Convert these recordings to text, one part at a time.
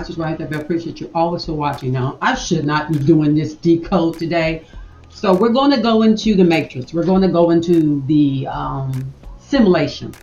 answers right there. I appreciate you always for watching. Now, I should not be doing this decode today. So we're going to go into the matrix. We're going to go into the simulation.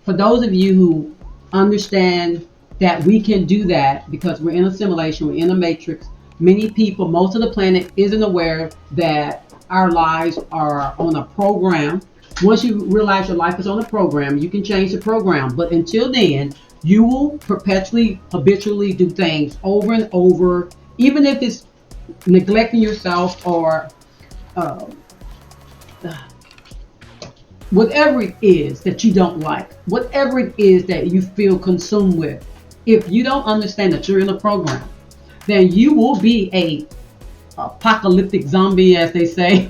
For those of you who understand that we can do that because we're in a simulation, we're in a matrix. Many people, most of the planet isn't aware that our lives are on a program. Once you realize your life is on a program, you can change the program. But until then, you will perpetually, habitually do things over and over, even if it's neglecting yourself or uh, whatever it is that you don't like, whatever it is that you feel consumed with. If you don't understand that you're in a program, then you will be a apocalyptic zombie, as they say,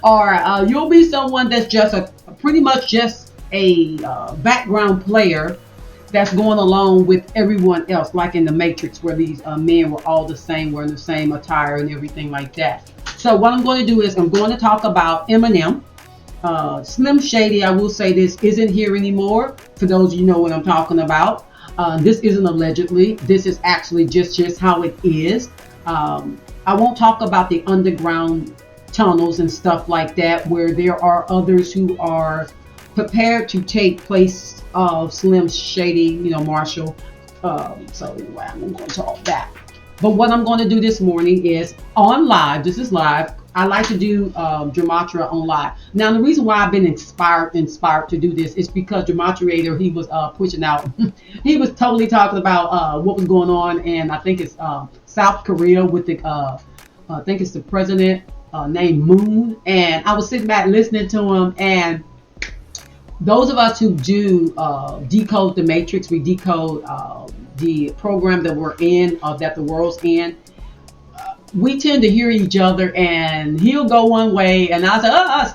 or you'll be someone that's just a pretty much just a background player that's going along with everyone else, like in the Matrix, where these men were all the same, wearing the same attire and everything like that. So what I'm going to do is I'm going to talk about Eminem. Slim Shady, I will say this, isn't here anymore. For those of you know what I'm talking about. This isn't allegedly. This is actually just how it is. I won't talk about the underground tunnels and stuff like that, where there are others who are prepared to take place of Slim Shady, Marshall. So anyway, I'm going to talk that. But what I'm going to do this morning is on live. This is live. I like to do Gematria on live. Now, the reason why I've been inspired to do this is because Gematriator, he was pushing out. He was totally talking about what was going on, and I think it's South Korea with the, I think it's the president named Moon. And I was sitting back listening to him, and those of us who do decode the matrix, we decode the program that we're in, that the world's in. We tend to hear each other, and he'll go one way, and I'll say,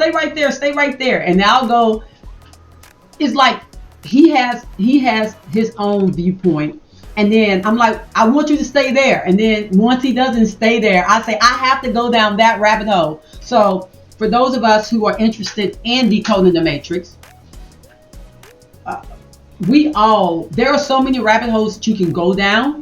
stay right there. And I'll go, it's like he has his own viewpoint. And then I'm like, I want you to stay there. And then once he doesn't stay there, I say, I have to go down that rabbit hole. So for those of us who are interested in decoding the matrix, there are so many rabbit holes that you can go down.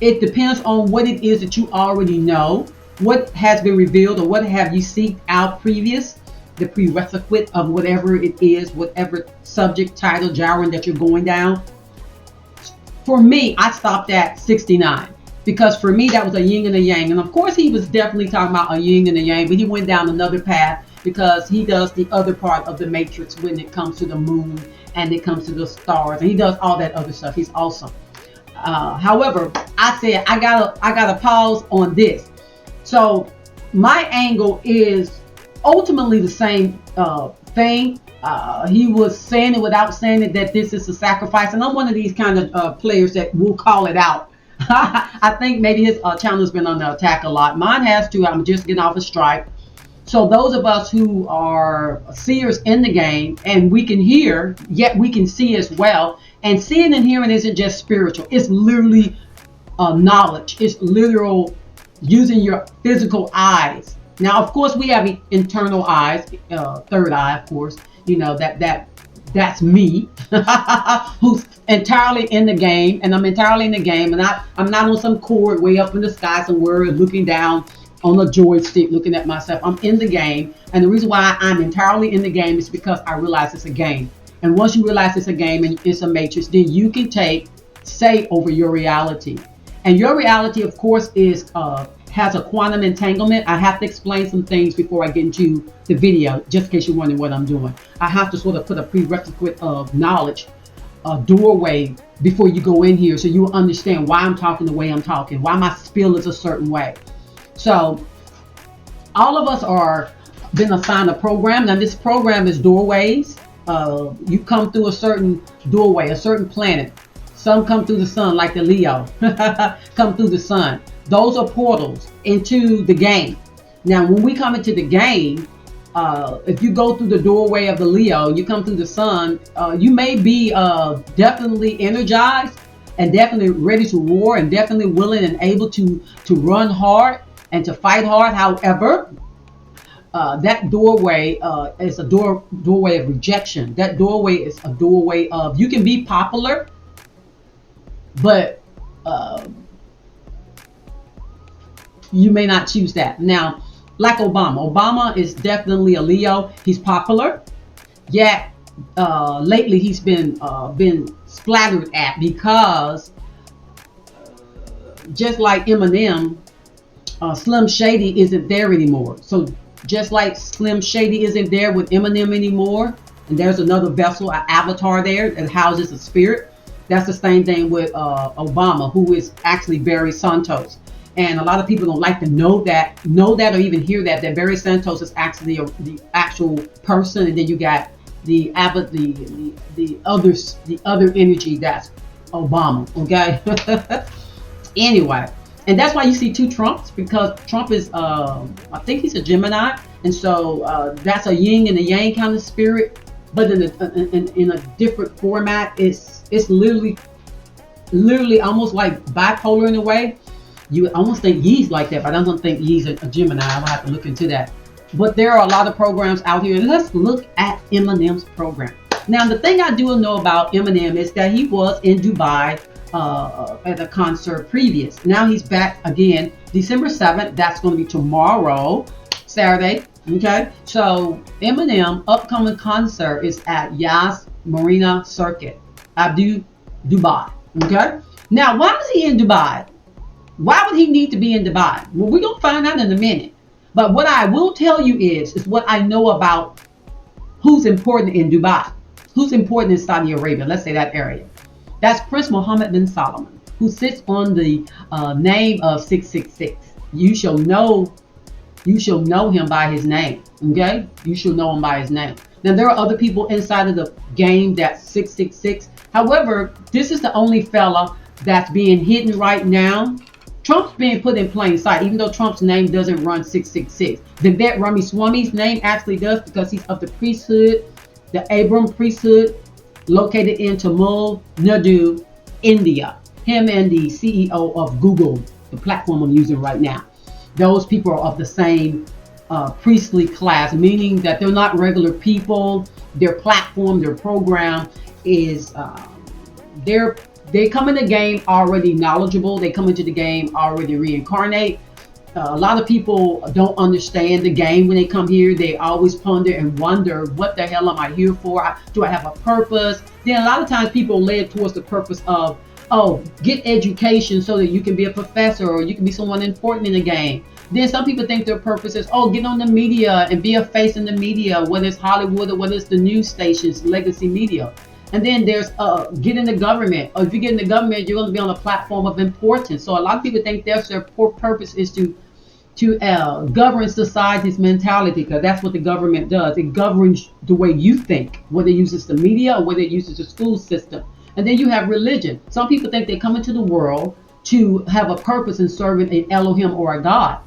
It depends on what it is that you already know, what has been revealed, or what have you seeked out previous, the prerequisite of whatever it is, whatever subject, title, genre that you're going down. For me, I stopped at 69 because for me that was a yin and a yang. And of course he was definitely talking about a yin and a yang, but he went down another path because he does the other part of the matrix when it comes to the moon and it comes to the stars, and he does all that other stuff. He's awesome. However, I said I gotta pause on this. So my angle is ultimately the same thing. He was saying it without saying it, that this is a sacrifice, and I'm one of these kind of players that will call it out. I think maybe his channel has been under attack a lot. Mine has too. I'm just getting off a strike. So those of us who are seers in the game, and we can hear, yet we can see as well. And seeing and hearing isn't just spiritual. It's literally knowledge. It's literal using your physical eyes. Now, of course, we have internal eyes, third eye, of course. That's me, who's entirely in the game, and I'm entirely in the game, and I'm not on some cord way up in the sky somewhere looking down on a joystick looking at myself. I'm in the game, and the reason why I'm entirely in the game is because I realize it's a game. And once you realize it's a game and it's a matrix, then you can say over your reality. And your reality, of course, is has a quantum entanglement. I have to explain some things before I get into the video, just in case you're wondering what I'm doing. I have to sort of put a prerequisite of knowledge, a doorway, before you go in here, so you will understand why I'm talking the way I'm talking, why my spiel is a certain way. So all of us are been assigned a program. Now this program is doorways. You come through a certain doorway, a certain planet. Some come through the sun, like the Leo, come through the sun. Those are portals into the game. Now, when we come into the game, if you go through the doorway of the Leo, you come through the sun, you may be definitely energized and definitely ready to roar and definitely willing and able to run hard and to fight hard. However, that doorway is a doorway of rejection. That doorway is a doorway of, you can be popular, but uh, you may not choose that. Now, like Obama is definitely a Leo. He's popular, yet lately he's been splattered at because just like Eminem, Slim Shady isn't there anymore. So just like Slim Shady isn't there with Eminem anymore, and there's another vessel, an avatar there that houses a spirit. That's the same thing with Obama, who is actually Barry Santos. And a lot of people don't like to know that, or even hear that Barry Santos is actually the actual person, and then you got the other energy that's Obama. Okay. Anyway, and that's why you see two Trumps, because Trump is I think he's a Gemini, and so that's a yin and a yang kind of spirit, but in a different format. It's literally almost like bipolar in a way. You almost think Ye's like that, but I don't think Ye's a Gemini. I'll have to look into that. But there are a lot of programs out here. Let's look at Eminem's program. Now, the thing I do know about Eminem is that he was in Dubai at a concert previous. Now he's back again, December 7th. That's going to be tomorrow, Saturday. Okay, so Eminem upcoming concert is at Yas Marina Circuit, Abu Dubai. Okay, now why is he in Dubai? Why would he need to be in Dubai? Well, we're gonna find out in a minute. But what I will tell you is what I know about who's important in Dubai, who's important in Saudi Arabia. Let's say that area. That's Prince Mohammed bin Salman, who sits on the name of 666. You shall know him by his name. Okay, you shall know him by his name. Now there are other people inside of the game that's 666. However, this is the only fella that's being hidden right now. Trump's being put in plain sight, even though Trump's name doesn't run 666. Vivek Ramaswamy's name actually does, because he's of the priesthood, the Abram priesthood, located in Tamil Nadu, India. Him and the CEO of Google, the platform I'm using right now. Those people are of the same priestly class, meaning that they're not regular people. Their platform, their program is they come in the game already knowledgeable. They come into the game already reincarnate. A lot of people don't understand the game when they come here. They always ponder and wonder, what the hell am I here for? Do I have a purpose? Then a lot of times people are led towards the purpose of, oh, get education so that you can be a professor or you can be someone important in the game. Then some people think their purpose is, oh, get on the media and be a face in the media, whether it's Hollywood or whether it's the news stations, legacy media. And then there's get in the government. Or if you get in the government, you're going to be on a platform of importance. So a lot of people think their purpose is to govern society's mentality, because that's what the government does. It governs the way you think, whether it uses the media or whether it uses the school system. And then you have religion. Some people think they come into the world to have a purpose in serving an Elohim or a God.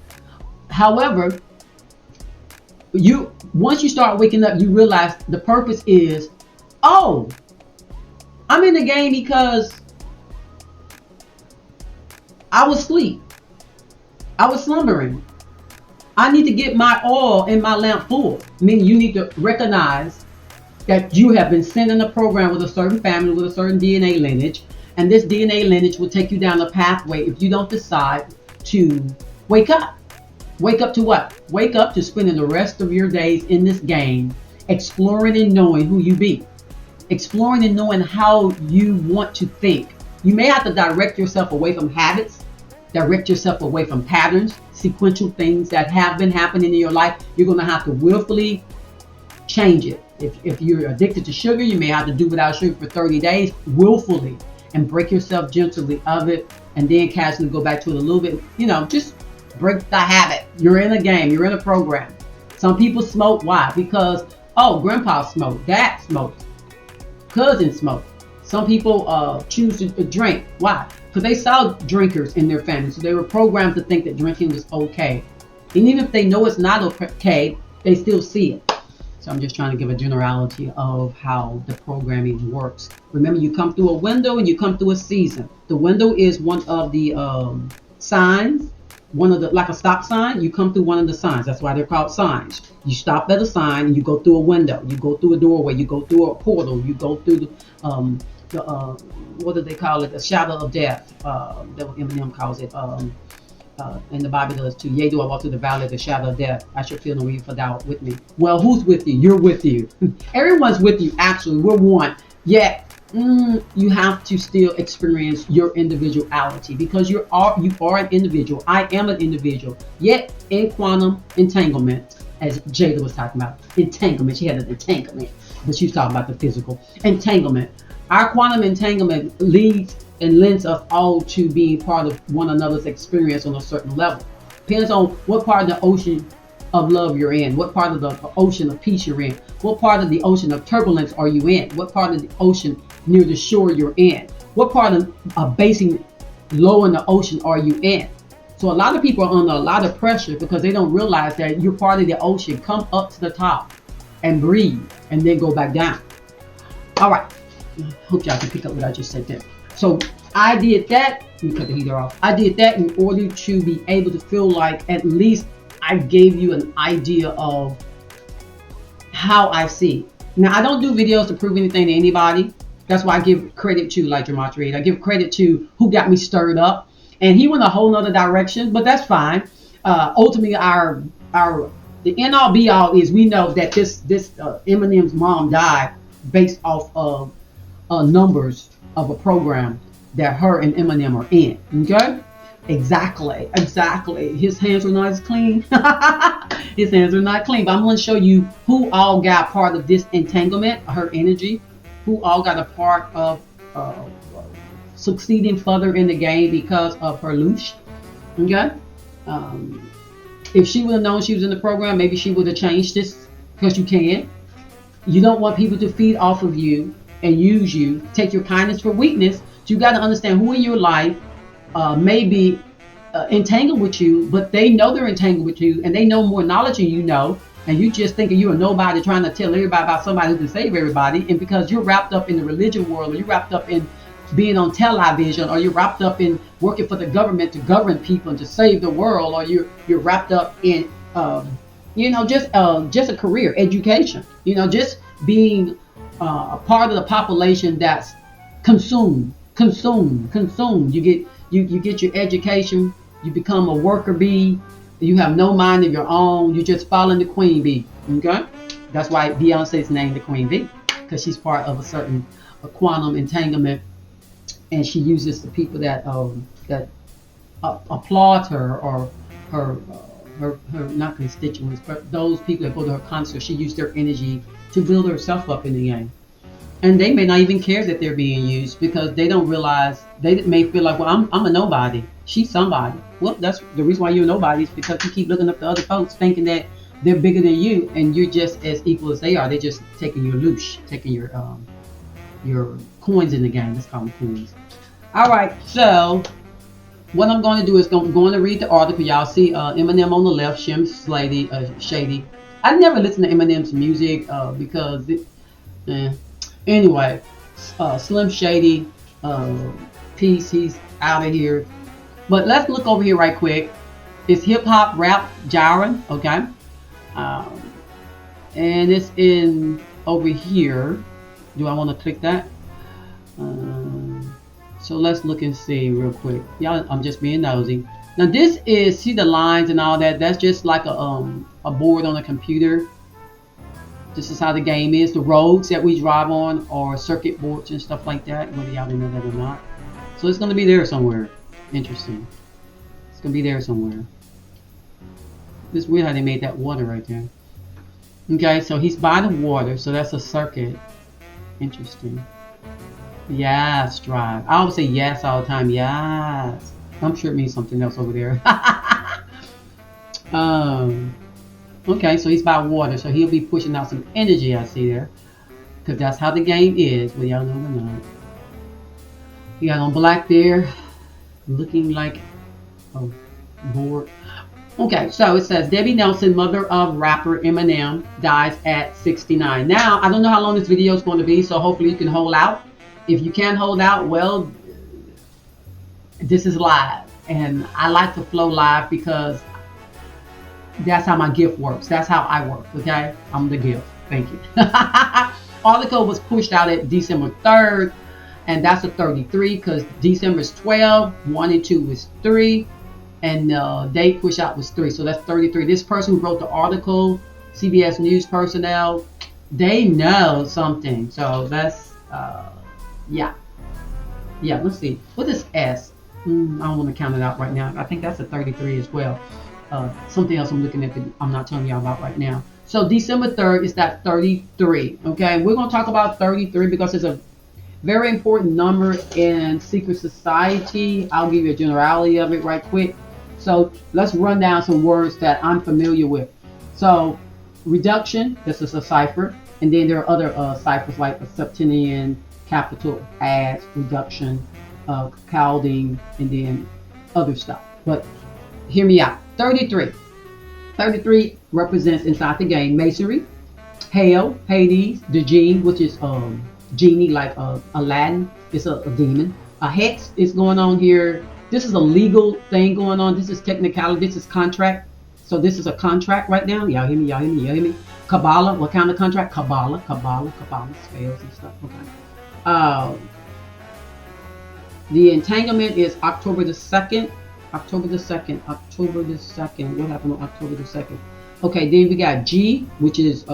However, once you start waking up, you realize the purpose is, oh, I'm in the game because I was asleep. I was slumbering. I need to get my oil in my lamp full. Meaning you need to recognize that you have been sent in a program with a certain family, with a certain DNA lineage. And this DNA lineage will take you down a pathway if you don't decide to wake up. Wake up to what? Wake up to spending the rest of your days in this game, exploring and knowing who you be. Exploring and knowing how you want to think. You may have to direct yourself away from habits, direct yourself away from patterns, sequential things that have been happening in your life. You're going to have to willfully change it. If you're addicted to sugar, you may have to do without sugar for 30 days willfully, and break yourself gently of it, and then casually go back to it a little bit. Just break the habit. You're in a game. You're in a program. Some people smoke. Why? Because, oh, grandpa smoked, dad smoked, cousin smoked. Some people choose to drink. Why? Because they saw drinkers in their family. So they were programmed to think that drinking was okay. And even if they know it's not okay, they still see it. So I'm just trying to give a generality of how the programming works. Remember, you come through a window and you come through a season. The window is one of the signs, like a stop sign. You come through one of the signs. That's why they're called signs. You stop at a sign and you go through a window. You go through a doorway. You go through a portal. You go through the what do they call it? The shadow of death. That what Eminem calls it. And the Bible does too. Yea, do I walk through the valley of the shadow of death, I shall feel no evil, for thou art with me. Well, who's with you? You're with you. Everyone's with you. Actually, we're one. Yet you have to still experience your individuality, because you are an individual. I am an individual. Yet in quantum entanglement, as Jada was talking about, entanglement. She had an entanglement, but she was talking about the physical entanglement. Our quantum entanglement leads and lends us all to being part of one another's experience on a certain level. Depends on what part of the ocean of love you're in, what part of the ocean of peace you're in, what part of the ocean of turbulence are you in, what part of the ocean near the shore you're in, what part of a basin low in the ocean are you in. So a lot of people are under a lot of pressure because they don't realize that you're part of the ocean. Come up to the top and breathe and then go back down. All right. Hope y'all can pick up what I just said there. So I did that. Let me cut the heater off. I did that in order to be able to feel like at least I gave you an idea of how I see. Now, I don't do videos to prove anything to anybody. That's why I give credit to, like Gematria, I give credit to who got me stirred up. And he went a whole nother direction, but that's fine. Ultimately, the end all be all is we know that this Eminem's mom died based off of numbers of a program that her and Eminem are in. Okay? Exactly. His hands are not as clean. His hands are not clean. But I'm going to show you who all got part of this entanglement, her energy, who all got a part of succeeding further in the game because of her loosh. Okay? If she would have known she was in the program, maybe she would have changed this, because you can. You don't want people to feed off of you and use you, take your kindness for weakness. So you got to understand who in your life may be entangled with you, but they know they're entangled with you, and they know more knowledge than you know, and you just thinking you're a nobody trying to tell everybody about somebody who can save everybody. And because you're wrapped up in the religion world, or you're wrapped up in being on television, or you're wrapped up in working for the government to govern people and to save the world, or you're wrapped up in just a career, education, just being a part of the population that's consumed. You get your education, you become a worker bee, you have no mind of your own, you just following the queen bee. Okay, that's why Beyonce's named the queen bee, because she's part of a quantum entanglement, and she uses the people that applaud her, or her not constituents, but those people that go to her concert. She used their energy to build herself up in the game. And they may not even care that they're being used, because they don't realize, they may feel like, well, I'm a nobody. She's somebody. Well, that's the reason why you're nobody, is because you keep looking up to other folks thinking that they're bigger than you, and you're just as equal as they are. They're just taking your loosh, taking your coins in the game. Let's call them coins. All right, so what I'm going to do is going to read the article. Y'all see Eminem on the left, Shady. I never listen to Eminem's music because anyway, Slim Shady, peace, he's out of here. But let's look over here right quick. It's hip hop rap genre, okay? And it's in over here. Do I want to click that? So let's look and see real quick. Y'all, I'm just being nosy. Now this is, see the lines and all that. That's just like a board on a computer. This is how the game is. The roads that we drive on are circuit boards and stuff like that, whether y'all know that or not. So it's going to be there somewhere. Interesting. It's going to be there somewhere. It's weird how they made that water right there. Okay, so he's by the water, so that's a circuit. Interesting. Yes, drive. I always say yes all the time. Yes. I'm sure it means something else over there. Okay, so he's by water, so he'll be pushing out some energy, I see there. Because that's how the game is, whether y'all know or not. You got on black there, looking like a board. Okay, so it says, Debbie Nelson, mother of rapper Eminem, dies at 69. Now, I don't know how long this video is going to be, so hopefully you can hold out. If you can't hold out, well, this is live. And I like to flow live because that's how my gift works. That's how I work, okay? I'm the gift. Thank you. Article was pushed out at December 3rd. And that's a 33 because December is 12, 1 and 2 is 3, and date push out was 3. So that's 33. This person who wrote the article, CBS News personnel, they know something. So that's, yeah. Yeah, let's see. What is S? I don't want to count it out right now. I think that's a 33 as well. Something else I'm looking at that I'm not telling y'all about right now. So December 3rd is that 33. Okay, we're going to talk about 33 because it's a very important number in secret society. I'll give you a generality of it right quick. So let's run down some words that I'm familiar with. So reduction, this is a cipher. And then there are other ciphers like a septennion, capital, adds, reduction, calding, and then other stuff. But hear me out. 33. 33 represents inside the game masonry, hail, Hades, the gene, which is genie like Aladdin. It's a demon. A hex is going on here. This is a legal thing going on. This is technicality. This is contract. So this is a contract right now. Y'all hear me? Y'all hear me? Y'all hear me? Kabbalah. What kind of contract? Kabbalah. Spells and stuff. Okay. The entanglement is October the 2nd. October the 2nd. What happened on October the 2nd? Okay, then we got G, which is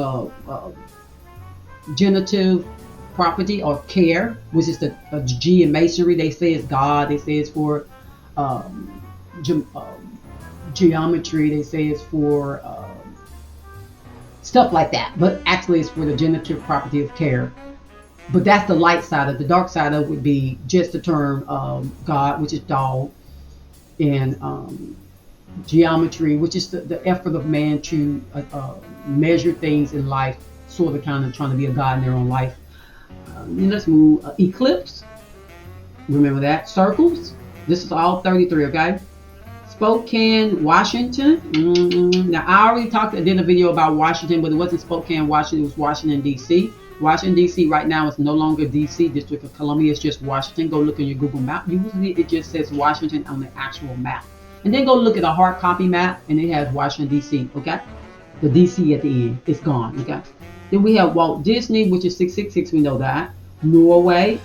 genitive property or care, which is the G in masonry. They say it's God. They say it's for geometry. They say it's for stuff like that. But actually, it's for the genitive property of care. But that's the light side of it. The dark side of it would be just the term God, which is dog, and geometry, which is the effort of man to measure things in life, sort of kind of trying to be a god in their own life. Let's move. Eclipse, remember that. Circles, this is all 33, okay? Spokane, Washington. Now, I already did a video about Washington, but it wasn't Spokane, Washington. It was Washington, D.C. Washington, D.C. right now is no longer D.C., District of Columbia. It's just Washington. Go look in your Google map. Usually it just says Washington on the actual map. And then go look at a hard copy map, and it has Washington, D.C., okay? The D.C. at the end. It's gone, okay? Then we have Walt Disney, which is 666. We know that. Norway.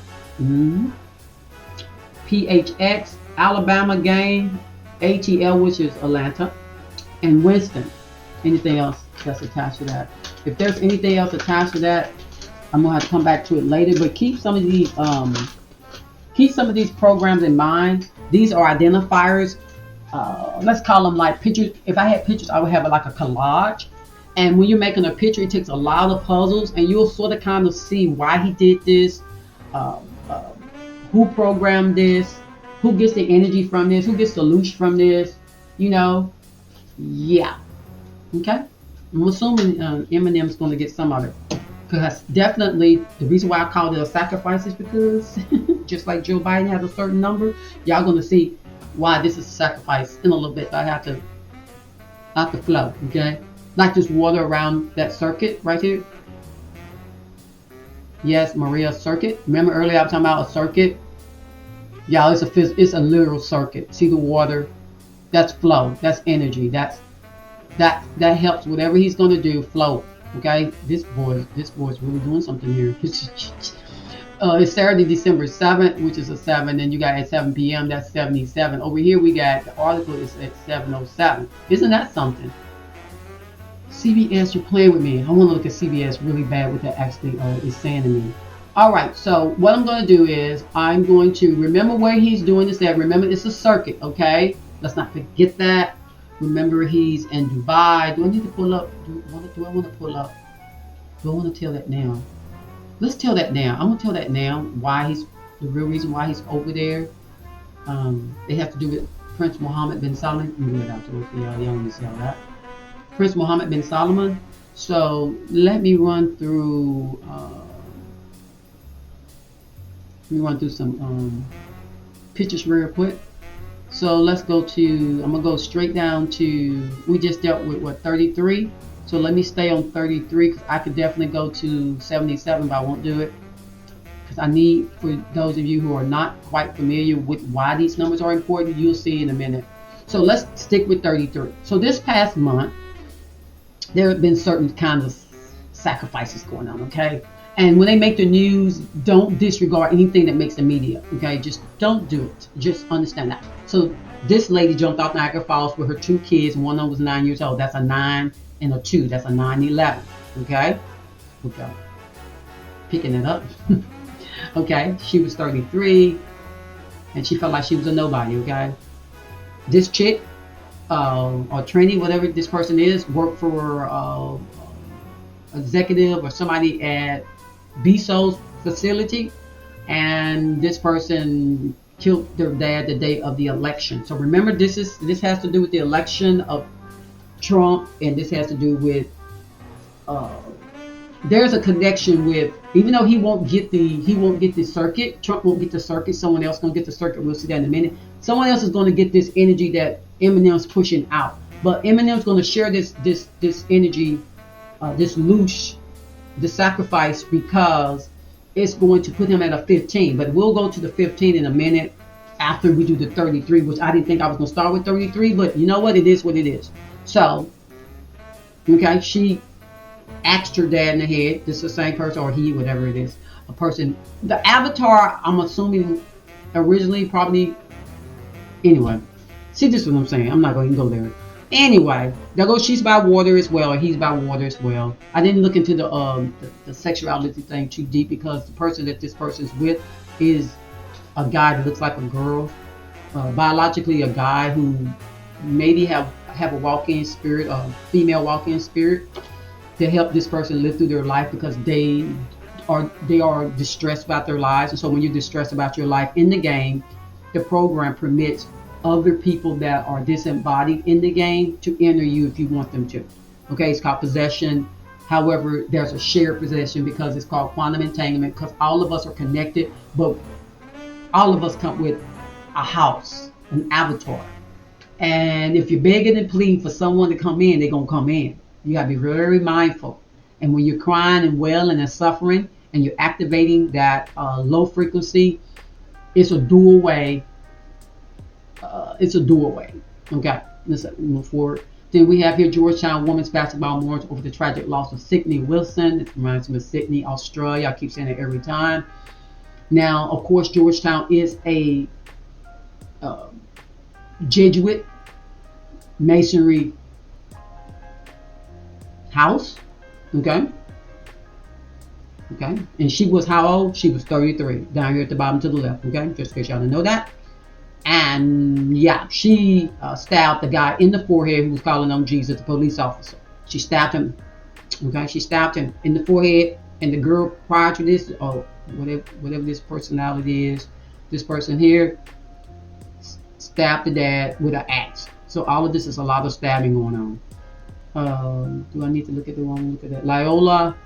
PHX. Alabama game. ATL, which is Atlanta. And Winston. Anything else that's attached to that? If there's anything else attached to that, I'm going to have to come back to it later. But keep some of these programs in mind. These are identifiers. Let's call them like pictures. If I had pictures, I would have it like a collage. And when you're making a picture, it takes a lot of puzzles, and you'll sort of kind of see why he did this, who programmed this, who gets the energy from this, who gets the loose from this, yeah. Okay? I'm assuming Eminem's going to get some of it. Because definitely, the reason why I called it a sacrifice is because, just like Joe Biden has a certain number, y'all going to see why this is a sacrifice in a little bit. I have to flow, okay? Like this water around that circuit right here. Yes, Maria's circuit. Remember earlier I was talking about a circuit? Y'all, it's a literal circuit. See the water? That's flow. That's energy. That helps whatever he's going to do flow. Okay? This boy's really doing something here. It's Saturday, December 7th, which is a 7. Then you got at 7 p.m. That's 77. Over here we got the article is at 7:07. Isn't that something? CBS, you're playing with me. I want to look at CBS really bad what that actually is saying to me. All right, so what I'm going to do is I'm going to remember where he's doing this at. Remember, it's a circuit, okay? Let's not forget that. Remember, he's in Dubai. Do I need to pull up? Do I want to pull up? Do I want to tell that now? Let's tell that now. I'm going to tell that now. The real reason why he's over there. It has to do with Prince Mohammed bin Salman. Let me get out to it for y'all. Y'all need to see all that. Prince Mohammed bin Salman. So let me run through some pictures real quick. So let's go to, I'm gonna go straight down to, we just dealt with what, 33. So let me stay on 33 because I could definitely go to 77, but I won't do it because I need, for those of you who are not quite familiar with why these numbers are important, you'll see in a minute. So let's stick with 33. So this past month, there have been certain kinds of sacrifices going on, okay? And when they make the news, don't disregard anything that makes the media. Okay, just don't do it. Just understand that. So this lady jumped off Niagara Falls with her two kids. One of them was 9 years old. That's a 9 and a 2. That's a 9-11. Okay, okay, picking it up. Okay, she was 33, and she felt like she was a nobody. Okay, this chick, or trainee, whatever this person is, worked for executive or somebody at Bezos facility, and this person killed their dad the day of the election. So remember, this has to do with the election of Trump, and this has to do with uh, there's a connection with, even though he won't get the circuit, Trump won't get the circuit, someone else gonna get the circuit. We'll see that in a minute. Someone else is gonna get this energy that Eminem's pushing out, but Eminem's gonna share this energy, this loose, the sacrifice, because it's going to put him at a 15. But we'll go to the 15 in a minute after we do the 33, which I didn't think I was going to start with 33, but you know what? It is what it is. So, okay, she axed her dad in the head. This is the same person, or he, whatever it is, a person. The avatar, I'm assuming, originally probably, anyway. See, this is what I'm saying. I'm not going to go there. Anyway, there goes, she's by water as well, or he's by water as well. I didn't look into the sexuality thing too deep, because the person that this person's with is a guy that looks like a girl, biologically a guy who maybe have a walk-in spirit, a female walk-in spirit, to help this person live through their life, because they are distressed about their lives. And so when you're distressed about your life in the game, the program permits other people that are disembodied in the game to enter you if you want them to. Okay, it's called possession. However, there's a shared possession because it's called quantum entanglement, because all of us are connected, but all of us come with a house, an avatar. And if you're begging and pleading for someone to come in, they're going to come in. You got to be very mindful. And when you're crying and wailing and suffering, and you're activating that low frequency, it's a dual way. Okay, let's move forward. Then we have here Georgetown women's basketball mourns over the tragic loss of Sydney Wilson. It reminds me of Sydney, Australia. I keep saying it every time. Now, of course, Georgetown is a Jesuit masonry house. Okay. And she was how old? She was 33. Down here at the bottom to the left. Okay, just in case y'all didn't know that. And yeah, she stabbed the guy in the forehead who was calling on Jesus, the police officer. She stabbed him. Okay, she stabbed him in the forehead. And the girl prior to this, or whatever this personality is, this person here stabbed the dad with an axe. So all of this is a lot of stabbing going on. Do I need to look at the one? Look at that. Loyola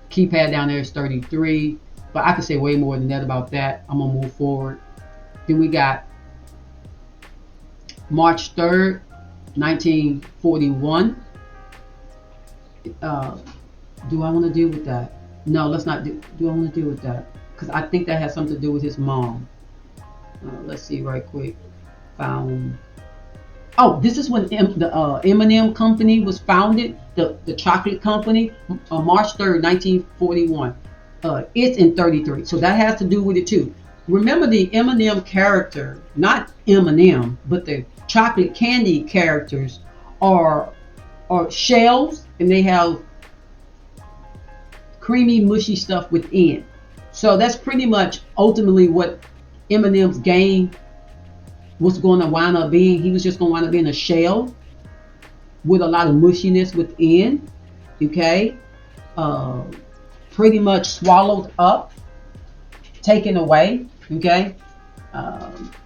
keypad down there is 33, but I could say way more than that about that. I'm gonna move forward. Then we got March 3rd, 1941. Do I want to deal with that? No, let's not do I want to deal with that? Because I think that has something to do with his mom. Let's see right quick. Found. Oh, this is when the Eminem company was founded, the chocolate company, March 3rd, 1941. It's in 33, so that has to do with it too. Remember, the Eminem character, not Eminem, but the chocolate candy characters are shells, and they have creamy, mushy stuff within. So that's pretty much ultimately what Eminem's game was going to wind up being. He was just going to wind up being a shell with a lot of mushiness within. Okay, pretty much swallowed up, taken away. Okay,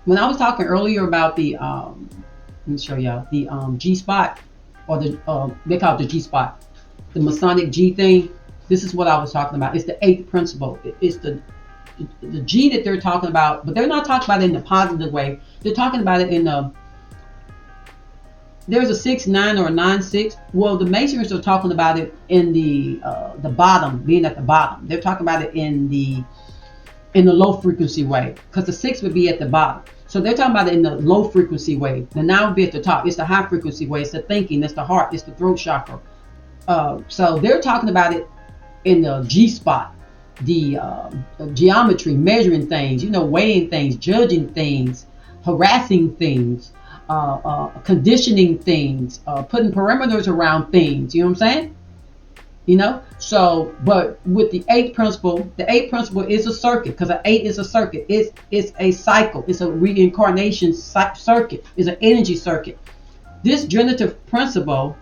when I was talking earlier about the let me show y'all the G spot, or the they call it the G spot, the Masonic G thing. This is what I was talking about. It's the eighth principle. It's the G that they're talking about, but they're not talking about it in the positive way. They're talking about it in the, there's a 6-9 or a 9-6. Well, the Masons are talking about it in the bottom, being at the bottom. They're talking about it in the low frequency way, because the 6 would be at the bottom. So they're talking about it in the low frequency way. The 9 would be at the top. It's the high frequency way. It's the thinking. It's the heart. It's the throat chakra. So they're talking about it in the G spot. geometry, measuring things, weighing things, judging things, harassing things, conditioning things, putting perimeters around things. You know what I'm saying? So, but with the eighth principle is a circuit, because an eight is a circuit. It's a cycle. It's a reincarnation circuit. It's an energy circuit. This generative principle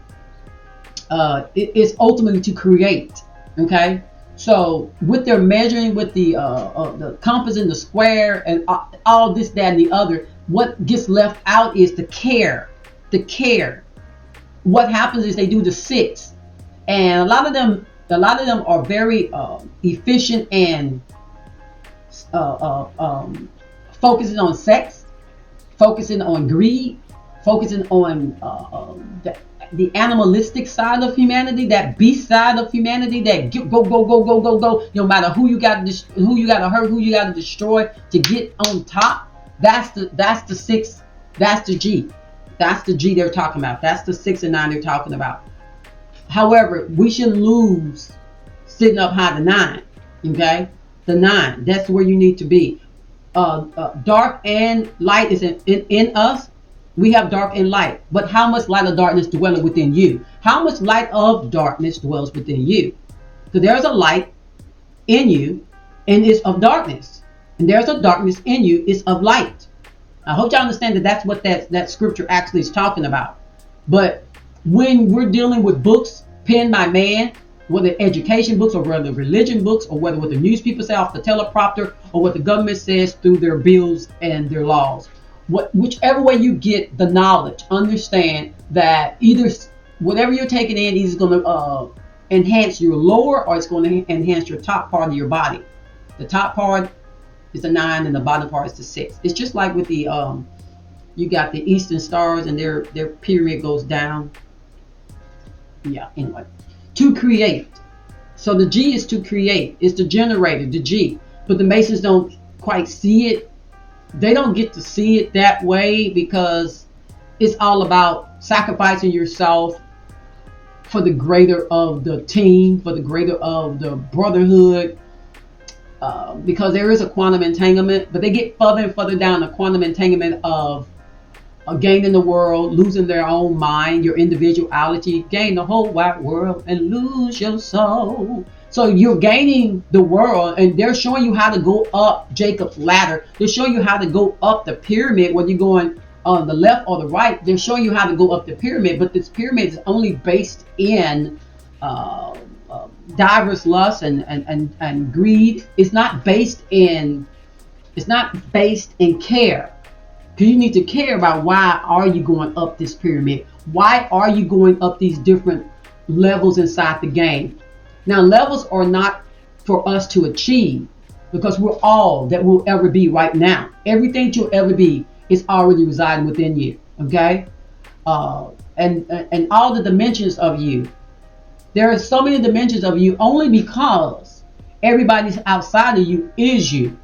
it is ultimately to create. Okay, so with their measuring, with the compass and the square and all this, that, and the other, what gets left out is the care. The care. What happens is they do the six, and a lot of them are very efficient and focusing on sex, focusing on greed, focusing on the animalistic side of humanity, that beast side of humanity, that go go go go go go. No matter who you got to hurt, who you got to destroy to get on top. That's the six. That's the G. That's the G they're talking about. That's the 6 and 9 they're talking about. However, we shouldn't lose sitting up high the 9. Okay, the 9. That's where you need to be. Dark and light is in us. We have dark and light, but how much light of darkness dwelling within you? How much light of darkness dwells within you? Because there's a light in you, and it's of darkness, and there's a darkness in you, it's of light. I hope y'all understand that that's what that scripture actually is talking about. But when we're dealing with books penned by man, whether education books or whether religion books or whether what the newspaper say off the teleprompter or what the government says through their bills and their laws, whichever way you get the knowledge, understand that either whatever you're taking in is going to enhance your lower, or it's going to enhance your top part of your body. The top part is the 9 and the bottom part is the 6. It's just like with the you got the eastern stars and their pyramid goes down. Yeah, anyway. To create. So the G is to create. It's the generator, the G. But the Masons don't quite see it. They don't get to see it that way because it's all about sacrificing yourself for the greater of the team, for the greater of the brotherhood. Because there is a quantum entanglement, but they get further and further down the quantum entanglement of gaining the world, losing their own mind, your individuality, gain the whole wide world and lose your soul. So you're gaining the world, and they're showing you how to go up Jacob's ladder. They're showing you how to go up the pyramid, whether you're going on the left or the right. They're showing you how to go up the pyramid, but this pyramid is only based in diverse lust and greed. It's not based in care. Because you need to care about why are you going up this pyramid? Why are you going up these different levels inside the game? Now, levels are not for us to achieve because we're all that we'll ever be right now. Everything you'll ever be is already residing within you. Okay, and all the dimensions of you. There are so many dimensions of you only because everybody's outside of you is you.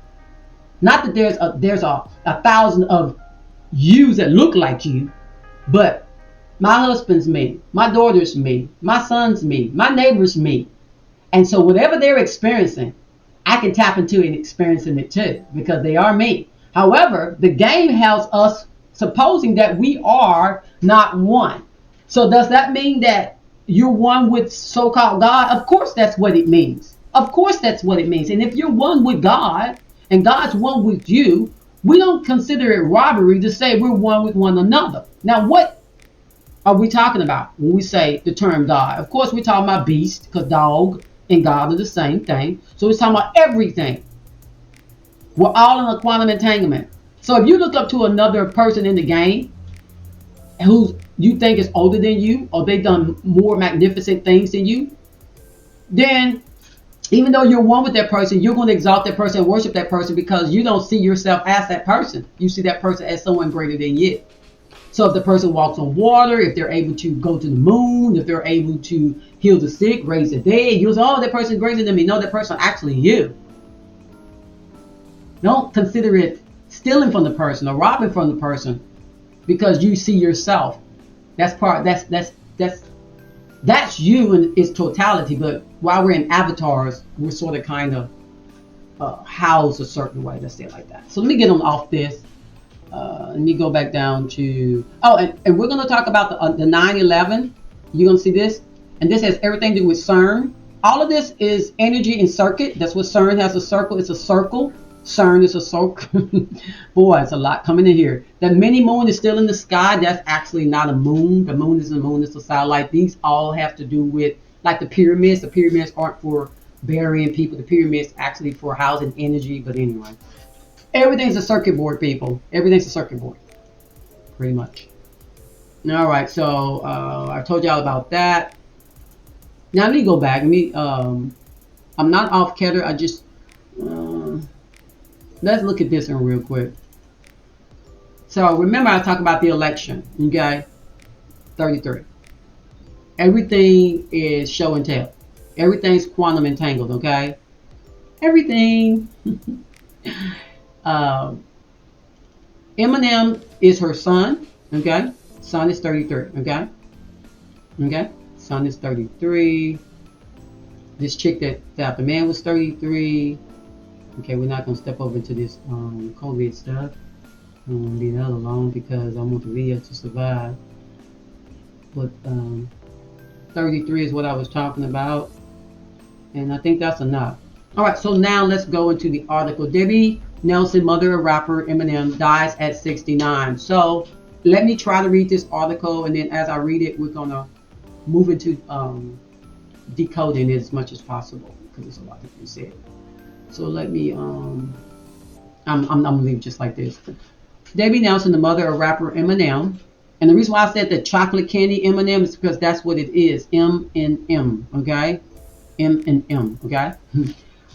Not that there's a thousand of yous that look like you, but my husband's me, my daughter's me, my son's me, my neighbor's me. And so whatever they're experiencing, I can tap into and experiencing it too, because they are me. However, the game has us supposing that we are not one. So does that mean that you're one with so-called God? Of course that's what it means. Of course that's what it means. And if you're one with God and God's one with you, we don't consider it robbery to say we're one with one another. Now, what are we talking about when we say the term God? Of course, we're talking about beast, because dog and God are the same thing. So we're talking about everything. We're all in a quantum entanglement. So if you look up to another person in the game who you think is older than you, or they've done more magnificent things than you, then even though you're one with that person, you're going to exalt that person and worship that person because you don't see yourself as that person. You see that person as someone greater than you. So if the person walks on water, if they're able to go to the moon, if they're able to heal the sick, raise the dead, you'll say, oh, that person is greater than me. No, that person actually you. Don't consider it stealing from the person or robbing from the person because you see yourself. That's That's you in its totality, but while we're in avatars, we're sort of kind of housed a certain way. Let's say it like that. So let me get them off this. Let me go back down to, and we're going to talk about the 9/11. You're going to see this, and this has everything to do with CERN. All of this is energy and circuit. That's what CERN has, a circle. It's a circle. CERN is a circle. Boy, it's a lot coming in here. The mini moon is still in the sky. That's actually not a moon. The moon is a moon. It's a satellite. These all have to do with, like the pyramids. The pyramids aren't for burying people. The pyramids actually for housing energy. But anyway, everything's a circuit board, people. Everything's a circuit board, pretty much. All right, so I told y'all about that. Now let me go back. I'm not off kilter. I just let's look at this one real quick. So remember, I talked about the election. Okay, 33. Everything is show and tell. Everything's quantum entangled. Okay, everything. Eminem is her son. Okay, son is 33. Okay, okay. Son is 33. This chick that thought the man was 33. Okay, we're not going to step over into this COVID stuff. I'm going to leave that alone because I want the video to survive. But 33 is what I was talking about. And I think that's enough. All right, so now let's go into the article. Debbie Nelson, mother of rapper Eminem, dies at 69. So let me try to read this article. And then as I read it, we're going to move into decoding it as much as possible because there's a lot that you said. So let me I'm gonna leave it just like this. Debbie Nelson, the mother of rapper Eminem, and the reason why I said the chocolate candy M&M is because that's what it is. M&M, okay? M&M, okay?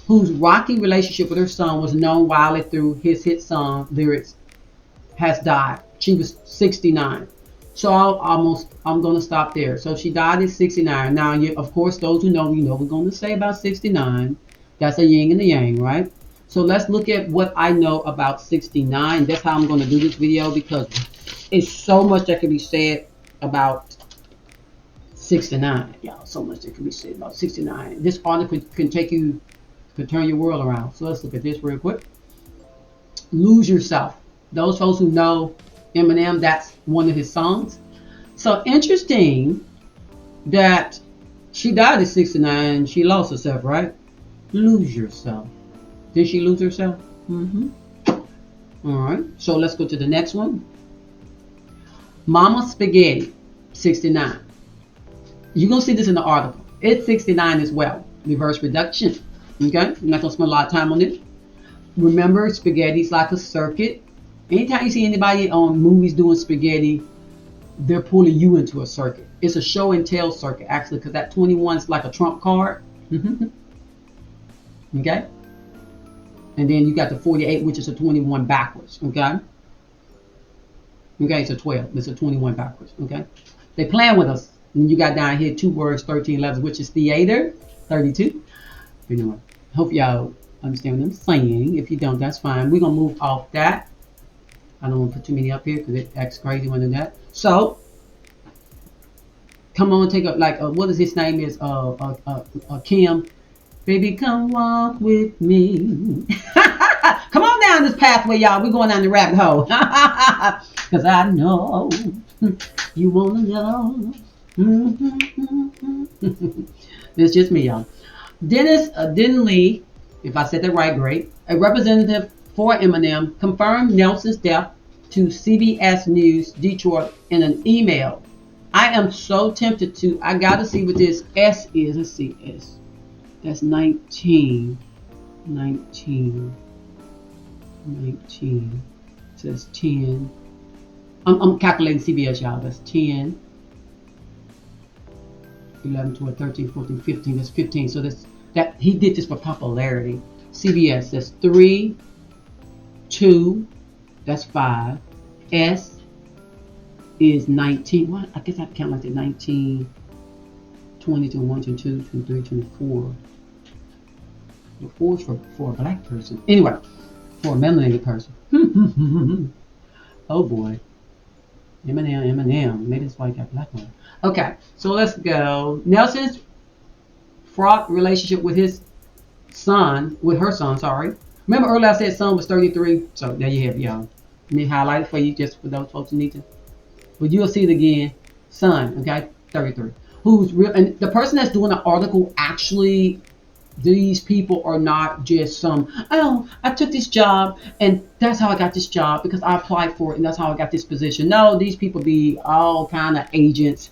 Whose rocky relationship with her son was known widely through his hit song lyrics, has died. She was 69. So I'm going to stop there. So she died at 69. Now, of course, those who know, you know, we're going to say about 69. That's a yin and a yang, right? So let's look at what I know about 69. That's how I'm going to do this video because it's so much that can be said about 69. Yeah, so much that can be said about 69. This article can turn your world around. So let's look at this real quick. Lose Yourself. Those folks who know Eminem, that's one of his songs. So interesting that she died at 69. She lost herself, right? Lose Yourself. Did she lose herself? Mm-hmm. All right. So let's go to the next one. Mama Spaghetti, 69. You're going to see this in the article. It's 69 as well. Reverse reduction. Okay? I'm not going to spend a lot of time on it. Remember, spaghetti's like a circuit. Anytime you see anybody on movies doing spaghetti, they're pulling you into a circuit. It's a show and tell circuit, actually, because that 21 is like a trump card. Okay? And then you got the 48, which is a 21 backwards. Okay? Okay, it's a 12. It's a 21 backwards. Okay? They playing with us. And you got down here 2 words, 13 letters, which is theater, 32. Anyway, hope y'all understand what I'm saying. If you don't, that's fine. We're going to move off that. I don't want to put too many up here because it acts crazy when I do that. So, come on, take up like what is his name is Kim. Baby, come walk with me. Come on down this pathway, y'all. We're going down the rabbit hole. Cause I know you wanna go. It's just me, y'all. Dennis Denley, if I said that right, great. A representative for Eminem confirmed Nelson's death to CBS News Detroit in an email. I am so tempted to. I gotta see what this S is. Let's see, S. That's 19. It says 10. I'm calculating CBS, y'all. That's 10. 11, 12, 13, 14, 15. That's 15. So that he did this for popularity. CBS, that's 3, 2, that's 5. S is 19. What? I guess I count like that. 19, 20, 21, 22, 23, 24. The 4 is for a black person. Anyway, for a melanated person. Oh boy. Eminem. Maybe that's why he got black on. Okay, so let's go. Nelson's fraught relationship with his son, with her son, sorry. Remember earlier I said son was 33? So there you have it, y'all. Let me highlight it for you just for those folks who need to. But you'll see it again. Son, okay, 33. Who's real, and the person that's doing the article actually, these people are not just some, oh, I took this job and that's how I got this job because I applied for it and that's how I got this position. No, these people be all kind of agents.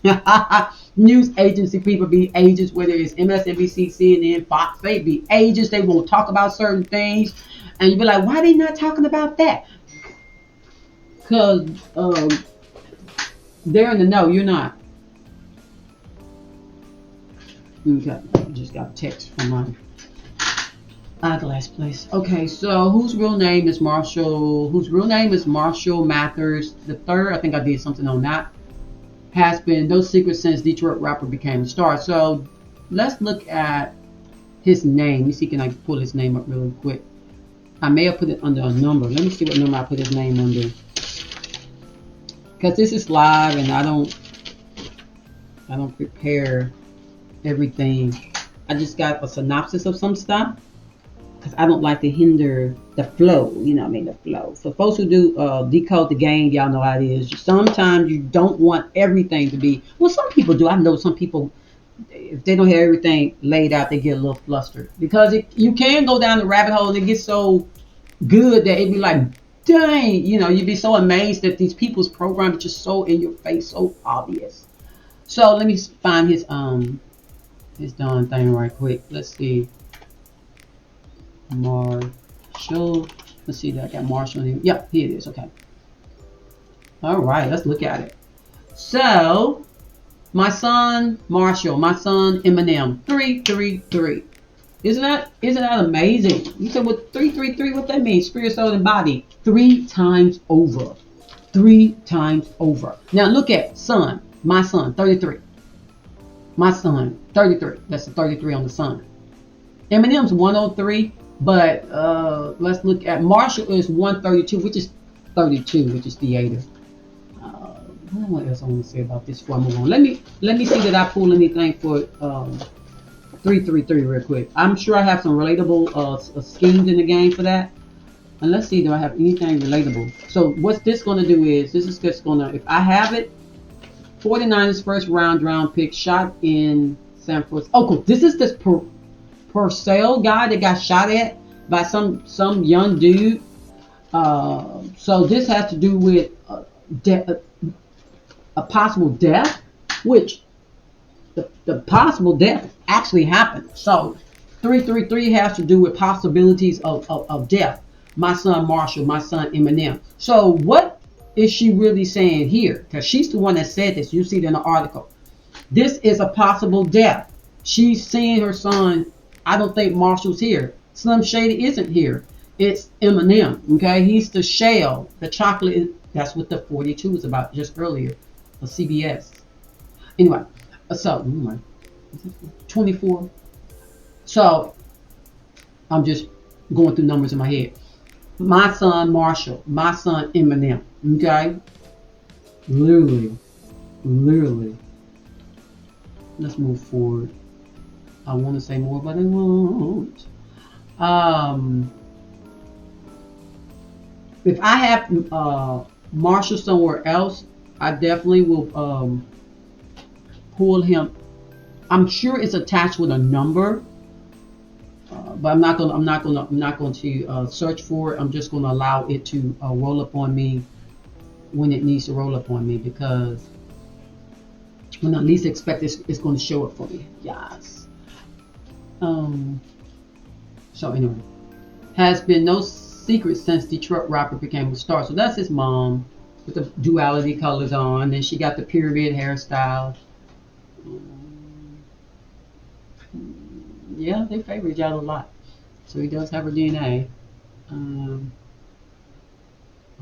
News agency people be agents, whether it's MSNBC, CNN, Fox, they be agents. They won't talk about certain things. And you be like, why are they not talking about that? Because they're in the know, you're not. Okay, just got a text from my eyeglass place. Okay, so whose real name is Marshall? Whose real name is Marshall Mathers the third? I think I did something on that. Has been no secret since Detroit rapper became a star. So let's look at his name. Let me see, can I pull his name up really quick? I may have put it under a number. Let me see what number I put his name under. Because this is live and I don't prepare everything. I just got a synopsis of some stuff because I don't like to hinder the flow. You know what I mean? The flow. For folks who do decode the game, y'all know how it is. Sometimes you don't want everything to be. Well, some people do. I know some people, if they don't have everything laid out, they get a little flustered because you can go down the rabbit hole and it gets so good that it'd be like, dang, you'd be so amazed that these people's programs are just so in your face, so obvious. So let me find his darn thing right quick. Let's see. Marshall. Let's see that I got Marshall here. Yep, here it is. Okay. All right, let's look at it. So, my son Marshall, my son Eminem, 333. Isn't that amazing? You said what 333? What that means? Spirit, soul, and body. 3 times over. 3 times over. Now look at son. My son, 33. My son, 33. That's the 33 on the son. Eminem's 103, but let's look at Marshall is 132, which is 32, which is theater. What else I want to say about this before I move on? Let me see that I pull anything for 333 real quick. I'm sure I have some relatable schemes in the game for that. And let's see, do I have anything relatable? So what's this going to do is, this is just going to, if I have it, 49ers first round pick shot in San Francisco. Oh, cool. This is this Purcell guy that got shot at by some young dude. So this has to do with a possible death, which the possible death actually happened. So 333 has to do with possibilities of death. My son Marshall, my son Eminem. So what is she really saying here? Because she's the one that said this. You see it in the article. This is a possible death. She's seeing her son. I don't think Marshall's here. Slim Shady isn't here. It's Eminem. Okay, he's the shell. The chocolate. That's what the 42 is about. Just earlier, the CBS. Anyway, so 24. So I'm just going through numbers in my head. My son Marshall, my son Eminem. Okay, literally. Let's move forward. I want to say more, but I won't. If I have Marshall somewhere else, I definitely will pull him. I'm sure it's attached with a number, but I'm not going to search for it. I'm just going to allow it to roll up on me when it needs to roll up on me, because when I least expect it, it's going to show up for me. Yes. So anyway, has been no secret since Detroit rapper became a star. So that's his mom with the duality colors on, and she got the period hairstyle. Yeah, they favor each other a lot. So he does have her DNA.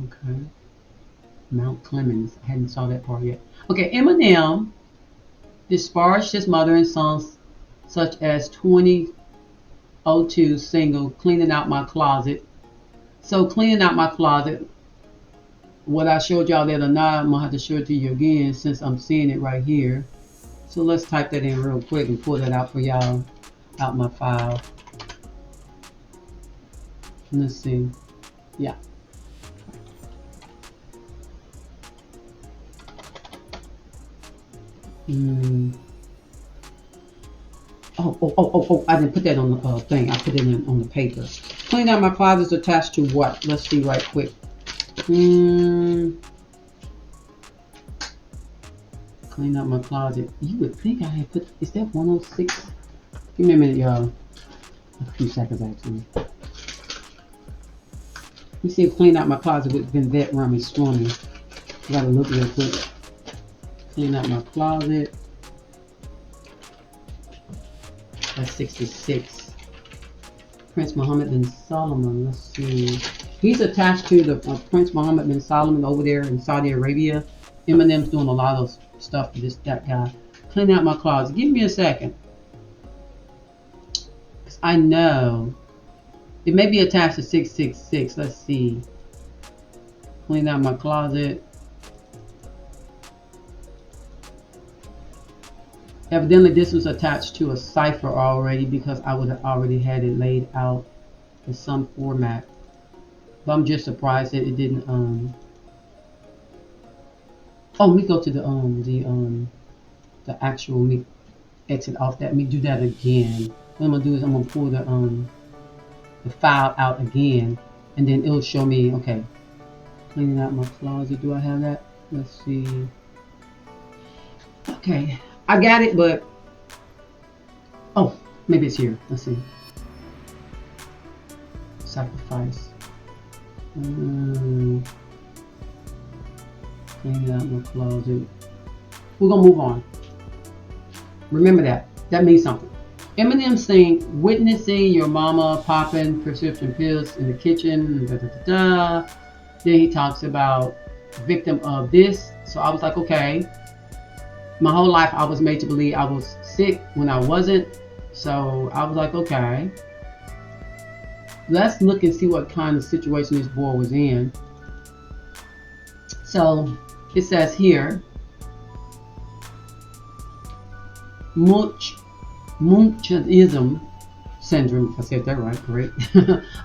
Okay. Mount Clemens. I hadn't saw that part yet. Okay, Eminem disparaged his mother in songs such as 2002 single "Cleaning Out My Closet." So cleaning out my closet. what I showed y'all that or not, I'm gonna have to show it to you again since I'm seeing it right here. So let's type that in real quick and pull that out for y'all out my file. Let's see. Yeah. Oh, I didn't put that on the thing. I put it on the paper. Clean out my closets attached to what? Let's see right quick. Clean out my closet. You would think I had put, is that 106? Give me a minute, y'all. A few seconds, actually. Let me see if clean out my closet with Vinvet Rum and Stormy. Gotta look real quick. Clean out my closet. That's 66. Prince Mohammed bin Solomon. Let's see. He's attached to the Prince Mohammed bin Solomon over there in Saudi Arabia. Eminem's doing a lot of stuff for that guy. Clean out my closet. Give me a second. Because I know it may be attached to 666. Let's see. Clean out my closet. Evidently this was attached to a cipher already because I would have already had it laid out in some format. But I'm just surprised that it didn't oh, let me go to the actual, let me exit off that. Let me do that again. What I'm gonna do is I'm gonna pull the file out again and then it'll show me, okay, cleaning out my closet. Do I have that? Let's see. Okay. I got it, but oh, maybe it's here. Let's see. Sacrifice. Clean out my closet. We're gonna move on. Remember that. That means something. Eminems sing "Witnessing Your Mama Popping Prescription Pills in the Kitchen." Da, da, da, da. Then he talks about victim of this. So I was like, okay. My whole life I was made to believe I was sick when I wasn't. So I was like, okay. Let's look and see what kind of situation this boy was in. So it says here, Munchausen syndrome, if I said that right, great.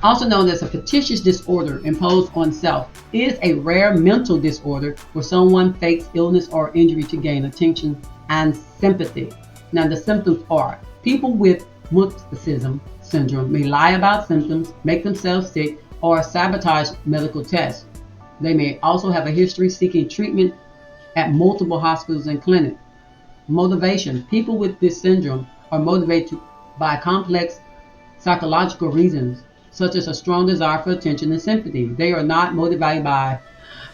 Also known as a fictitious disorder imposed on self, is a rare mental disorder where someone fakes illness or injury to gain attention and sympathy. Now the symptoms are, people with Munchausen syndrome may lie about symptoms, make themselves sick, or sabotage medical tests. They may also have a history seeking treatment at multiple hospitals and clinics. Motivation. People with this syndrome are motivated by complex psychological reasons, such as a strong desire for attention and sympathy. They are not motivated by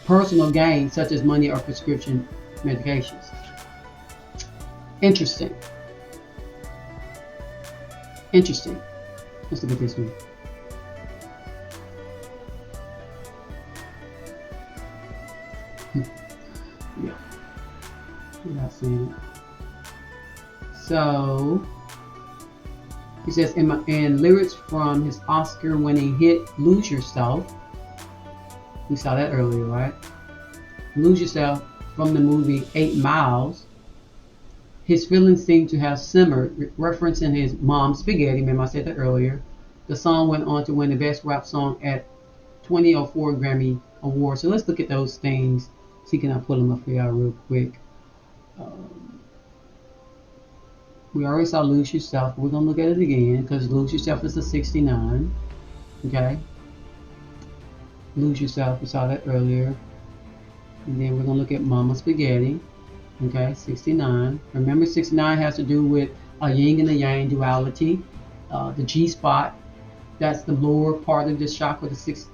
personal gain, such as money or prescription medications. Interesting. Interesting. Let's look at this one. Yeah. I'm not seeing it. So he says in lyrics from his Oscar-winning hit "Lose Yourself," we saw that earlier, right? "Lose Yourself" from the movie 8 Miles. His feelings seem to have simmered, referencing his mom's spaghetti. Remember I said that earlier. The song went on to win the Best Rap Song at 2004 Grammy Awards. So let's look at those things. See, can I pull them up for y'all real quick? We already saw "Lose Yourself." We're going to look at it again because "Lose Yourself" is a 69. Okay. "Lose Yourself," we saw that earlier. And then we're going to look at "Mama Spaghetti." Okay, 69. Remember, 69 has to do with a yin and a yang duality. The G spot, that's the lower part of this chakra, the six.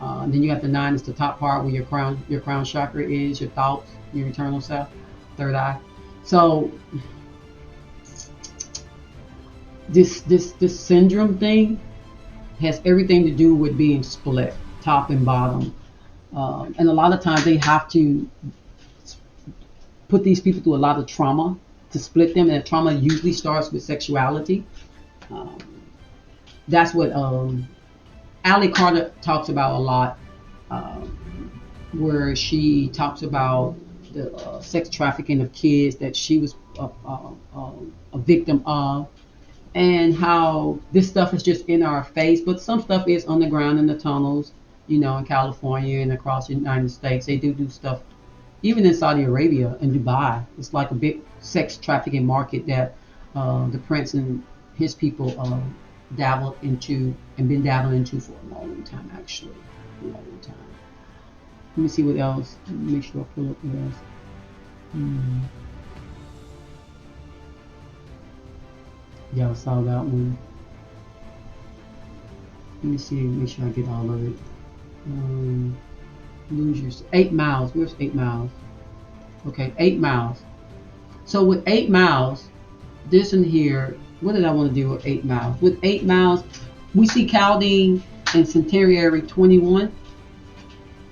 Then you have the 9, it's the top part where your crown chakra is, your thoughts, your eternal self, third eye. So this syndrome thing has everything to do with being split, top and bottom. And a lot of times they have to put these people through a lot of trauma to split them, and that trauma usually starts with sexuality. That's what Ali Carter talks about a lot. where she talks about the sex trafficking of kids that she was a victim of, and how this stuff is just in our face, but some stuff is on the ground in the tunnels, in California and across the United States. They do stuff, even in Saudi Arabia and Dubai. It's like a big sex trafficking market that the prince and his people dabbled into and been dabbling into for a long time, actually. A long time. Let me see what else. Let me make sure I pull up what else. Y'all saw that one. Let me see, make sure I get all of it. Lose your 8 miles. Where's 8 miles? Okay, 8 miles. So with 8 miles, this in here, what did I want to do with 8 miles? With 8 miles, we see Caldine and Centenary 21.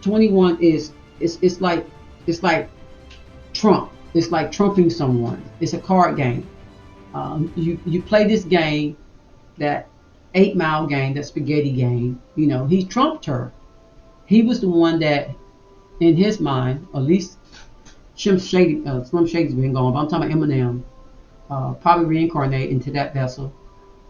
21 is it's like Trump. It's like trumping someone. It's a card game. You play this game, that 8 mile game, that spaghetti game. He trumped her. He was the one that, in his mind, at least Slim Shady's been gone, but I'm talking about Eminem, probably reincarnate into that vessel.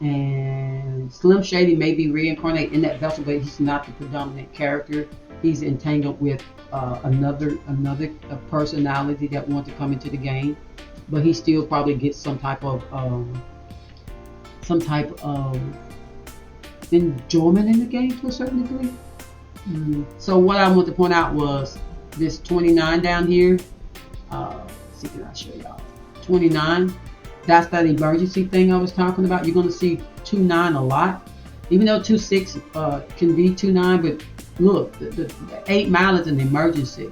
And Slim Shady may be reincarnated in that vessel, but he's not the predominant character. He's entangled with another personality that wants to come into the game, but he still probably gets some type of enjoyment in the game to a certain degree. So what I want to point out was this 29 down here. Let's see, can I show y'all? 29. That's that emergency thing I was talking about. You're going to see 29 a lot, even though 26 can be 29. But look, the 8 mile is an emergency.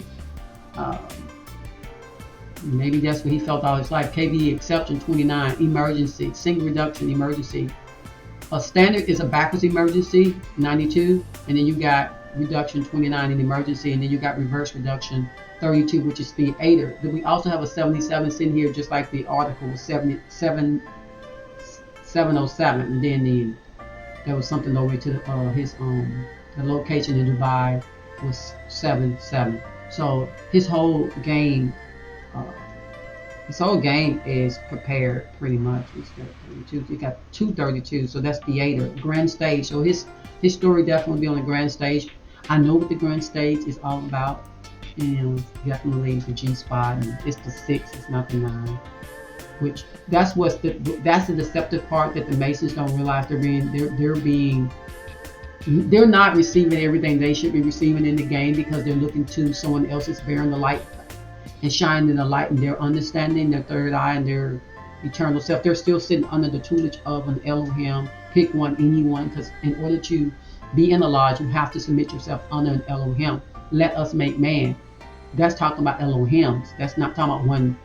Maybe that's what he felt all his life. KV exception 29, emergency, single reduction, emergency. A standard is a backwards emergency, 92, and then you got reduction 29 in emergency, and then you got reverse reduction 32, which is theater. Then we also have a 77 sitting here, just like the article was 707, and then there was something over to the location in Dubai was 77. So his whole game is prepared pretty much. You got 232, so that's theater, grand stage. So his story definitely be on the grand stage. I know what the grand stage is all about, and definitely the G spot, and it's the 6, it's not the 9. Which that's the deceptive part that the Masons don't realize. They're not receiving everything they should be receiving in the game, because they're looking to someone else's bearing the light and shining the light in their understanding, their third eye, and their eternal self. They're still sitting under the tutelage of an Elohim. Pick one, anyone, because in order to be in the lodge, you have to submit yourself under an Elohim. Let us make man. That's talking about Elohims. That's not talking about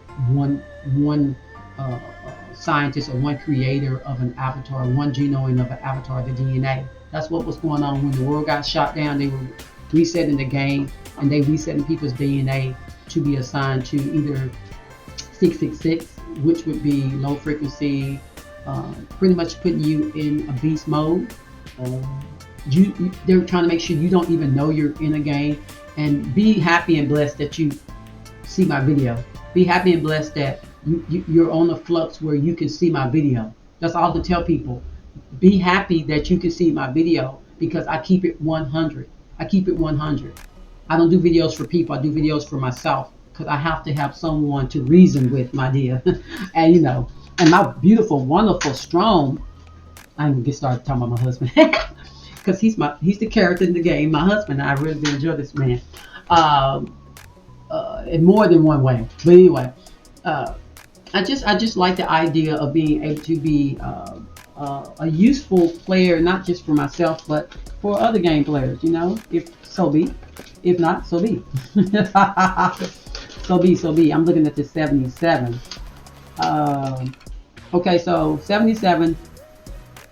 one scientist or one creator of an avatar, one genome of an avatar, the DNA. That's what was going on when the world got shot down. They were resetting the game, and they resetting people's DNA to be assigned to either 666, which would be low frequency, pretty much putting you in a beast mode. They're trying to make sure you don't even know you're in a game. And be happy and blessed that you see my video. Be happy and blessed that you're on a flux where you can see my video. That's all I can tell people. Be happy that you can see my video, because I keep it 100. I keep it 100. I don't do videos for people. I do videos for myself, because I have to have someone to reason with, my dear. And and my beautiful, wonderful, strong. I'm gonna get started talking about my husband, because he's the character in the game. My husband, I really do enjoy this man, in more than one way. But anyway, I just like the idea of being able to be a useful player, not just for myself, but for other game players. If so be, if not, so be. So be. I'm looking at the 77. Okay, so 77.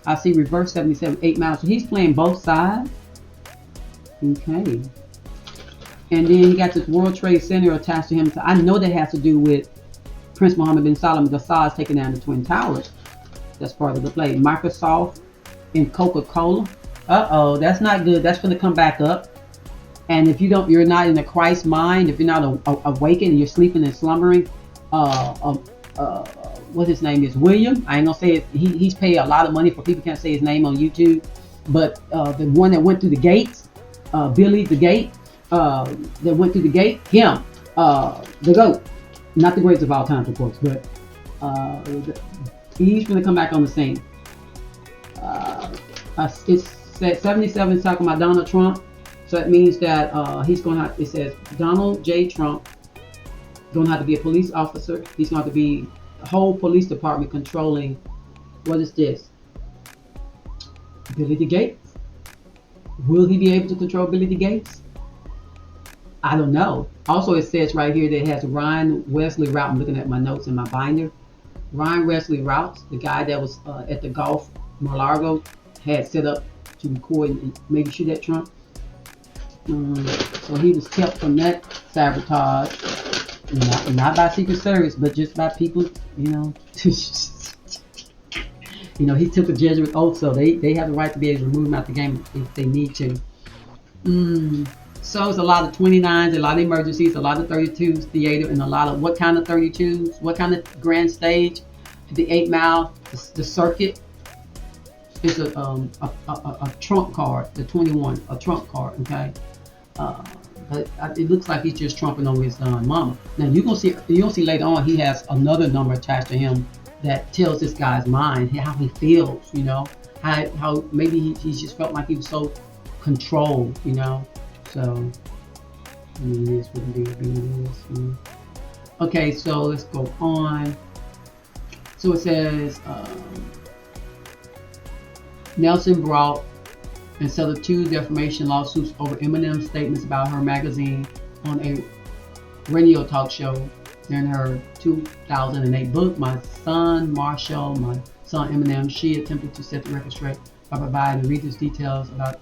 I see reverse 77, 8 miles. So he's playing both sides. Okay. And then he got this World Trade Center attached to him. So I know that has to do with Prince Mohammed bin Salman, the Saud's taking down the Twin Towers. That's part of the play. Microsoft and Coca-Cola. Uh-oh, that's not good. That's going to come back up. And if you're not in the Christ mind, if you're not awakened, you're sleeping and slumbering. Uh, uh, uh, what his name is, William. I ain't gonna say it. He's paid a lot of money for people can't say his name on YouTube. But the one that went through the gates, Billy the Gate, that went through the gate, him, the GOAT, not the greatest of all time, of course, but he's gonna come back on the scene. It's said 77 talking about Donald Trump. So it means that he's going to have, it says Donald J. Trump going to have to be a police officer. He's going to have to be the whole police department controlling, what is this? Billy the Gates? Will he be able to control Billy the Gates? I don't know. Also, it says right here that it has Ryan Wesley Route. I'm looking at my notes in my binder. Ryan Wesley Route, the guy that was at the Gulf Mar-a-Lago, had set up to record and maybe shoot at Trump. So he was kept from that sabotage, not by Secret Service, but just by people, you know. You know, he took a Jesuit oath, so they have the right to be able to remove him out the game if they need to. So it's a lot of 29s, a lot of emergencies, a lot of 32s theater, and a lot of what kind of 32s, what kind of grand stage, the 8 Mile, the circuit. It's a trump card, the 21, a trump card, okay? But it looks like he's just trumping over his mama. Now you'll see later on he has another number attached to him that tells this guy's mind how he feels, you know, how maybe he just felt like he was so controlled, you know. So I mean, it is what it is. You know? Okay, so let's go on. So it says Nelson brought and settled 2 defamation lawsuits over Eminem's statements about her magazine on a radio talk show during her 2008 book, My Son Marshall, My Son Eminem. She attempted to set the record straight by providing readers details about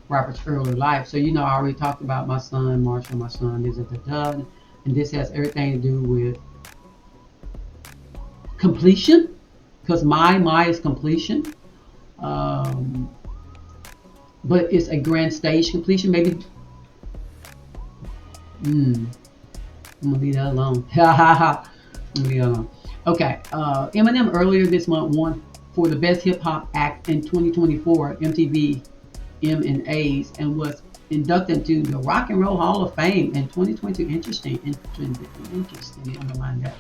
Robert's earlier life. So, you know, I already talked about my son Marshall, my son, and this has everything to do with completion, because my is completion. But it's a grand stage completion, maybe. I'm gonna leave that alone. Okay. Eminem earlier this month won for the best hip hop act in 2024 MTV M&As and was inducted into the Rock and Roll Hall of Fame in 2022. Interesting. Underline that.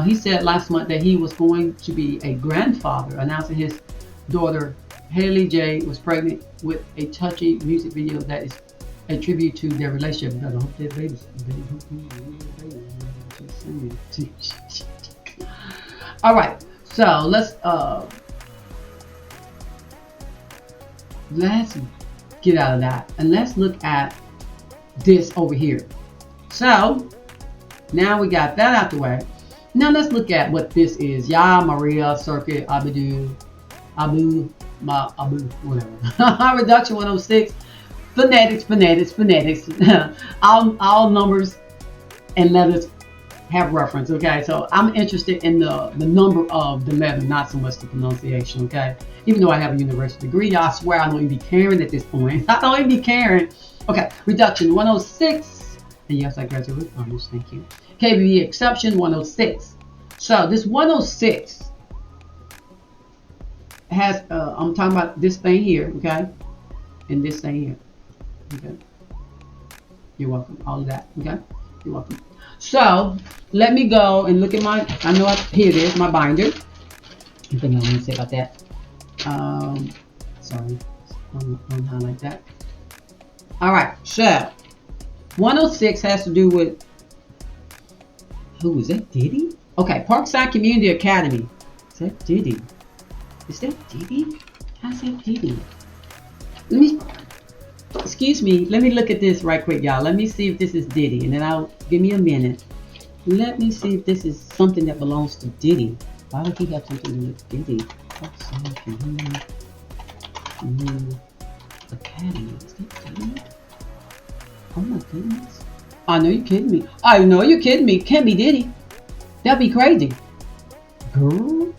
He said last month that he was going to be a grandfather, announcing his daughter Haley J was pregnant with a touchy music video that is a tribute to their relationship. I hope that baby's all right, so let's get out of that and let's look at this over here. So now we got that out the way. Now let's look at what this is. Ya Maria Circuit Abu, whatever. Reduction 106. Phonetics. all numbers and letters have reference, okay? So I'm interested in the number of the letter, not so much the pronunciation, okay? Even though I have a university degree, I swear I don't even be caring at this point. I don't even be caring. Okay, reduction 106. And yes, I graduated with honors, thank you. KBB exception 106. So this 106 has, I'm talking about this thing here, okay? And this thing here, okay? You're welcome, all of that, okay? You're welcome. So, let me go and look at here it is, my binder. I think I want to say about that. Sorry, I'll highlight that. All right, so 106 has to do with, who is that, Diddy? Okay, Parkside Community Academy. Is that Diddy? Is that Diddy? How's that Diddy? Excuse me, let me look at this right quick, y'all. Let me see if this is Diddy, and then give me a minute. Let me see if this is something that belongs to Diddy. Why would he have something to do with Diddy? Academy. Is that Diddy? Oh my goodness. I know you're kidding me. I know you're kidding me. Can't be Diddy. That'd be crazy. Girl?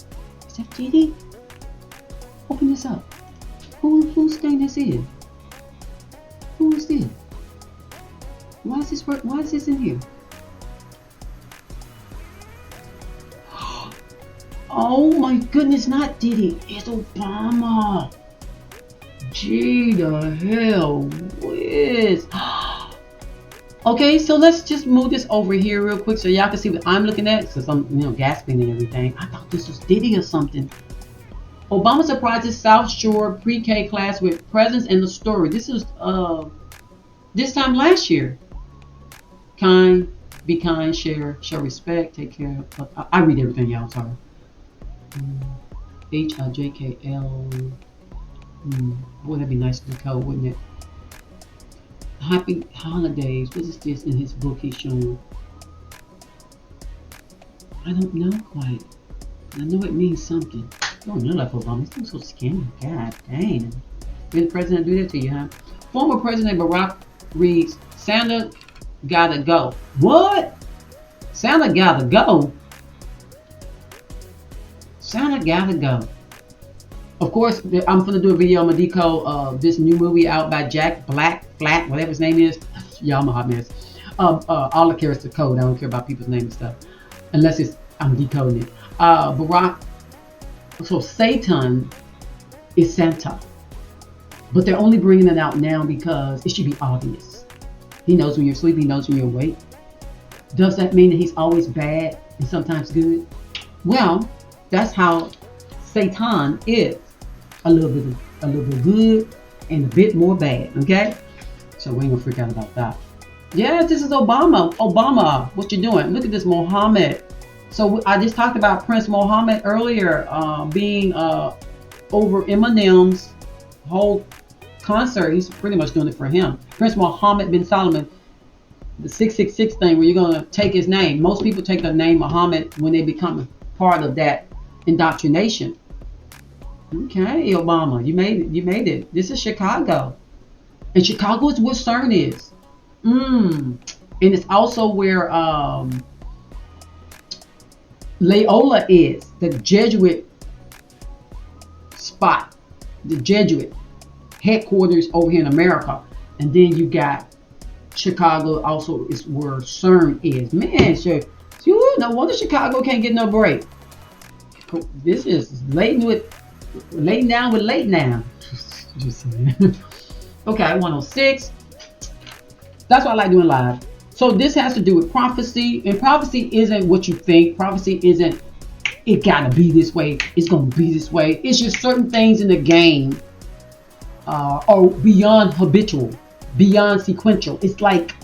Is that Diddy? Open this up. Whose thing this is? Who is this? Why is this work? Why is this in here? Oh my goodness, not Diddy. It's Obama. Gee, the hell whiz. Okay, so let's just move this over here real quick so y'all can see what I'm looking at. Because I'm, gasping and everything. I thought this was Diddy or something. Obama surprises South Shore pre-K class with presents and the story. This was this time last year. Be kind, share, show respect, take care. I read everything, y'all. Sorry. HIJKL. Boy, that'd be nice to code, wouldn't it? Happy holidays. What is this in his book he's showing? I don't know quite. I know it means something. I don't know like Obama. This thing's so skinny. God dang. Did the president do that to you, huh? Former President Barack reads, Santa gotta go. What? Santa gotta go? Santa gotta go. Of course, I'm gonna do a video on my decode this new movie out by Jack Black, whatever his name is. Y'all know how it is. All the characters code. I don't care about people's name and stuff, unless I'm decoding it. Barack. So Satan is Santa, but they're only bringing it out now because it should be obvious. He knows when you're asleep. He knows when you're awake. Does that mean that he's always bad and sometimes good? Well, that's how Satan is. A little bit good and a bit more bad. Okay, so we ain't gonna freak out about that. Yes, this is Obama. Obama, what you doing? Look at this, Mohammed. So I just talked about Prince Mohammed earlier, being over Eminem's whole concert. He's pretty much doing it for him. Prince Mohammed bin Salman, the 666 thing, where you're gonna take his name. Most people take the name Muhammad when they become part of that indoctrination. Okay, Obama, you made it. You made it. This is Chicago, and Chicago is where CERN is. And it's also where Loyola is, the Jesuit spot, the Jesuit headquarters over here in America. And then you got Chicago also is where CERN is. Man, sure. No wonder Chicago can't get no break. This is late down with late now. Just saying. Okay, 106. That's why I like doing live. So this has to do with prophecy, and prophecy isn't what you think. Prophecy isn't, it gotta be this way, it's gonna be this way. It's just certain things in the game are beyond habitual, beyond sequential. It's like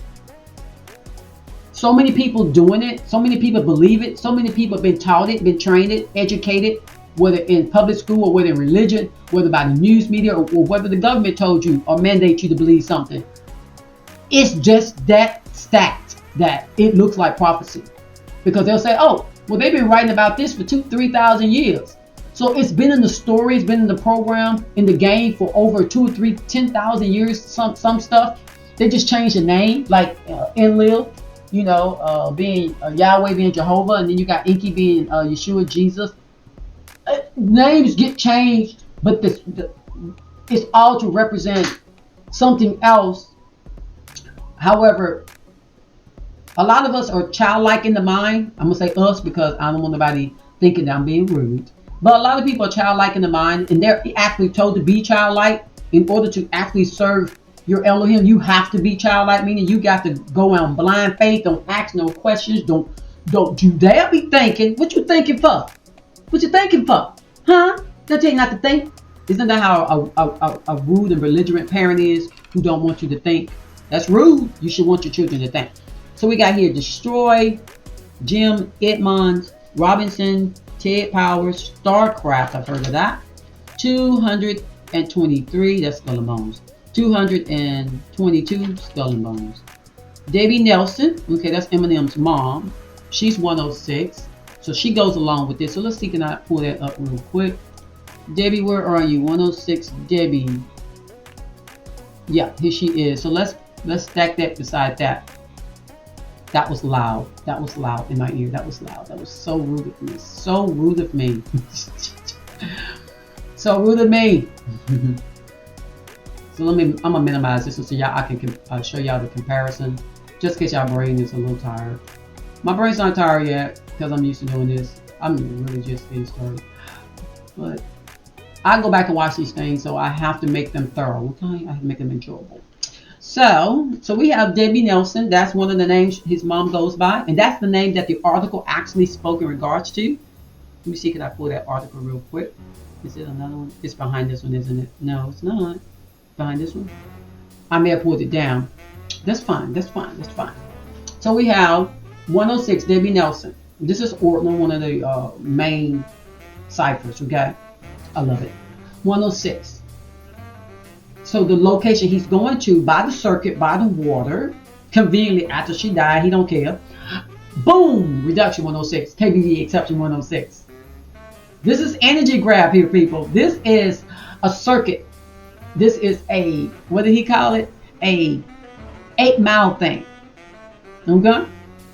so many people doing it, so many people believe it, so many people have been taught it, been trained it, educated, whether in public school or whether in religion, whether by the news media or whether the government told you or mandate you to believe something. It's just that stacked that it looks like prophecy, because they'll say, oh, well, they've been writing about this for 2,000-3,000 years. So it's been in the story, it's been in the program, in the game for over 2 or 3, 10,000 years. Some stuff they just changed the name, like Enlil, being Yahweh, being Jehovah, and then you got Enki being Yeshua, Jesus. Names get changed, but it's all to represent something else. However, a lot of us are childlike in the mind. I'm going to say us because I don't want nobody thinking that I'm being rude. But a lot of people are childlike in the mind, and they're actually told to be childlike. In order to actually serve your Elohim, you have to be childlike, meaning you got to go on blind faith. Don't ask no questions. Don't you dare be thinking. What you thinking for? What you thinking for? Huh? They'll tell you not to think. Isn't that how a rude and belligerent parent is, who don't want you to think? That's rude. You should want your children to think. So we got here Destroy, Jim Edmonds, Robinson, Ted Powers, StarCraft, I've heard of that. 223, that's Skull and Bones. 222, Skull and Bones. Debbie Nelson, okay, that's Eminem's mom. She's 106. So she goes along with this. So let's see, can I pull that up real quick? Debbie, where are you? 106, Debbie. Yeah, here she is. So let's stack that beside that. That was loud. That was loud in my ear. That was loud. That was so rude of me. So rude of me. So rude of me. So I'm gonna minimize this so y'all I can show y'all the comparison. Just in case y'all brain is a little tired. My brain's not tired yet because I'm used to doing this. I'm really just getting started. But I go back and watch these things, so I have to make them thorough. Okay, I have to make them enjoyable. So we have Debbie Nelson. That's one of the names his mom goes by, and that's the name that the article actually spoke in regards to. Let me see, can I pull that article real quick? Is it another one? It's behind this one, isn't it? No, it's not. Behind this one. I may have pulled it down. That's fine. That's fine. That's fine. So we have 106 Debbie Nelson. This is one of the main ciphers. Okay, I love it. 106. So the location he's going to, by the circuit, by the water, conveniently after she died, he don't care. Boom! Reduction 106. KBV exception 106. This is energy grab here, people. This is a circuit. This is a, what did he call it? A 8-mile thing. Okay?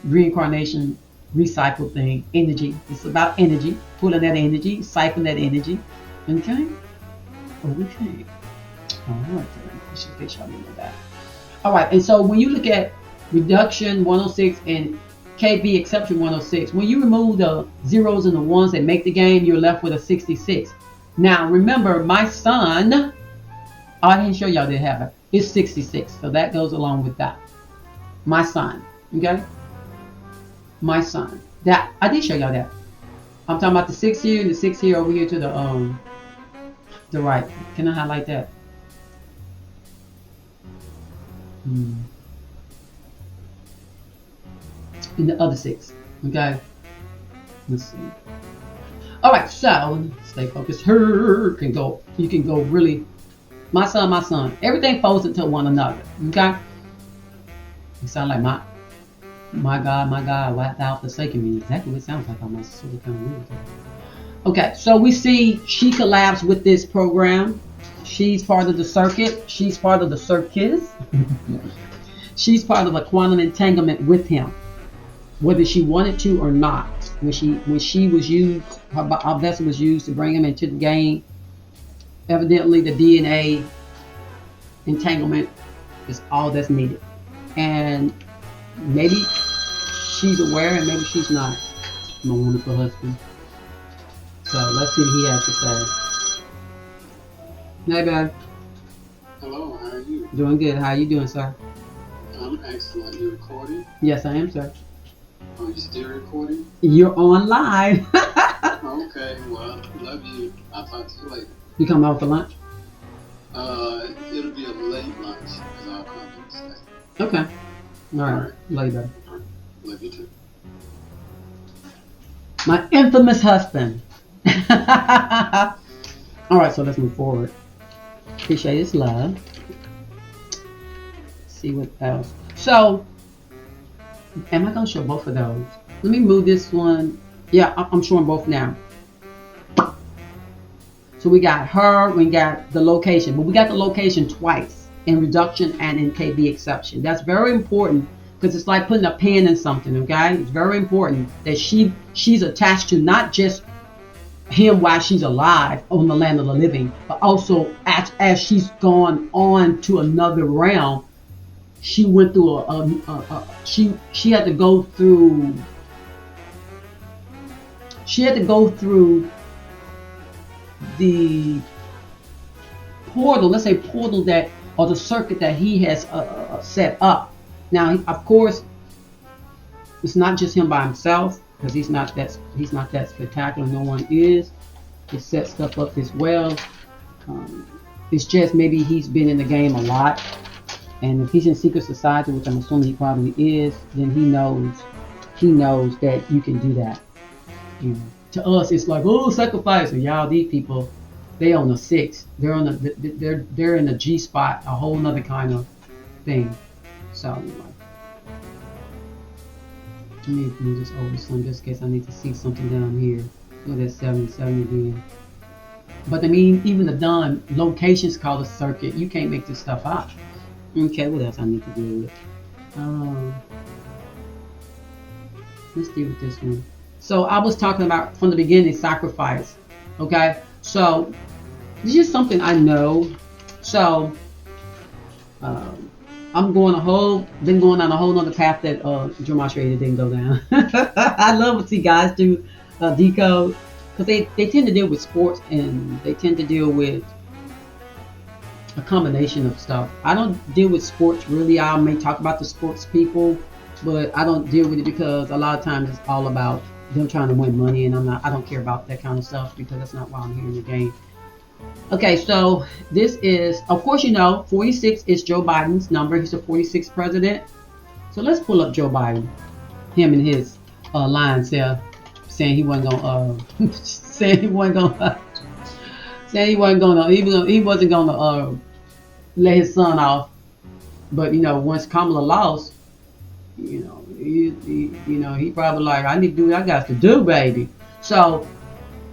Reincarnation, recycle thing, energy. It's about energy. Pulling that energy, siphon that energy. Okay? Okay. Alright, just in case y'all didn't know that. Alright, and so when you look at reduction 106 and KB exception 106, when you remove the zeros and the ones that make the game, you're left with a 66. Now remember, my son, oh, I didn't show y'all, didn't have it. It's 66, so that goes along with that. My son, okay? My son. That I did show y'all that. I'm talking about the 6 here and the 6 here over here to the right. Can I highlight that? And the other 6. Okay. Let's see. All right. So stay focused. Her can go. You can go really. My son, my son. Everything folds into one another. Okay. You sound like my God, why thou forsaken me? Exactly what it sounds like. I'm sort of kind of weird. Okay. So we see she collabs with this program. She's part of the circuit. She's part of the circus. She's part of a quantum entanglement with him, whether she wanted to or not. When she was used, her vessel was used to bring him into the game. Evidently, the DNA entanglement is all that's needed, and maybe she's aware and maybe she's not. My wonderful husband. So let's see what he has to say. Hey, babe. Hello, how are you? Doing good. How are you doing, sir? I'm excellent. You recording? Yes, I am, sir. Oh, you still recording? You're on live. Okay, well, love you. I'll talk to you later. You coming out for lunch? It'll be a late lunch because I'll come and stay. Okay. All right. Later. All right. Love you too. My infamous husband. All right, so let's move forward. Appreciate his love. See what else. So, am I going to show both of those? Let me move this one. Yeah, I'm showing both now. So we got her, we got the location, but we got the location twice in reduction and in KB exception. That's very important because it's like putting a pin in something, okay? It's very important that she's attached to not just him while she's alive on the land of the living, but also as she's gone on to another realm. She went through she had to go through the portal, let's say portal that, or the circuit that he has set up. Now, of course, it's not just him by himself, because he's not that spectacular. No one is. It sets stuff up as well. It's just maybe he's been in the game a lot, and if he's in secret society, which I'm assuming he probably is, then he knows that you can do that. You know, to us, it's like, oh, sacrifice. And y'all, these people, they on the 6. They're on they're in the G spot, a whole nother kind of thing. So anyway. Let me move this over some just in case I need to see something down here. Look at that 77 again. But I mean, even the done locations called a circuit. You can't make this stuff up. Okay, what else I need to deal with? Let's deal with this one. So I was talking about from the beginning sacrifice. Okay, so this is something I know. So I'm going a whole, been going on a whole nother path that Gematria didn't go down. I love to see guys do decode because they tend to deal with sports and they tend to deal with a combination of stuff. I don't deal with sports really. I may talk about the sports people, but I don't deal with it because a lot of times it's all about them trying to win money, and I don't care about that kind of stuff because that's not why I'm here in the game. Okay, so this is, of course, 46 is Joe Biden's number. He's the 46th president. So let's pull up Joe Biden, him and his lines there, saying he wasn't gonna, saying he wasn't gonna, saying he wasn't gonna let his son off. But once Kamala lost, he probably like, I need to do what I got to do, baby. So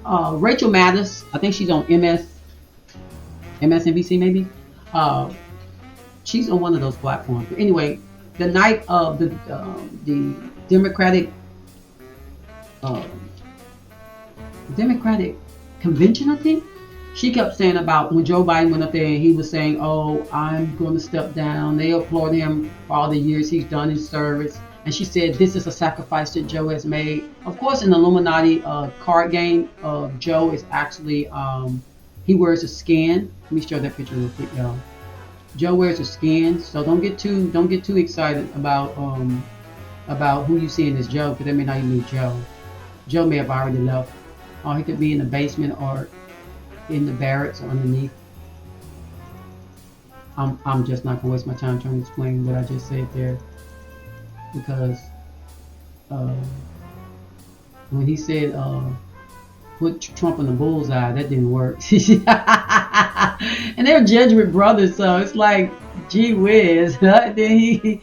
Rachel Maddow, I think she's on MSNBC maybe. Uh, she's on one of those platforms. But anyway, the night of the uh, Democratic convention, I think she kept saying about when Joe Biden went up there and he was saying, "Oh, I'm going to step down." They applaud him for all the years he's done in service, and she said, "This is a sacrifice that Joe has made." Of course, in the Illuminati card game, Joe is actually he wears a skin. Let me show that picture real quick, y'all. Joe wears a skin, so don't get too excited about who you see in this Joe, because that may not even be Joe. Joe may have already left, or he could be in the basement or in the barracks or underneath. I'm just not gonna waste my time trying to explain what I just said there, because uh, when he said put Trump in the bullseye, that didn't work. And they're Jesuit brothers, so it's like, gee whiz. Then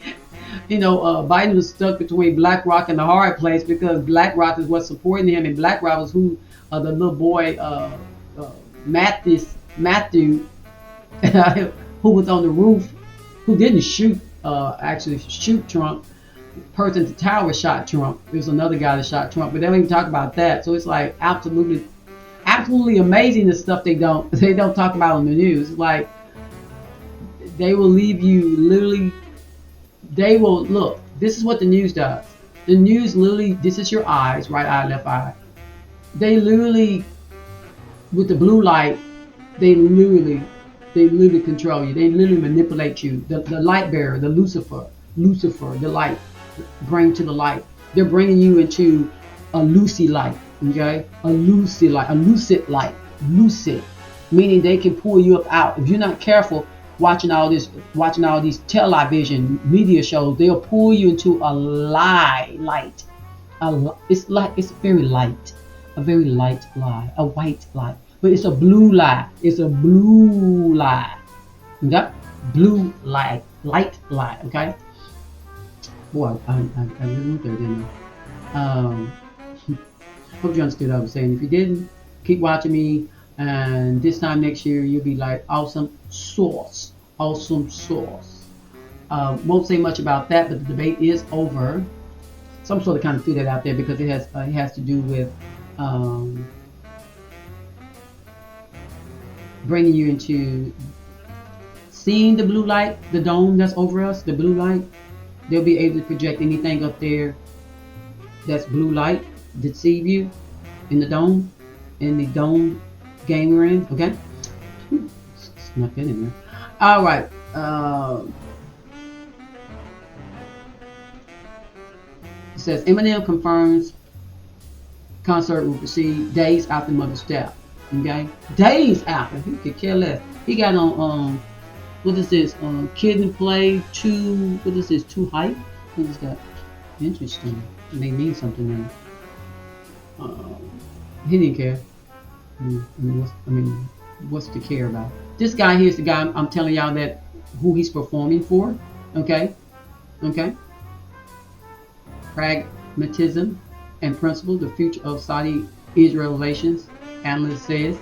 Biden was stuck between BlackRock and the hard place, because BlackRock is what's supporting him, and BlackRock was who the little boy Matthew who was on the roof, who didn't actually shoot Trump. Person at the tower shot Trump. There's another guy that shot Trump, but they don't even talk about that. So it's like absolutely amazing, the stuff they don't talk about on the news. It's like they will leave you literally. They will look. This is what the news does. The news literally. This is your eyes, right eye, left eye. They literally, with the blue light, they literally control you. They literally manipulate you. The light bearer, the Lucifer, the light, bring to the light. They're bringing you into a lucid light, okay? A lucid light, lucid, meaning they can pull you up out. If you're not careful, watching all these television media shows, they'll pull you into a light. It's very light, a very light lie, a white lie, but it's a blue lie. It's a blue lie, okay? Blue light lie, okay? Boy, I really went there, didn't I? Hope you understood what I was saying. If you didn't, keep watching me, and this time next year you'll be like, awesome sauce. Won't say much about that, but the debate is over. Some sort of kind of threw that out there because it has to do with bringing you into seeing the blue light, the dome that's over us, the blue light. They'll be able to project anything up there that's blue light, deceive you in the dome game we're in, okay? Snuck that in there. All right. It says Eminem confirms concert will proceed days after mother's death. Okay, days after. He could care less. He got on what is this? Kid and Play 2. What is this? 2 Hype. What is that? Interesting. It may mean something there. He didn't care. What's to care about? This guy here is the guy I'm telling y'all that who he's performing for. Okay. Pragmatism and principle: the future of Saudi-Israel relations, analyst says.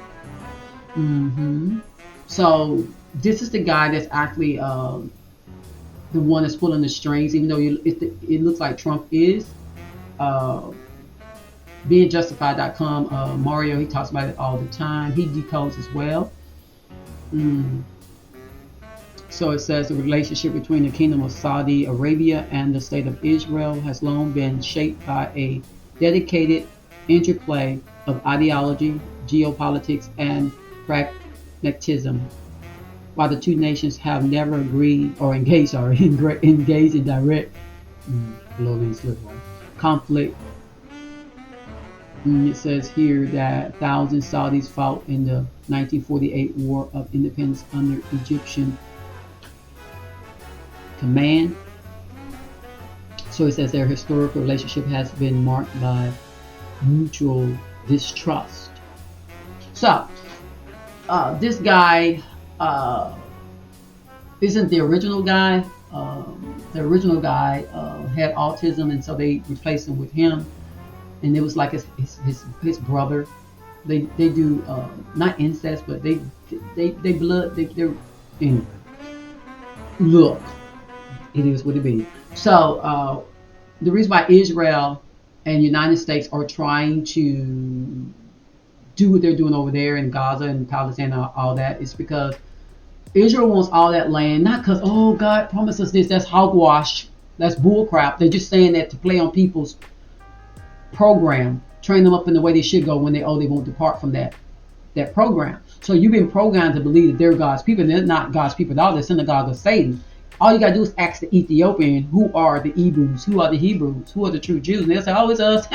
So this is the guy that's actually the one that's pulling the strings, even though it looks like Trump is. BeingJustified.com, Mario, he talks about it all the time. He decodes as well. So it says the relationship between the Kingdom of Saudi Arabia and the State of Israel has long been shaped by a dedicated interplay of ideology, geopolitics, and pragmatism. While the two nations have never agreed or engaged in direct conflict, it says here that thousands of Saudis fought in the 1948 War of Independence under Egyptian command. So it says their historical relationship has been marked by mutual distrust. So this guy isn't the original guy. The original guy had autism, and so they replaced him with him. And it was like his brother. They do not incest, but they blood. They're anyway. Look, it is what it is. So the reason why Israel and United States are trying to do what they're doing over there in Gaza and Palestine and all that is because Israel wants all that land, not because, oh, God promised us this. That's hogwash. That's bullcrap. They're just saying that to play on people's program, train them up in the way they should go when they won't depart from that program. So you've been programmed to believe that they're God's people, and they're not God's people at all. They're synagogue of Satan. All you got to do is ask the Ethiopian, who are the Hebrews? Who are the Hebrews? Who are the true Jews? And they'll say, oh, it's us.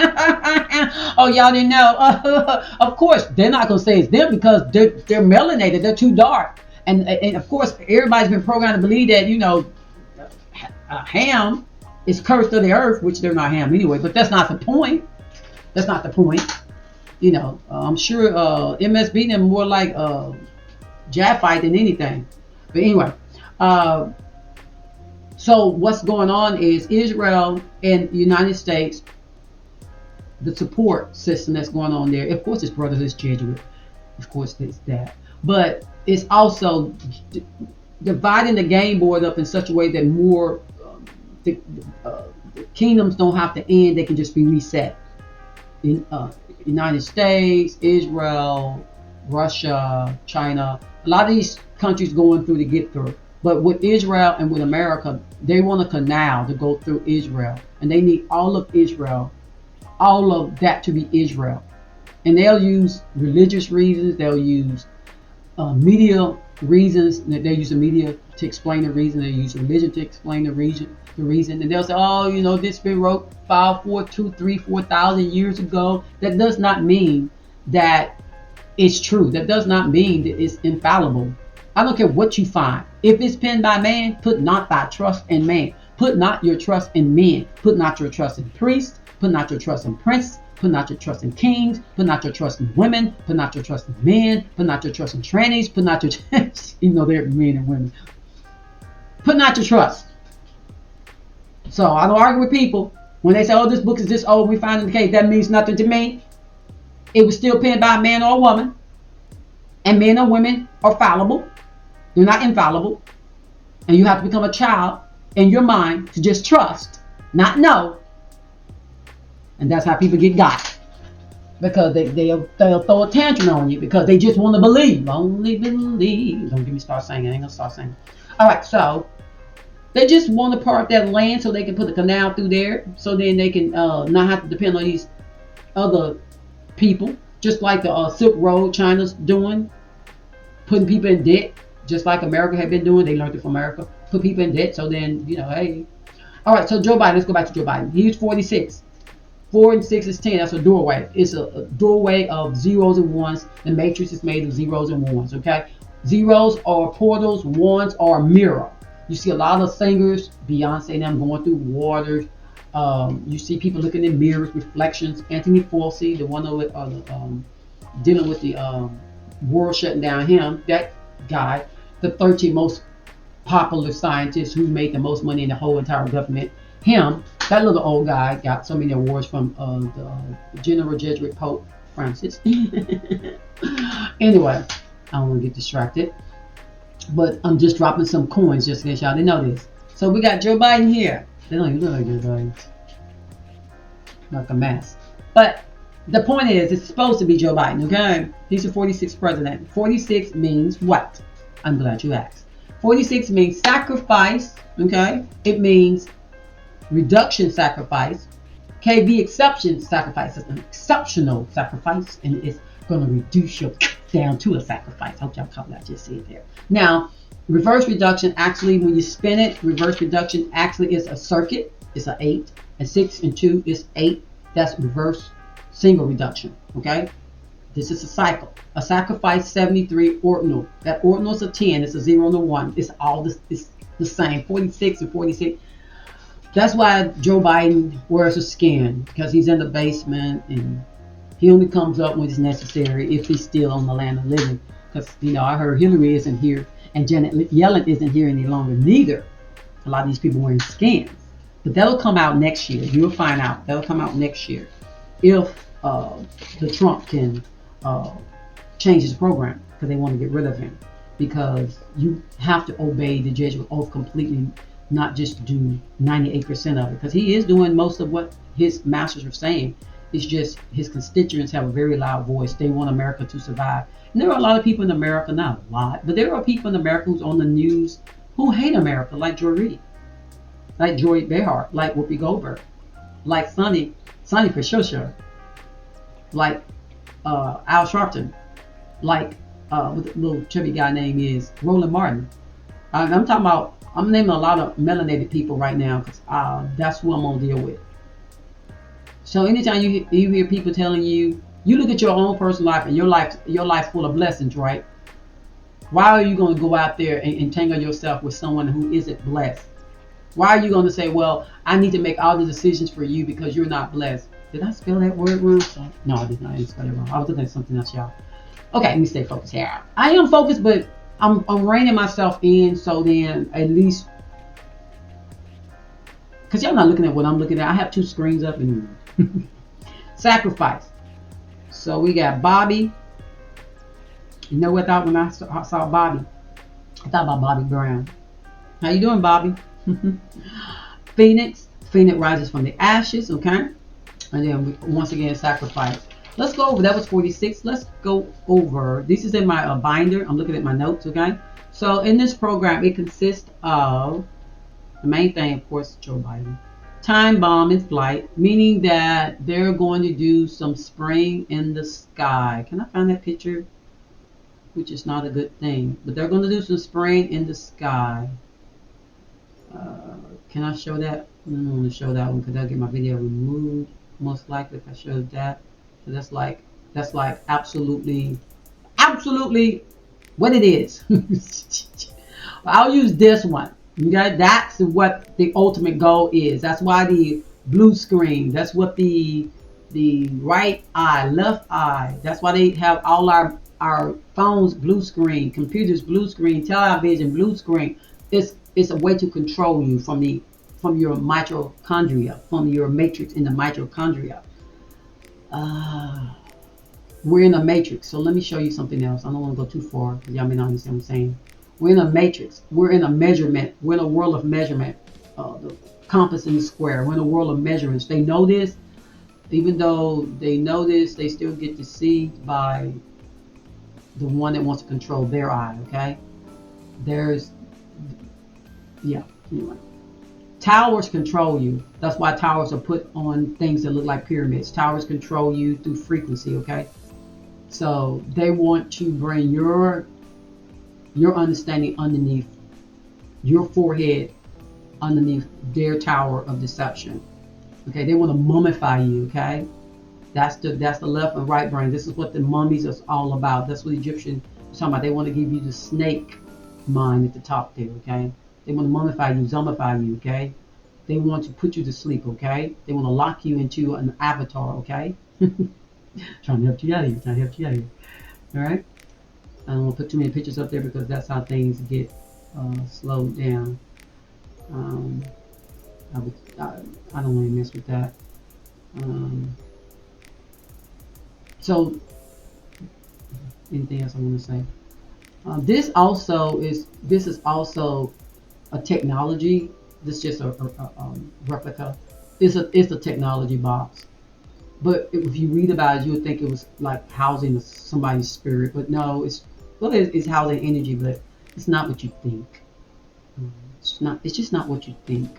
Oh, y'all didn't know. Of course, they're not going to say it's them because they're melanated. They're too dark. And of course, everybody's been programmed to believe that, Ham is cursed of the earth, which they're not Ham anyway, but that's not the point. That's not the point. I'm sure MSB them more like Japhite than anything. But anyway, so what's going on is Israel and the United States, the support system that's going on there. Of course, it's brothers, it's Jesuit. Of course, it's that. But it's also dividing the game board up in such a way that more the kingdoms don't have to end. They can just be reset. In United States, Israel, Russia, China, a lot of these countries going through to get through. But with Israel and with America, they want a canal to go through Israel. And they need all of Israel, all of that to be Israel. And they'll use religious reasons, they'll use media reasons, they use the media to explain the reason, they use religion to explain the reason. And they'll say, oh, this been wrote 5, 4, 2, 3, 4,000 years ago. That does not mean that it's true. That does not mean that it's infallible. I don't care what you find. If it's penned by man, put not thy trust in man. Put not your trust in men. Put not your trust in priests. Put not your trust in princes. Put not your trust in kings. Put not your trust in women. Put not your trust in men. Put not your trust in trannies. Put not your even though they're men and women. Put not your trust. So I don't argue with people when they say, oh, this book is this old, we find in the cave. That means nothing to me. It was still penned by a man or a woman. And men or women are fallible. They're not infallible. And you have to become a child in your mind to just trust, not know. And that's how people get got. Because they'll throw a tantrum on you because they just want to believe. Only believe. Don't get me start singing. I ain't going to start singing. All right, so they just want to park that land so they can put a canal through there. So then they can not have to depend on these other people. Just like the Silk Road China's doing. Putting people in debt. Just like America had been doing. They learned it from America. Put people in debt. So then, hey. All right, so Joe Biden. Let's go back to Joe Biden. He was 46. 4 and 6 is 10. That's a doorway. It's a doorway of zeros and ones. The matrix is made of zeros and ones. Okay. Zeros are portals. Ones are a mirror. You see a lot of singers, Beyonce and them going through waters. You see people looking in mirrors, reflections. Anthony Fauci, the one with dealing with the world shutting down, him, that guy, the 13th most popular scientist who made the most money in the whole entire government. Him, that little old guy, got so many awards from the General Jesuit Pope Francis. Anyway, I don't want to get distracted. But I'm just dropping some coins just in case y'all didn't know this. So we got Joe Biden here. They don't even look like Joe Biden. Like a mess. But the point is, it's supposed to be Joe Biden, okay? He's the 46th president. 46 means what? I'm glad you asked. 46 means sacrifice. Okay, it means reduction sacrifice. KB exception sacrifice is an exceptional sacrifice, and it's going to reduce you down to a sacrifice. I hope y'all caught what I just said there. Now, reverse reduction actually, when you spin it, reverse reduction actually is a circuit. It's an 8. And 6 and 2 is 8. That's reverse single reduction. Okay? This is a cycle. A sacrifice 73 ordinal. That ordinal is a 10. It's a 0 and a 1. It's all this. It's the same. 46 and 46. That's why Joe Biden wears a skin, because he's in the basement and he only comes up when it's necessary if he's still on the land of living. Because, I heard Hillary isn't here and Janet Yellen isn't here any longer. Neither. A lot of these people wearing skins. But that'll come out next year. You'll find out. That'll come out next year if the Trump can change his program, because they want to get rid of him. Because you have to obey the Jesuit oath completely, not just do 98% of it, because he is doing most of what his masters are saying. It's just his constituents have a very loud voice. They want America to survive. And there are a lot of people in America, not a lot, but there are people in America who's on the news who hate America, like Joy Reid, like Joy Behar, like Whoopi Goldberg, like Sonny Patricia, like Al Sharpton, like what the little chubby guy name is, Roland Martin. I'm naming a lot of melanated people right now, because that's who I'm gonna deal with. So anytime you hear people telling you, you look at your own personal life and your life's full of blessings, right? Why are you going to go out there and entangle yourself with someone who isn't blessed? Why are you going to say, well, I need to make all the decisions for you because you're not blessed? Did I spell that word wrong? No, I did not. I didn't spell it wrong. I was looking at something else, y'all. Okay, let me stay focused here. I am focused, but I'm reining myself in, so then at least, because y'all not looking at what I'm looking at. I have 2 screens up and sacrifice. So we got Bobby. You know what I thought when I saw Bobby? I thought about Bobby Brown. How you doing, Bobby? Phoenix rises from the ashes, okay? And then once again, sacrifice. Let's go over, that was 46. Let's go over, this is in my binder. I'm looking at my notes, okay? So in this program, it consists of, the main thing, of course, Joe Biden. Time bomb in flight, meaning that they're going to do some spraying in the sky. Can I find that picture? Which is not a good thing. But they're going to do some spraying in the sky. Can I show that? I don't want to show that one because I'll get my video removed. Most likely if I show that. So that's like absolutely what it is. I'll use this one. Okay, that's what the ultimate goal is. That's why the blue screen. That's what the right eye, left eye. That's why they have all our phones blue screen, computers blue screen, television blue screen. It's a way to control you from your mitochondria, from your matrix in the mitochondria. We're in a matrix. So let me show you something else. I don't want to go too far because y'all may not understand what I'm saying. We're in a matrix. We're in a measurement. We're in a world of measurement. The compass and the square. We're in a world of measurements. They know this. Even though they know this, they still get deceived by the one that wants to control their eye, okay? Anyway. Towers control you. That's why towers are put on things that look like pyramids. Towers control you through frequency, okay? So they want to bring your understanding underneath your forehead, underneath their tower of deception. Okay, they want to mummify you, okay? That's the left and right brain. This is what the mummies are all about. That's what Egyptians are talking about. They want to give you the snake mind at the top there, okay? They want to mummify you, zombify you, okay? They want to put you to sleep, okay? They want to lock you into an avatar, okay? Trying to help you out of here. All right? I don't want to put too many pictures up there because that's how things get slowed down. I don't want to mess with that. So, anything else I want to say? This is also a technology. This is just a replica. It's a technology box. But if you read about it, you would think it was like housing somebody's spirit. But no, it's housing energy, but it's not what you think. It's just not what you think.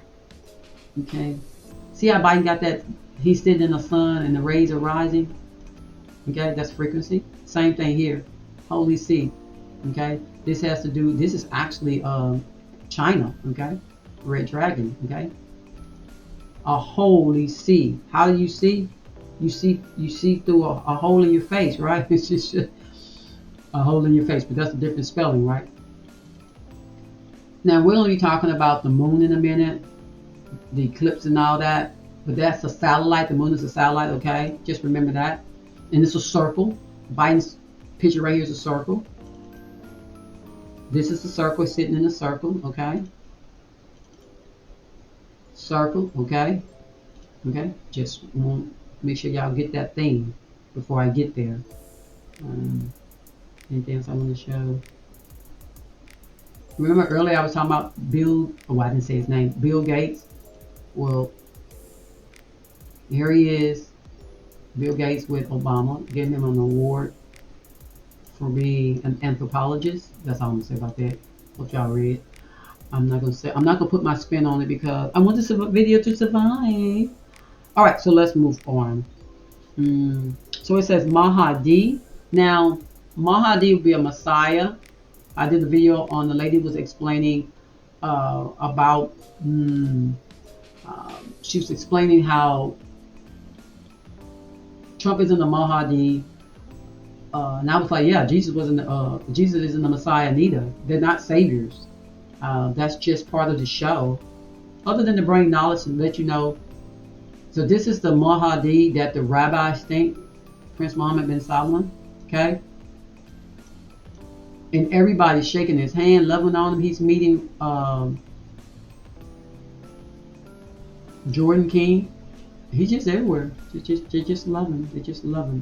Okay. See how Biden got that? He's sitting in the sun and the rays are rising. Okay, that's frequency. Same thing here. Holy see. Okay, this has to do. This is actually China. Okay, red dragon. Okay, a holy see. How do you see? You see through a hole in your face, right? It's just a hole in your face, but that's a different spelling, right? Now we're only talking about the moon in a minute, the eclipse and all that, but that's a satellite. The moon is a satellite. Okay, just remember that. And it's a circle. Biden's picture right here is a circle. This is a circle sitting in a circle. Okay, circle. Okay, okay. Just want to make sure y'all get that thing before I get there. Um, Anything else I want to show? Remember earlier I was talking about Bill. Oh, I didn't say his name. Bill Gates. Well, here he is. Bill Gates with Obama, giving him an award for being an anthropologist. That's all I'm gonna say about that. Hope y'all read. I'm not gonna put my spin on it because I want this video to survive. All right, so let's move on. So it says Mahdi. Now, Mahdi will be a Messiah. I did a video on the lady was explaining about. She was explaining how Trump isn't the Mahdi. And I was like, yeah, Jesus isn't the Messiah neither. They're not saviors. That's just part of the show. Other than to bring knowledge and let you know. So this is the Mahdi that the rabbis think, Prince Mohammed bin Salman. Okay? And everybody's shaking his hand, loving on him. He's meeting Jordan King. He's just everywhere. They just love him. They just love him.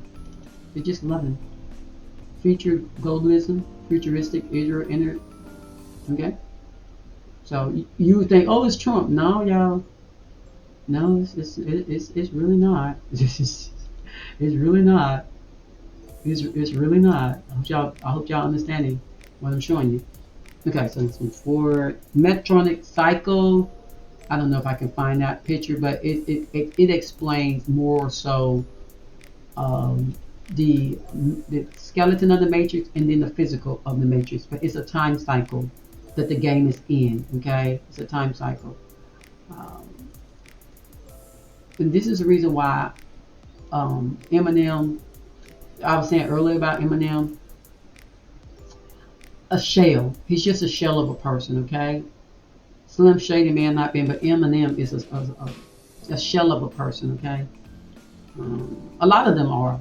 They just love him. Future globalism, futuristic Israel entered. Okay? So you would think, oh, it's Trump. No, y'all. No, it's really not. It's really not. It's really not. I hope y'all understanding what I'm showing you. Okay, so let's move forward. Metronic cycle. I don't know if I can find that picture, but it explains more so the skeleton of the matrix and then the physical of the matrix. But it's a time cycle that the game is in. Okay, it's a time cycle. And this is the reason why Eminem. I was saying earlier about Eminem. A shell. He's just a shell of a person. Okay. Slim Shady may have not been, but Eminem is a shell of a person. Okay. A lot of them are.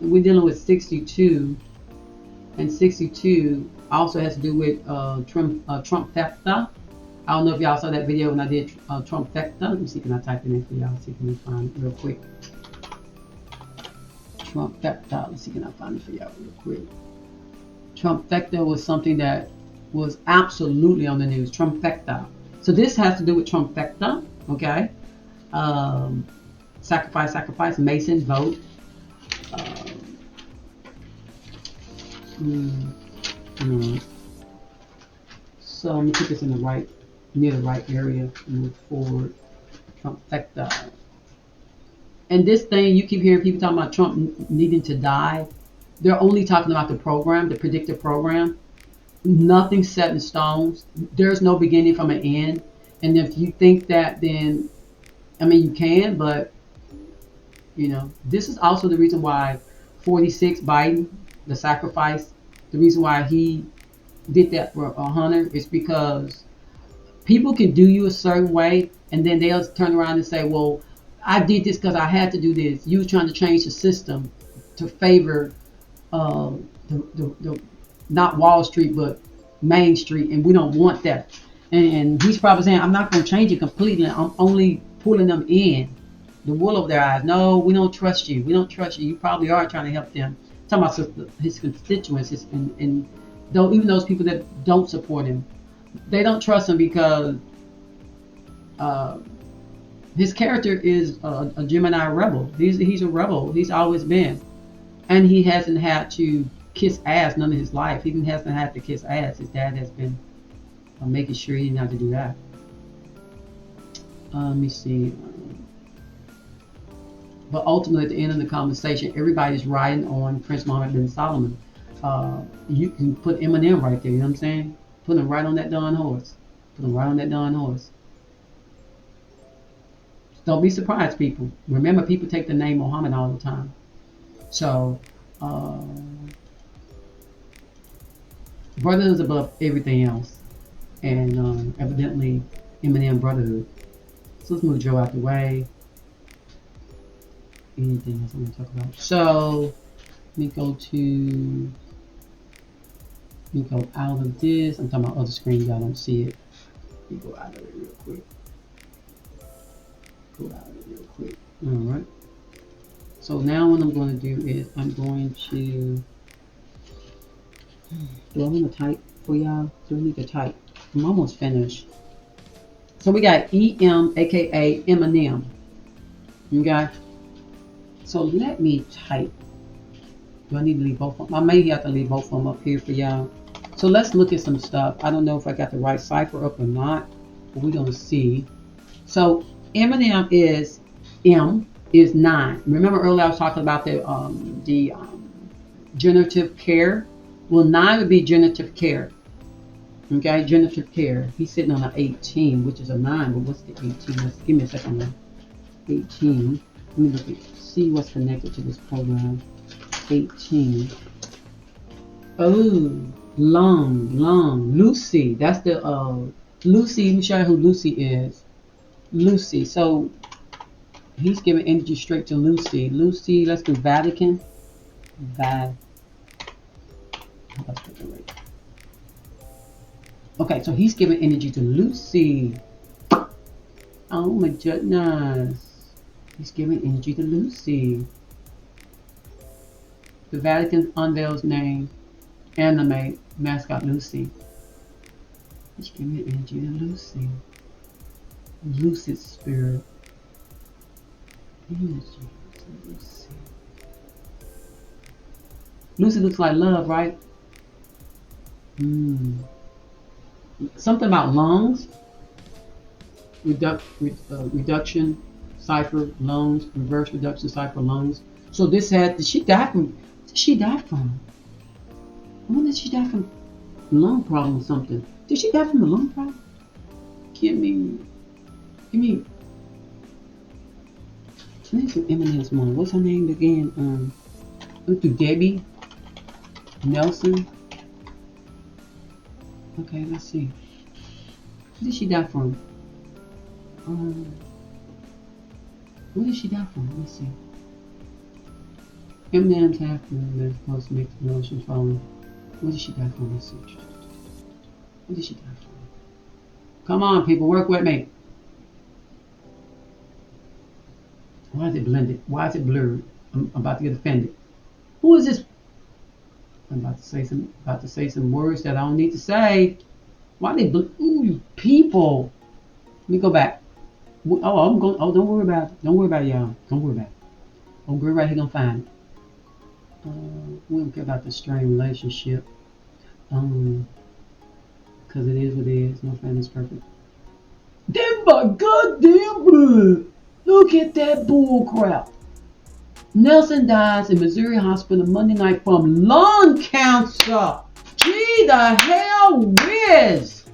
We're dealing with 62, and 62 also has to do with Trumpfecta. I don't know if y'all saw that video when I did Trumpfecta. Let me see, can I type it in for y'all? See, can we find it real quick? Trumpfecta. Let's see, can I find it for y'all real quick? Trumpfecta was something that was absolutely on the news. Trumpfecta. So this has to do with Trumpfecta. Okay. Sacrifice, Mason, vote. So let me put this in the right, near the right area. Move forward. Trumpfecta. And this thing, you keep hearing people talking about Trump needing to die. They're only talking about the program, the predictive program. Nothing set in stone. There's no beginning from an end. And if you think that, then, I mean, you can, but, you know, this is also the reason why 46 Biden, the sacrifice, the reason why he did that for Hunter is because people can do you a certain way, and then they'll turn around and say, well, I did this because I had to do this. You were trying to change the system to favor the not Wall Street, but Main Street, and we don't want that. And he's probably saying, I'm not going to change it completely. I'm only pulling them in, the wool over their eyes. No, we don't trust you. We don't trust you. You probably are trying to help them. Talking about his constituents, and though even those people that don't support him, they don't trust him because his character is a Gemini rebel. He's a rebel. He's always been, and he hasn't had to kiss ass none of his life. He hasn't had to kiss ass. His dad has been I'm making sure he didn't have to do that. Let me see. But ultimately, at the end of the conversation, everybody's riding on Prince Mohammed bin Solomon. You can put Eminem right there. You know what I'm saying? Put him right on that darn horse. Put him right on that darn horse. Don't be surprised, people. Remember, people take the name Muhammad all the time. So, uh, brotherhood is above everything else, and evidently, Eminem brotherhood. So let's move Joe out the way. Anything else I want to talk about? So, let me go to. Let me go out of this. I'm talking about other screen. Y'all don't see it. Let me go out of it real quick. Go out of it real quick. All right. So now what I'm going to do is I'm going to. Do I want to type for y'all? Do I need to type? I'm almost finished. So we got EM, aka Eminem. Okay. So let me type. Do I need to leave both of them? I may have to leave both of them up here for y'all. So let's look at some stuff. I don't know if I got the right cipher up or not, but we're gonna see. So Eminem is M is 9. Remember earlier I was talking about the generative care. Well, 9 would be generative care. Okay, generative care. He's sitting on an 18, which is a 9. But what's the 18? Let's give me a second now. 18. Let me look at see what's connected to this program. 18. Oh, long. Lucy. That's the Lucy. Let me show you who Lucy is. Lucy. So he's giving energy straight to Lucy. Lucy. Let's do Vatican. Okay, so he's giving energy to Lucy. Oh my goodness. He's giving energy to Lucy. The Vatican unveils name, anime, mascot Lucy. He's giving energy to Lucy. Lucid spirit. Energy to Lucy. Lucy looks like love, right? Something about lungs. Reduction, cipher, lungs, reverse reduction, cipher, lungs. So this had, did she die from? Did she die from? I wonder if she died from lung problem or something. Did she die from a lung problem? Give me. Where's the Eminem's mom? What's her name again? Debbie Nelson. Okay, let's see. Where did she die from? Where did she die from? Let's see. Eminem's happened. They're supposed to make the promotion following. Where did she die from? Let's see. Where did she die from? Come on, people, work with me. Why is it blended? Why is it blurred? I'm about to get offended. Who is this? I'm about to say some words that I don't need to say. Why they ooh, you people? Let me go back. Oh, I'm going. Oh, don't worry about it. Don't worry about it, y'all. Don't worry about it. Oh, we're right here gonna find it. We don't care about the strained relationship. Because it is what it is. No family's perfect. Then my goddamn blood. Look at that bull crap. Nelson dies in Missouri hospital Monday night from lung cancer. Gee, the hell whiz.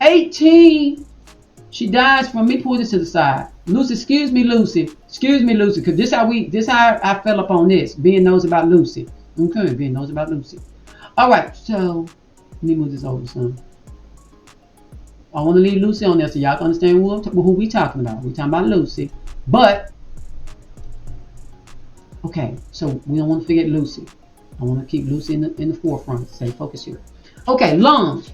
18. She dies from, me pull this to the side. Lucy, excuse me, Lucy, because this how I fell up on this. Being knows about Lucy. Okay, being knows about Lucy. All right, so let me move this over some. I want to leave Lucy on there so y'all can understand who we talking about. We talking about Lucy, but okay, so we don't want to forget Lucy. I want to keep Lucy in the forefront. Stay focused here. Okay, lungs.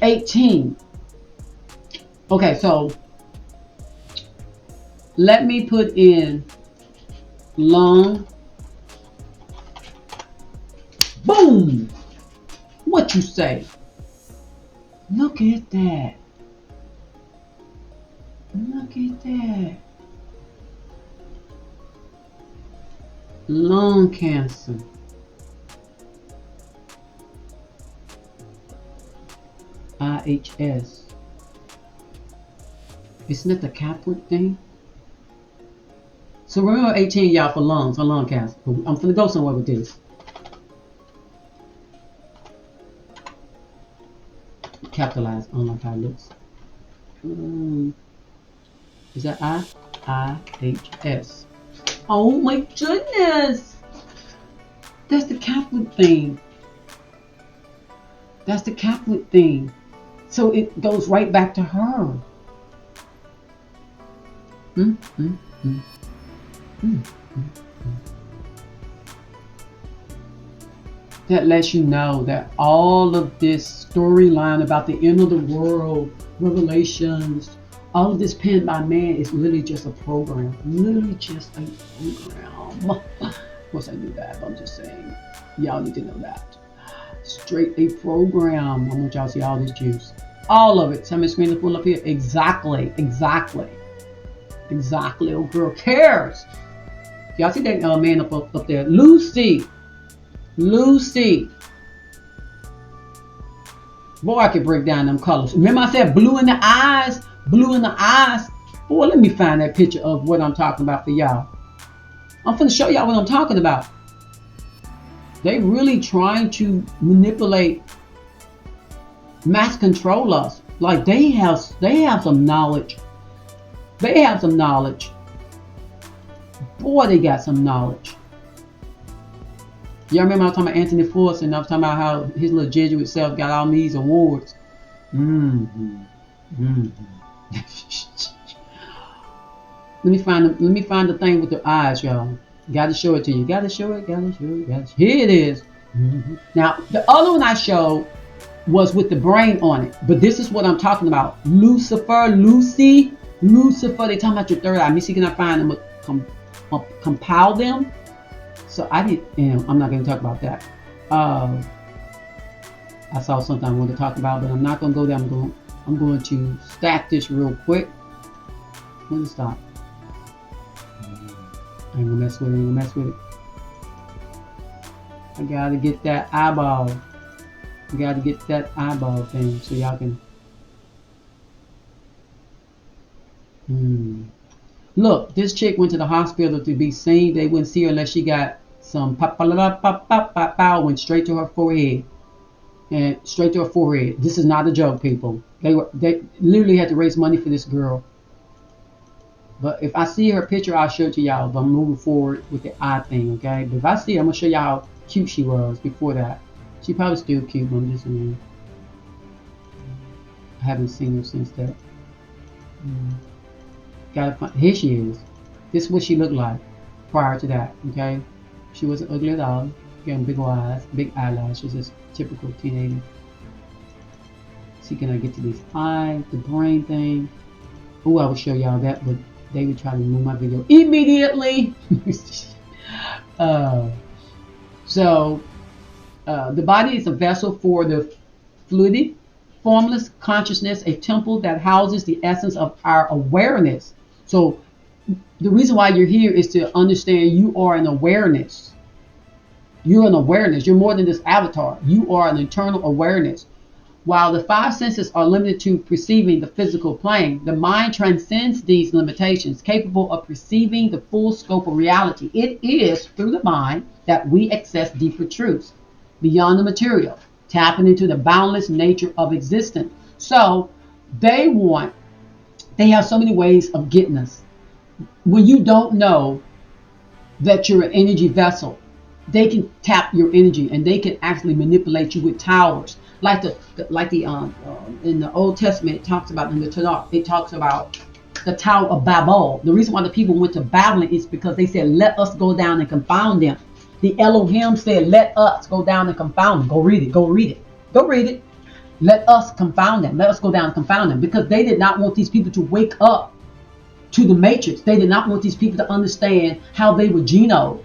18. Okay, so let me put in lung. Boom! What you say? Look at that. Look at that. Lung cancer. IHS. Isn't that the Kaplan thing? So remember 18, y'all, for lungs, for lung cancer. I'm finna go somewhere with this. Capitalize, unlike how it looks. Is that IHS? Oh my goodness! That's the Kaplan thing. That's the Kaplan thing. So it goes right back to her. Mm, mm, mm. Mm, mm, mm. That lets you know that all of this storyline about the end of the world, revelations, all of this penned by man is literally just a program. Literally just a program. Of course I knew that, but I'm just saying, y'all need to know that. Straight a program. I want y'all to see all this juice. All of it. Somebody's screen to pull up here. Exactly. Oh, girl cares. Y'all see that man up there? Lucy. Boy, I could break down them colors. Remember I said blue in the eyes? Boy, let me find that picture of what I'm talking about for y'all. I'm finna show y'all what I'm talking about. They really trying to manipulate, mass control us. Like they have some knowledge. Boy, they got some knowledge. Y'all remember I was talking about Anthony Force, and I was talking about how his little Jesuit self got all these awards. Let me find the thing with the eyes, y'all. Got to show it to you. Got to show it. Here it is. Now, the other one I showed was with the brain on it, but this is what I'm talking about. Lucy. They talking about your third eye. Let me see, can I find them? Compile them. So I'm not going to talk about that. I saw something I wanted to talk about, but I'm not going to go there. I'm going to stack this real quick. I'm going to stop. I ain't gonna mess with it. I gotta get that eyeball. Thing so y'all can. Look, this chick went to the hospital to be seen. They wouldn't see her unless she got some went straight to her forehead. This is not a joke, people. They literally had to raise money for this girl. But if I see her picture, I'll show it to y'all. But I'm moving forward with the eye thing, okay? But if I see her, I'm gonna show y'all how cute she was before that. She probably still cute, but I'm just saying. I haven't seen her since that. Gotta find. Here she is. This is what she looked like prior to that, okay? She wasn't ugly at all. Getting big eyes, big eyelashes, just typical teenager. See, can I get to these eyes, the brain thing? Oh, I will show y'all that, but they would try to remove my video immediately. The body is a vessel for the fluid, formless consciousness, a temple that houses the essence of our awareness. So the reason why you're here is to understand you are an awareness. You're an awareness. You're more than this avatar. You are an internal awareness. While the five senses are limited to perceiving the physical plane, the mind transcends these limitations, capable of perceiving the full scope of reality. It is through the mind that we access deeper truths beyond the material, tapping into the boundless nature of existence. So they have so many ways of getting us. When you don't know that you're an energy vessel, they can tap your energy and they can actually manipulate you with towers. Like the in the Old Testament, it talks about in the Tanakh, it talks about the Tower of Babel. The reason why the people went to Babylon is because they said, "Let us go down and confound them." The Elohim said, "Let us go down and confound them." Go read it. Let us confound them. Let us go down and confound them, because they did not want these people to wake up to the matrix. They did not want these people to understand how they were genoed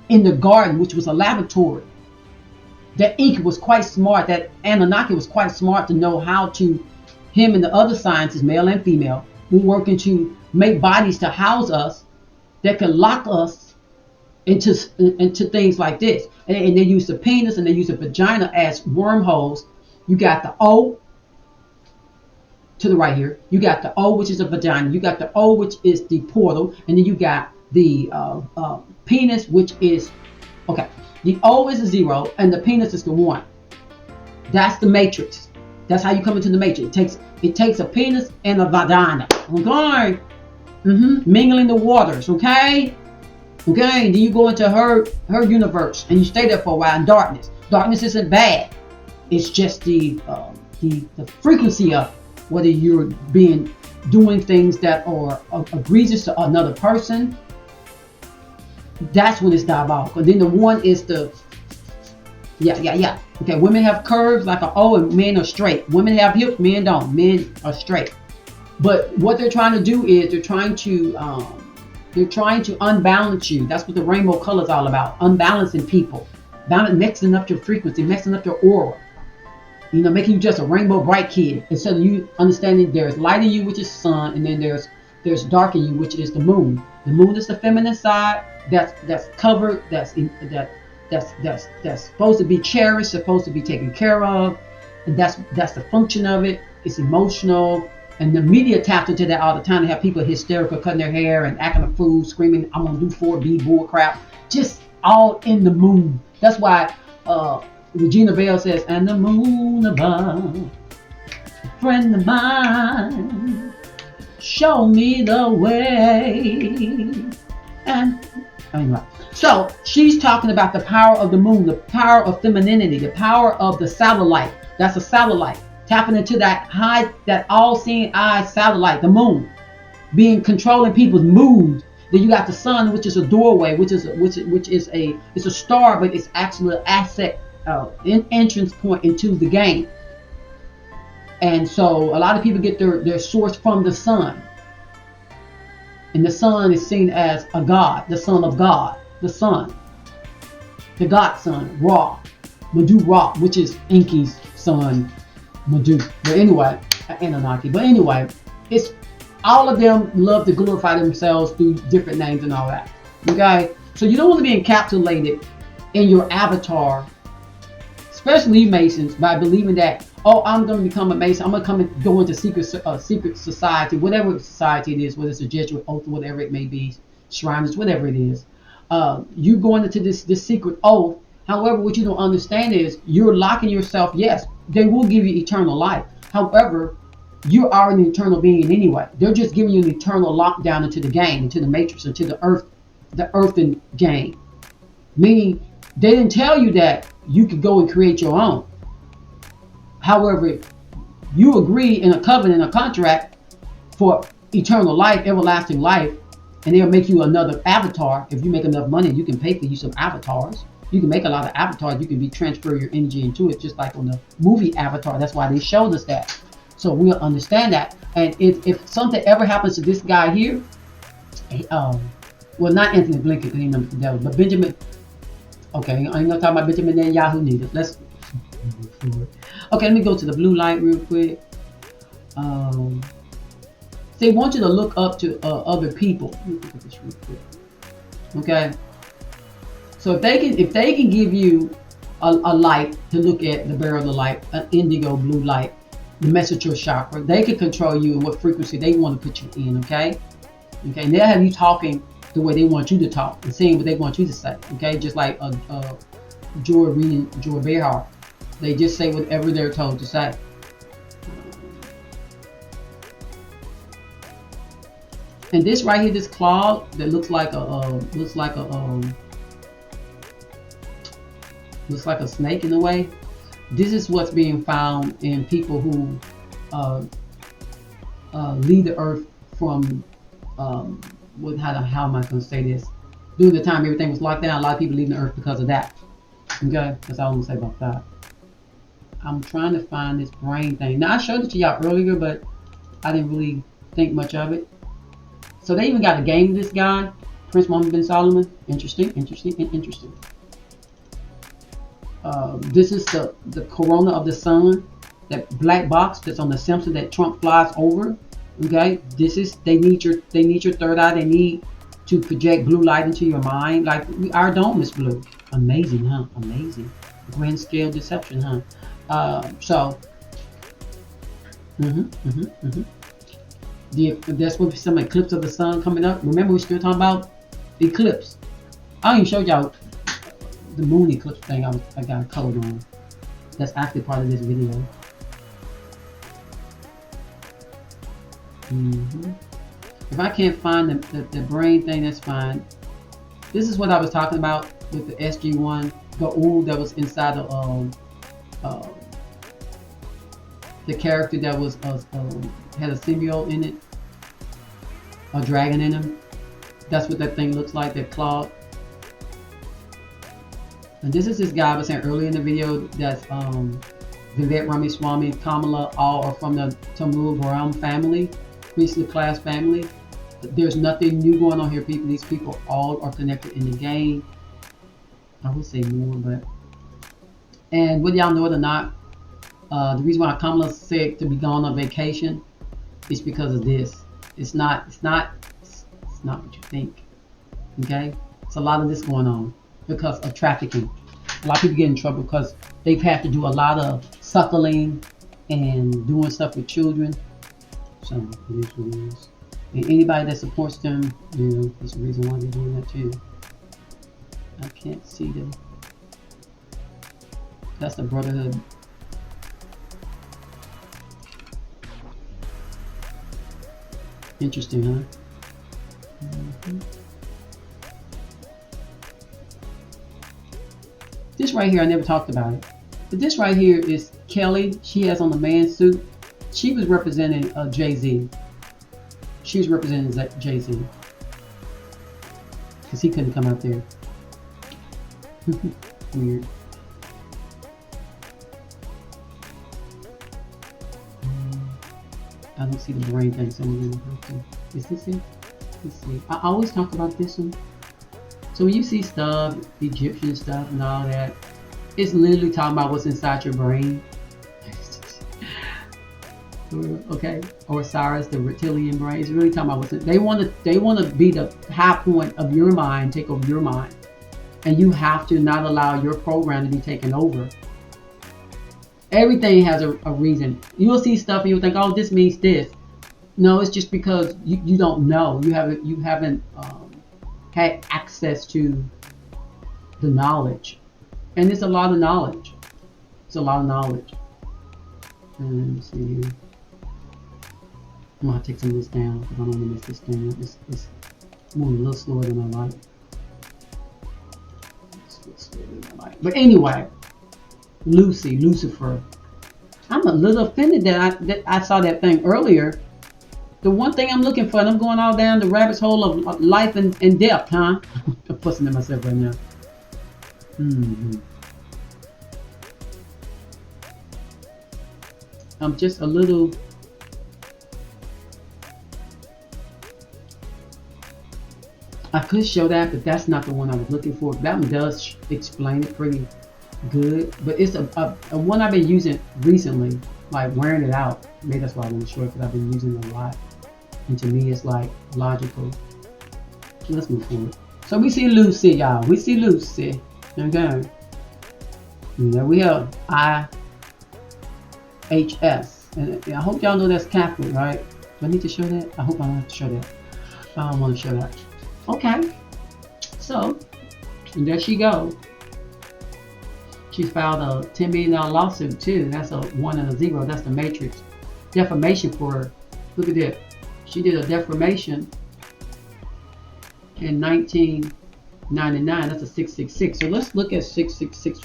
in the garden, which was a laboratory. That Ink was quite smart, that Anunnaki was quite smart to know how to, him and the other scientists, male and female, were working to make bodies to house us that could lock us into things like this. And they use the penis and they use the vagina as wormholes. You got the O, to the right here. You got the O, which is a vagina. You got the O, which is the portal, and then you got the penis, which is okay. The O is a 0, and the penis is the 1. That's the matrix. That's how you come into the matrix. It takes a penis and a vagina. Okay. Mingling the waters. Okay. Okay. And then you go into her universe, and you stay there for a while in darkness. Darkness isn't bad. It's just the frequency of whether you're doing things that are egregious to another person. That's when it's diabolical. Then the 1 is the yeah. Okay, women have curves like an O, and men are straight. Women have hips, men don't. Men are straight. But what they're trying to do is they're trying to unbalance you. That's what the rainbow color is all about. Unbalancing people, mixing up your frequency, mixing up your aura. You know, making you just a rainbow bright kid instead of you understanding there's light in you, which is sun, and then there's dark in you, which is the moon. The moon is the feminine side that's covered, that's supposed to be cherished, supposed to be taken care of, and that's the function of it. It's emotional, and the media taps into that all the time. They have people hysterical, cutting their hair and acting a fool, screaming, "I'm gonna do 4B bull crap," just all in the moon. That's why Regina Bell says, "And the moon above, a friend of mine, show me the way." And anyway, so she's talking about the power of the moon, the power of femininity, the power of the satellite. That's a satellite tapping into that all-seeing eye satellite, the moon, controlling people's moods. Then you got the sun, which is a doorway, which is it's a star, but it's actually an asset. Entrance point into the game. And so a lot of people get their source from the sun, and the sun is seen as a god, the son of God, the sun, the god son, Ra, Madu Ra, which is Enki's son, Madu. But anyway, Anunnaki. But anyway, it's all of them love to glorify themselves through different names and all that. Okay, so you don't want to be encapsulated in your avatar, especially you Masons, by believing that, oh, I'm going to become a Mason. I'm going to come and go into secret society, whatever society it is, whether it's a Jesuit oath, whatever it may be, Shriners, whatever it is. You going into this secret oath. However, what you don't understand is you're locking yourself. Yes, they will give you eternal life. However, you are an eternal being anyway. They're just giving you an eternal lockdown into the game, into the matrix, into the earthen game. Meaning, they didn't tell you that you could go and create your own. However, you agree in a covenant, a contract for eternal life, everlasting life, and they'll make you another avatar. If you make enough money, you can pay for you some avatars. You can make a lot of avatars. You can transfer your energy into it, just like on the movie Avatar. That's why they showed us that. So we'll understand that. And if something ever happens to this guy here, well, not Anthony Blinken, because he knows the devil, but Benjamin. Okay, I ain't gonna talk about Benjamin Netanyahu neither. Let's. Okay, let me go to the blue light real quick. They want you to look up to other people. Let me look at this real quick. Okay. So if they can give you a light to look at, the barrel of the light, an indigo blue light, the messenger chakra, they can control you and what frequency they want to put you in. Okay. Okay. And they'll have you talking the way they want you to talk and saying what they want you to say. Okay. Just like George Behar. They just say whatever they're told to say. And this right here, this cloud that looks like a snake in a way. This is what's being found in people who leave the earth from how am I going to say this? During the time everything was locked down, a lot of people leaving the earth because of that. Okay, that's all I'm going to say about that. I'm trying to find this brain thing. Now I showed it to y'all earlier, but I didn't really think much of it. So they even got a game of this guy, Prince Mohammed bin Solomon. Interesting. This is the corona of the sun, that black box that's on the Simpson that Trump flies over. Okay, this is they need your third eye. They need to project blue light into your mind. Like our dome is blue. Amazing, huh? Amazing. Grand scale deception, huh? So That's what some eclipse of the sun coming up. Remember, we're still talking about eclipse. I even showed y'all the moon eclipse thing. I got colored on. That's actually part of this video. If I can't find the brain thing, that's fine. This is what I was talking about with the SG1, the ooh that was inside of the character that was had a symbiote in it, a dragon in him. That's what that thing looks like, that claw. And this is this guy I was saying earlier in the video. That's Vivek Ramaswamy, Kamala, all are from the Tamil Baram family, priestly class family. There's nothing new going on here, people. These people all are connected in the game. I would say more, but and whether y'all know it or not, the reason why Kamala said to be gone on vacation is because of this. It's not what you think. Okay, it's a lot of this going on because of trafficking. A lot of people get in trouble because they've had to do a lot of suckling and doing stuff with children. So it is what it is. And anybody that supports them, you know, there's a reason why they're doing that too. I can't see them. That's the Brotherhood. Interesting, huh? This right here, I never talked about it. But this right here is Kelly. She has on the man suit. She was representing Jay-Z. She was representing Jay-Z. Because he couldn't come out there. Weird. I don't see the brain thing, so I'm going to have to. Is this it? Let's see. I always talk about this one. So when you see stuff, Egyptian stuff and all that, it's literally talking about what's inside your brain. Okay, or Cyrus, the reptilian brain. It's really talking about what's in. They want to be the high point of your mind, take over your mind, and you have to not allow your program to be taken over. Everything has a reason. You'll see stuff and you'll think, oh, this means this. No, it's just because you don't know. You haven't had access to the knowledge, and it's a lot of knowledge. It's a lot of knowledge. And let me see here. I'm gonna take some of this down because I don't want to miss this down. It's moving a little slower than I like. But anyway, Lucifer. I'm a little offended that I saw that thing earlier. The one thing I'm looking for, and I'm going all down the rabbit's hole of life and death, huh? I'm fussing at myself right now. I'm just a little. I could show that, but that's not the one I was looking for. That one does explain it pretty good, but it's a one I've been using recently, like wearing it out. Maybe that's why I want to show it, because I've been using it a lot, and to me it's like logical. So let's move forward. So we see Lucy, y'all. We see Lucy. Okay. And there we have IHS, and I hope y'all know that's Catholic, right? Do I need to show that? I hope I don't have to show that. I don't want to show that. Okay, so and there she goes. She filed a $10 million lawsuit too. That's a 1 and a 0. That's the Matrix. Defamation for her. Look at that. She did a defamation in 1999. That's a 666. So let's look at 666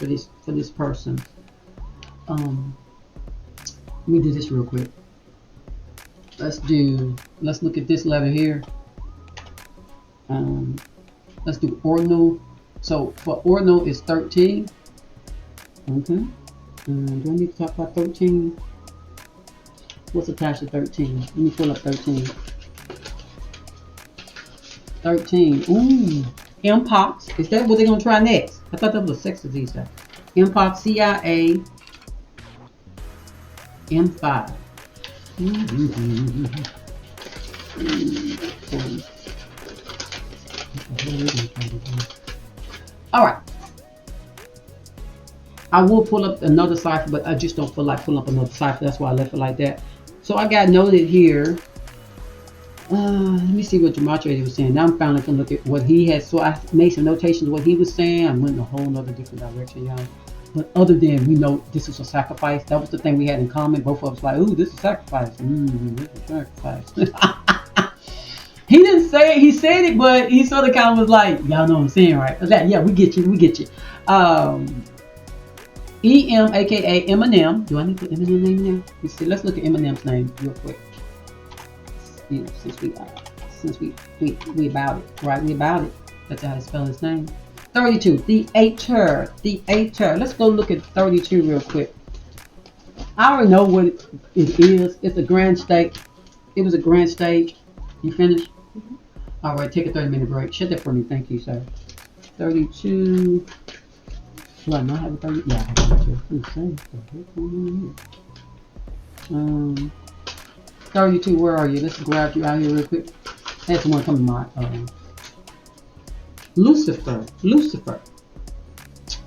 for this person. Let me do this real quick. Let's look at this letter here. Let's do ordinal. So for ordinal is 13. Okay. Do I need to talk about 13? What's attached to 13? Let me pull up 13. 13. Ooh. Mpox. Is that what they're going to try next? I thought that was a sex disease stuff. Mpox, CIA, M5. Alright. I will pull up another cipher, but I just don't feel like pulling up another cipher. That's why I left it like that. So I got noted here. Let me see what Demonstrator was saying. Now I'm finally going to look at what he had. So I made some notations of what he was saying. I went in a whole other different direction, y'all. But other than we know this is a sacrifice, that was the thing we had in common. Both of us like, ooh, this is sacrifice. This is sacrifice. He didn't say it. He said it, but he sort of kind of was like, y'all know what I'm saying, right? I was like, yeah, we get you. We get you. EM, aka Eminem. Do I need to put Eminem name there? Let's look at Eminem's name real quick. You know, since we about it, right? We about it. That's how to spell his name. 32, theater. Let's go look at 32 real quick. I already know what it is. It's a grand stage. It was a grand stage. You finished? Mm-hmm. All right, take a 30-minute break. Shut that for me. Thank you, sir. 32. Do I not have a 30? Yeah, I have a 32. 32, where are you? Let's grab you out here real quick. I had someone come to my Lucifer,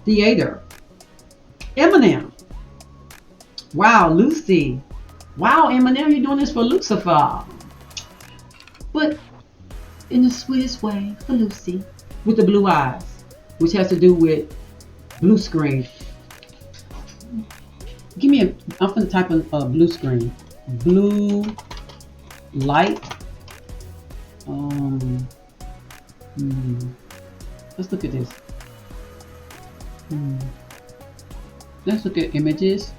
theater, Eminem. Wow, Lucy. Wow, Eminem, you're doing this for Lucifer. But in the sweetest way for Lucy, with the blue eyes, which has to do with blue screen. Give me I'm going to type in blue screen. Blue light. Let's look at this. Let's look at images.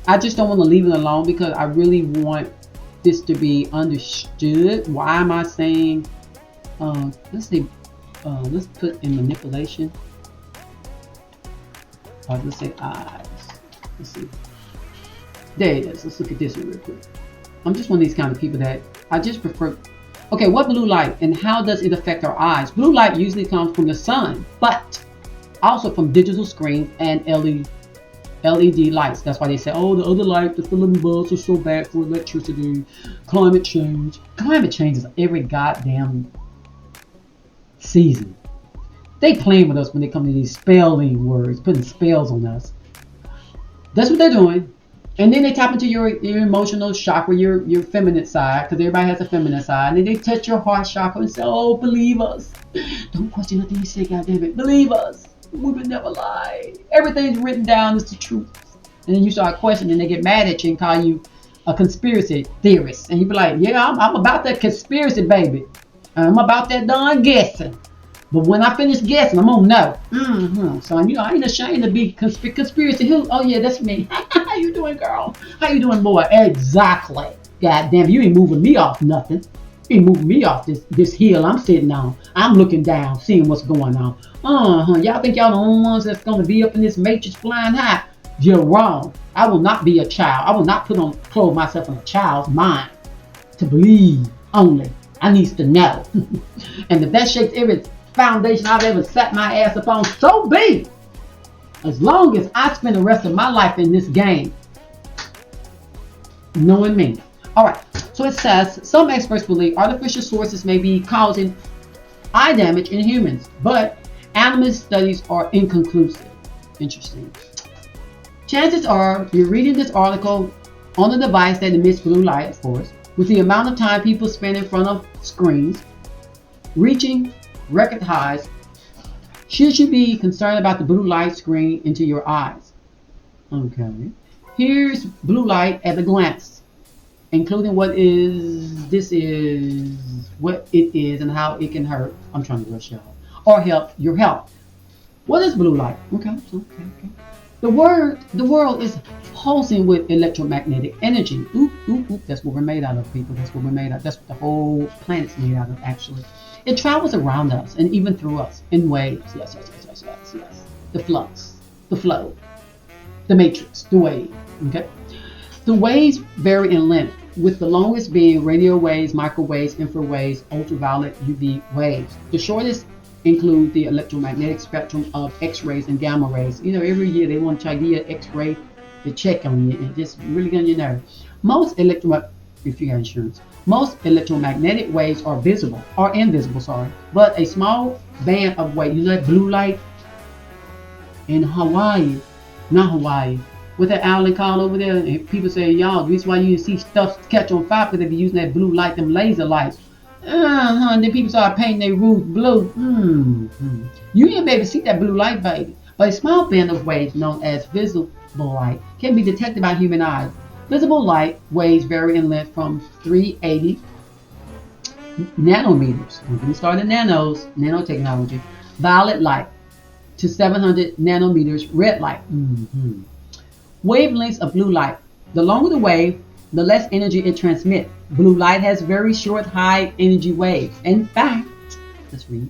I just don't want to leave it alone because I really want this to be understood. Why am I saying? Let's see. Let's put in manipulation. Let's say eyes. Let's see. There it is. Let's look at this one real quick. I'm just one of these kind of people that I just prefer. Okay, what blue light and how does it affect our eyes? Blue light usually comes from the sun, but also from digital screens and LED lights. That's why they say, oh, the other light, the filament bulbs are so bad for electricity. Climate change. Climate change is every goddamn season. They playing with us when they come to these spelling words, putting spells on us. That's what they're doing. And then they tap into your emotional chakra, your feminine side, because everybody has a feminine side. And then they touch your heart chakra and say, oh, believe us. Don't question nothing you say, goddammit. Believe us. We would never lie. Everything's written down is the truth. And then you start questioning and they get mad at you and call you a conspiracy theorist. And you be like, yeah, I'm about that conspiracy, baby. I'm about that darn guessing. But when I finish guessing, I'm gonna know. So I ain't ashamed to be conspiracy. Who? Oh yeah, that's me. How you doing, girl? How you doing, boy? Exactly. God damn, you ain't moving me off nothing. You ain't moving me off this hill I'm sitting on. I'm looking down, seeing what's going on. Y'all think y'all the only ones that's gonna be up in this matrix flying high? You're wrong. I will not be a child. I will not clothe myself in a child's mind to believe only. I needs to know. And if that shakes every foundation I've ever set my ass upon, so be. As long as I spend the rest of my life in this game, knowing me. All right. So it says some experts believe artificial sources may be causing eye damage in humans, but animal studies are inconclusive. Interesting. Chances are you're reading this article on a device that emits blue light, of course, with the amount of time people spend in front of screens, reaching record highs. Should you be concerned about the blue light screen into your eyes? Okay. Here's blue light at a glance, including what it is, and how it can hurt. I'm trying to rush y'all. Or help your health. What is blue light? Okay. The world is pulsing with electromagnetic energy. That's what we're made out of, people. That's what we're made out of. That's what the whole planet's made out of, actually. It travels around us and even through us in waves. Yes. The flux, the flow, the matrix, the wave. Okay. The waves vary in length, with the longest being radio waves, microwaves, infrawaves, ultraviolet, UV waves. The shortest include the electromagnetic spectrum of X-rays and gamma rays. Every year they want to try to get an X-ray to check on you and just really get on your nerves. If you got insurance, most electromagnetic waves are invisible, but a small band of waves, that blue light in Hawaii, not Hawaii, With that outlet call over there, and people say, y'all, this is why you see stuff catch on fire because they be using that blue light, them laser lights. And then people start painting their roof blue. You ain't be able to see that blue light, baby. But a small band of waves known as visible light can be detected by human eyes. Visible light waves vary in length from 380 nanometers. We started nanos, nanotechnology. Violet light to 700 nanometers. Red light. Wavelengths of blue light. The longer the wave, the less energy it transmits. Blue light has very short, high energy waves. In fact, let's read.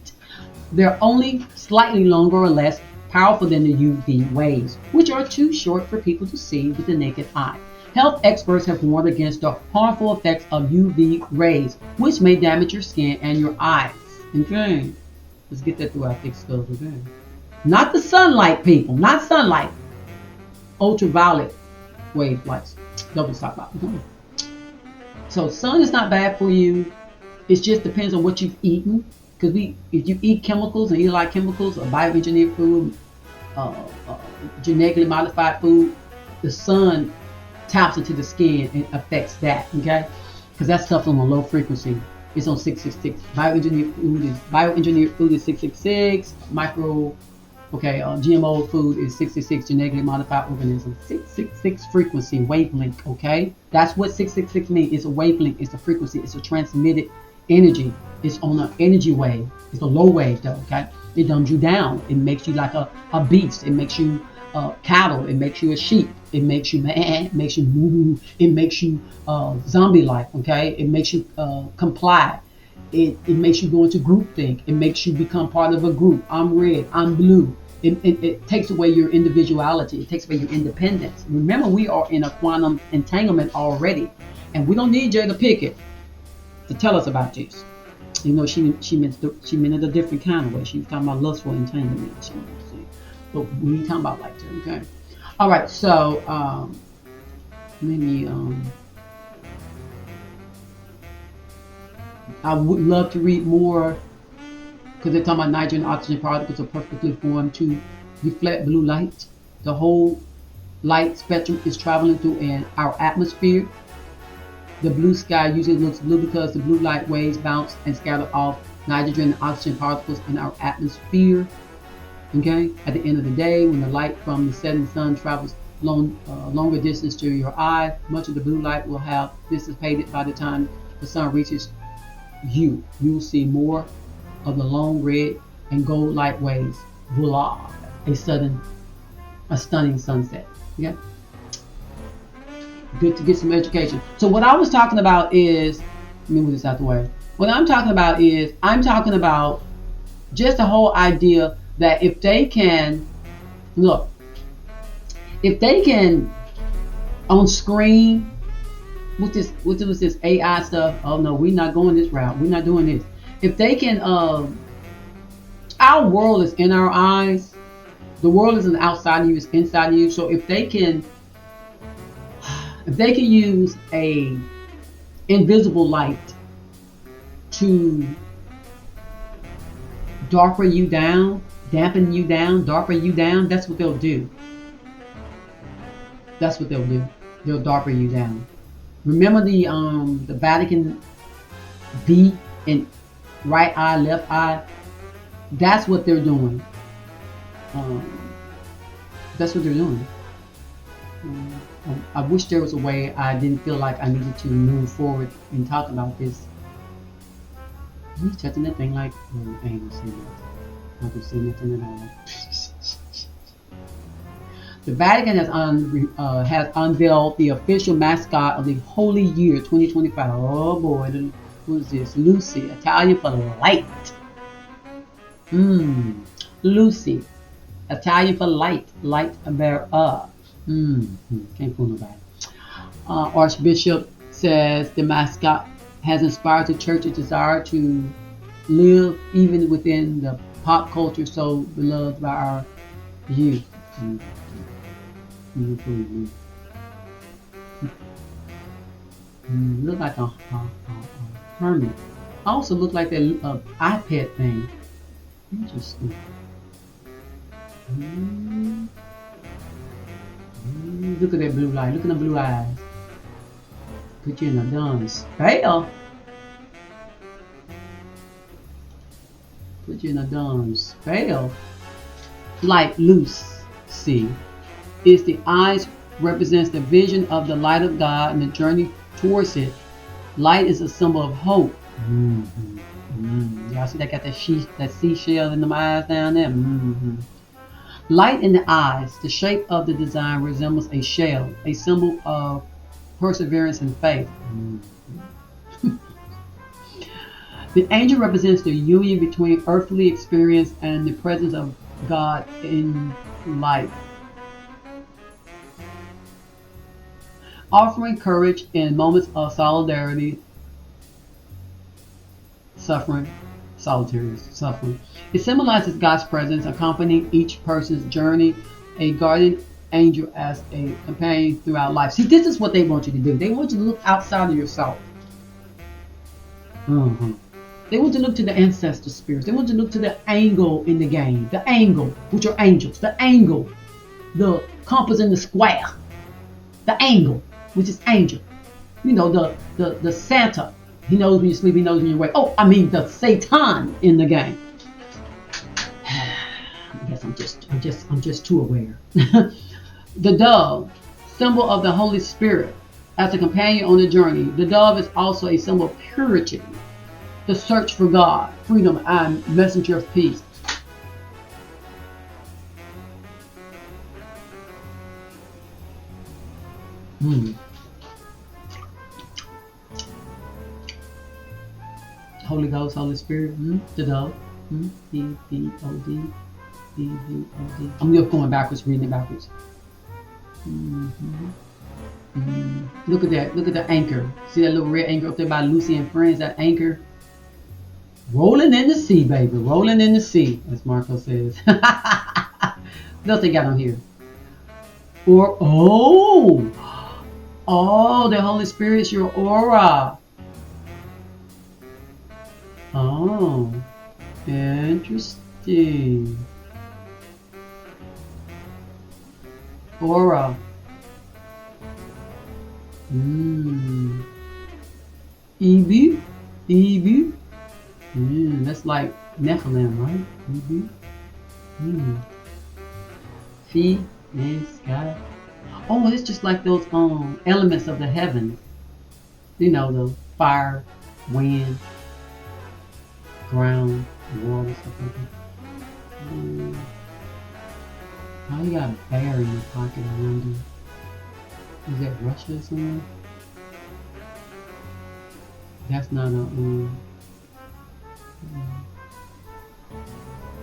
They're only slightly longer or less powerful than the UV waves, which are too short for people to see with the naked eye. Health experts have warned against the harmful effects of UV rays, which may damage your skin and your eyes. Okay, let's get that through our thick skulls. Okay, not the sunlight, people, not sunlight. Ultraviolet wave lights. Double stop out. So sun is not bad for you. It just depends on what you've eaten. Because if you eat chemicals and eat a lot of chemicals, or bioengineered food, genetically modified food, the sun taps into the skin and affects that. Okay, because that stuff's on a low frequency. It's on 666. Bioengineered food is 666. GMO food is 66, genetically modified organisms. 666 frequency wavelength, okay? That's what 666 means. It's a wavelength, it's a frequency, it's a transmitted energy. It's on an energy wave. It's a low wave though, okay? It dumbs you down. It makes you like a beast. It makes you cattle. It makes you a sheep. It makes you mad. It makes you moo. It makes you zombie-like, okay? It makes you comply. It makes you go into groupthink. It makes you become part of a group. I'm red, I'm blue. It takes away your individuality. It takes away your independence. Remember, we are in a quantum entanglement already. And we don't need Jada Pickett to tell us about this. You know, she meant it a different kind of way. She was talking about lustful entanglement. But we ain't talking about like that, okay? All right, so let me I would love to read more because they're talking about nitrogen and oxygen particles are perfectly formed to reflect blue light. The whole light spectrum is traveling through our atmosphere. The blue sky usually looks blue because the blue light waves bounce and scatter off nitrogen and oxygen particles in our atmosphere. Okay? At the end of the day, when the light from the setting sun travels longer distance to your eye, much of the blue light will have dissipated by the time the sun reaches you. You'll see more of the long red and gold light waves. Voila! A stunning sunset. Okay? Good to get some education. So what I was talking about is, let me move this out the way. What I'm talking about is, I'm talking about just the whole idea that if they can on screen with this AI stuff, oh no, we're not going this route. We're not doing this. If they can, our world is in our eyes. The world isn't outside of you, it's inside of you. So if they can use a invisible light to darken you down, dampen you down, darken you down, that's what they'll do. That's what they'll do. They'll darken you down. Remember the Vatican V in right eye, left eye? That's what they're doing. That's what they're doing. I wish there was a way I didn't feel like I needed to move forward and talk about this. He's touching that thing like, I ain't gonna see nothing. I can see nothing at all. The Vatican has unveiled the official mascot of the Holy Year 2025. Oh boy, what is this? Lucy, Italian for light. Lucy, Italian for light, light bearer. Can't fool nobody. Archbishop says the mascot has inspired the church's desire to live even within the pop culture so beloved by our youth. Look like a hermit. Also look like that iPad thing. Interesting. Look at that blue light. Look at the blue eyes. Put you in a dumb spell. Put you in a dumb spell. Light loose. See. Is the eyes represents the vision of the light of God and the journey towards it. Light is a symbol of hope. Y'all see that got that seashell in the eyes down there? Light in the eyes. The shape of the design resembles a shell, a symbol of perseverance and faith. The angel represents the union between earthly experience and the presence of God in life, offering courage in moments of solidarity, suffering. It symbolizes God's presence accompanying each person's journey, a guardian angel as a companion throughout life. See, this is what they want you to do. They want you to look outside of yourself. They want to look to the ancestor spirits. They want to look to the angle in the game. The angle, which are angels. The angle, the compass in the square. The angle, which is angel. You know, the Santa. He knows when you sleep, he knows when you wake. Oh, I mean the Satan in the game. I guess I'm just too aware. The dove, symbol of the Holy Spirit, as a companion on the journey. The dove is also a symbol of purity, the search for God, freedom, and messenger of peace. Holy Ghost, Holy Spirit, the dove, D-V-O-D, D-V-O-D. I'm just going backwards, reading it backwards. Look at that, look at the anchor. See that little red anchor up there by Lucy and Friends, that anchor? Rolling in the sea, baby, rolling in the sea, as Marco says. What else they got on here? Or, the Holy Spirit is your aura. Oh, interesting. Aura. Evie. That's like Nephilim, right? Fee and sky. Oh, it's just like those elements of the heavens. You know, the fire, wind, ground, water, stuff like that. Oh, you got a bear in your pocket, I wonder. Is that Russia or something? That's not a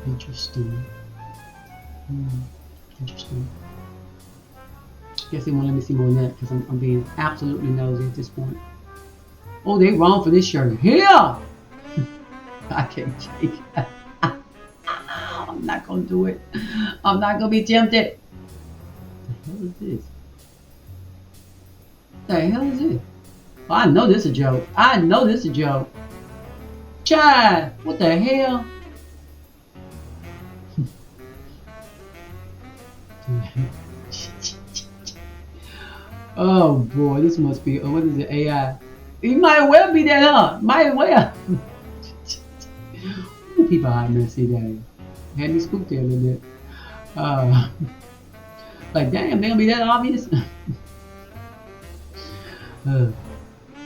interesting. Interesting. Guess they won't let me see more than that because I'm being absolutely nosy at this point. Oh, they wrong for this shirt. Here! I can't take it. I'm not gonna do it. I'm not gonna be tempted. The hell is this? The hell is it? Oh, I know this is a joke. I know this is a joke. Chad, what the hell? Oh boy, this must be, what is it, AI? It might well be that, huh? Might well. People out there see that. Had me spooked there a little bit. Like, damn, they gonna be that obvious?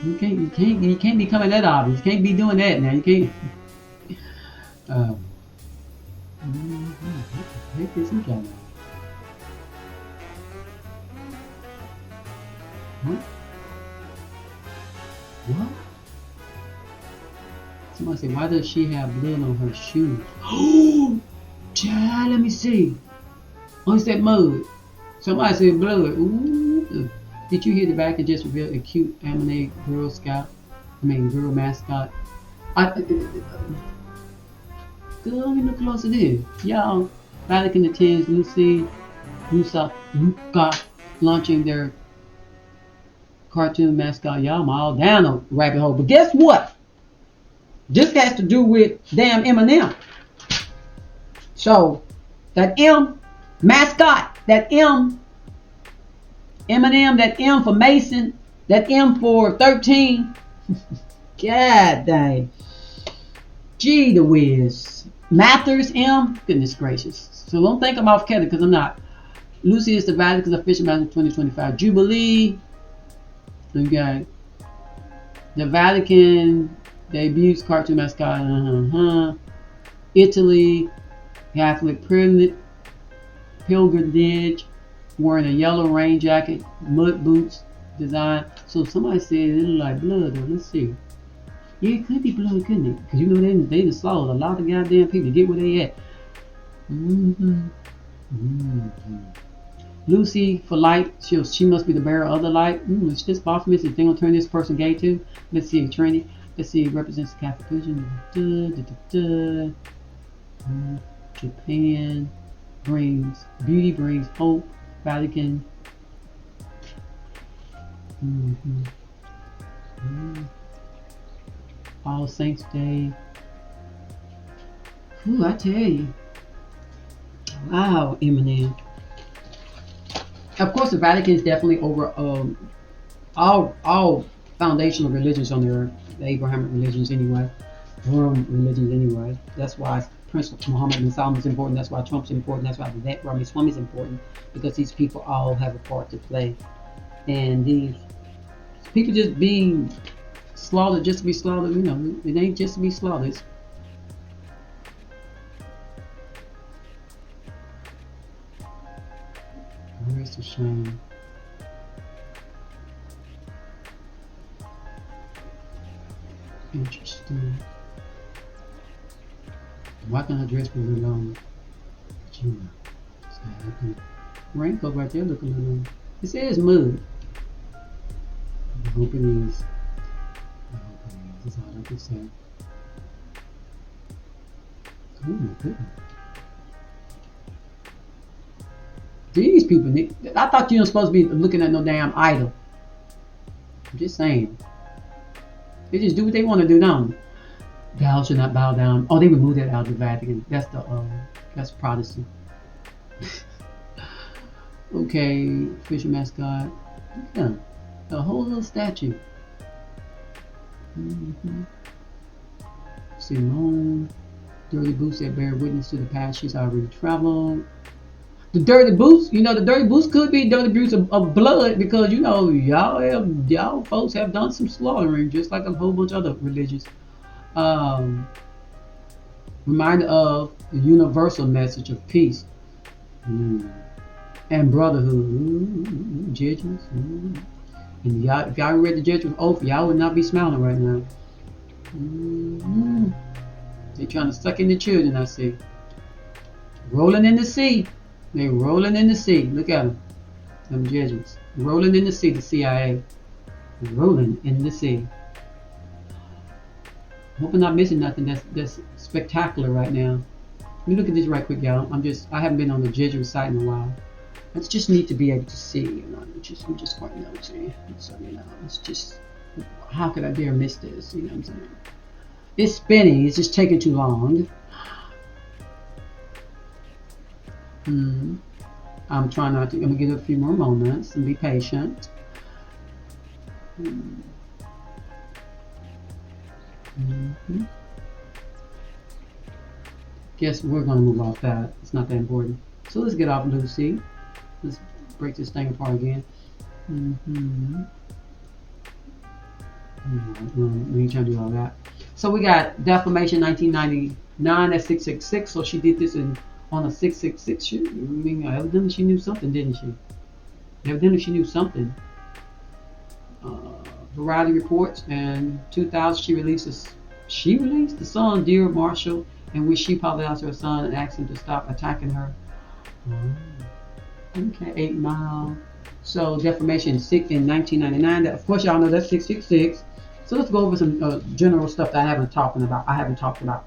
You can't be coming that obvious. You can't be doing that now. You can't. What the heck is he got now? What? Somebody say, why does she have blood on her shoes? Oh, child, let me see. Oh, it's that mud. Somebody said blood. Ooh. Did you hear the back and just revealed a cute Eminems girl mascot? Girl, let me look closer there. Y'all, back in the 10s, Luca launching their cartoon mascot. Y'all, I'm all down a rabbit hole. But guess what? This has to do with damn Eminem. So, that M mascot, that M Eminem, that M for Mason, that M for 13. God dang. Gee, the whiz. Mathers, M. Goodness gracious. So don't think I'm off Kelly because I'm not. Lucy is the Vatican's official mascot 2025. Jubilee. Okay. The Vatican debuts cartoon mascot. Italy. Catholic pilgrimage. Wearing a yellow rain jacket. Mud boots design. So somebody said it looked like blood though. Let's see. Yeah, it could be blood, couldn't it? Because you know they just slaughtered a lot of goddamn people to get where they at. Lucy for light. She must be the bearer of the light. It's just blasphemous. If they gonna turn this person gay too. Let's see, Trinity. Let's see, it represents the Catholic religion. Japan beauty brings hope. Vatican. All Saints Day. Ooh, I tell you. Wow, Eminem. Of course, the Vatican is definitely over all foundational religions on the earth. The Abrahamic religions anyway. World religions anyway. That's why Prince Muhammad bin Salman is important. That's why Trump's important. That's why Ramaswamy is important. Because these people all have a part to play. And these people just being slaughtered just to be slaughtered, you know, it ain't just to be slaughtered. Where's the shame? Interesting. Why can't I dress for a little longer? Raincoat right there look a little. It says mud. I hope it is. That's all I can say. Oh my goodness. These people, I thought you were supposed to be looking at no damn idol. I'm just saying. They just do what they want to do now. Thou should not bow down. Oh, they removed that out of the Vatican. That's Protestant. Okay, official mascot. Yeah, a whole little statue. Simone, dirty boots that bear witness to the past she's already traveled. The dirty boots, you know, the dirty boots could be dirty boots of blood because you know y'all folks have done some slaughtering just like a whole bunch of other religions. Reminder of the universal message of peace and brotherhood. Judgments. And y'all, if y'all read the Judgment Oath, y'all would not be smiling right now. They trying to suck in the children, I see. Rolling in the sea. They rolling in the sea. Look at them. Them judgments. Rolling in the sea, the CIA. Rolling in the sea. Hope I'm not missing nothing that's spectacular right now. Let me look at this right quick, y'all. I haven't been on the Jesuit site in a while. I just need to be able to see, you know. I'm just quite nosy. So, you know, it's just, how could I dare miss this? You know what I'm saying? It's spinning. It's just taking too long. I'm trying not to. I'm gonna give it a few more moments and be patient. Guess we're gonna move off that. It's not that important. So let's get off Lucy. Let's break this thing apart again. We ain't trying to do all that. So we got defamation 1999 at 666. So she did this on a 666. I mean, evidently she knew something, didn't she? Evidently she knew something. Variety reports and 2000 she released the song Dear Marshall, in which she apologized to her son and asked him to stop attacking her. Okay, 8 Mile. So defamation in 1999. Of course, y'all know that's 666. So let's go over some general stuff that I haven't talked about.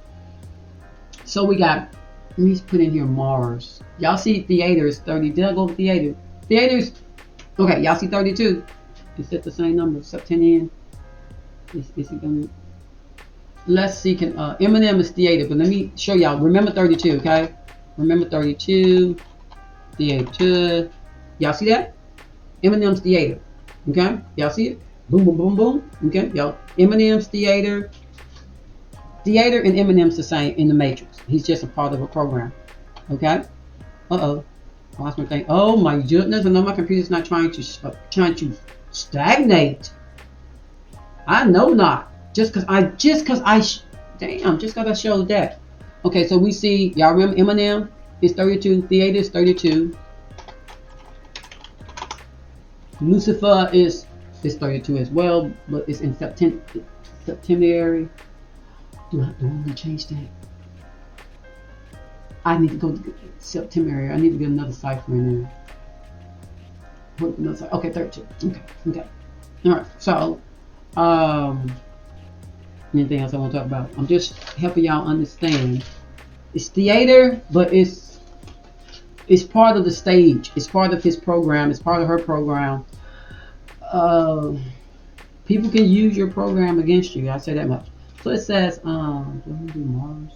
So we got. Let me put in here Mars. Y'all see theaters 30. Did I go over theater? Theaters. Okay, y'all see 32. Is that the same number? Sub 10 in. Is it gonna? Let's see. Can Eminem is theater, but let me show y'all. Remember 32, okay? Remember 32. Theater. Y'all see that? Eminem's Theater. Okay, y'all see it? Boom, boom, boom, boom. Okay, y'all. Eminem's Theater. Theater and Eminem's the same in the Matrix. He's just a part of a program. Okay. Uh-oh. I lost my thing. Oh my goodness! I know my computer's not trying to stagnate. I know not. Just cause I showed that. Okay, so we see y'all remember Eminem is 32, Theater is 32, Lucifer is 32 as well, but it's in September. Do I want to change that? I need to go to September. I need to get another cipher in there. What another cipher? Okay, 32. Okay. All right. So, anything else I want to talk about? I'm just helping y'all understand. It's theater, but it's part of the stage. It's part of his program. It's part of her program. People can use your program against you. I say that much. So it says, do I want to do Mars?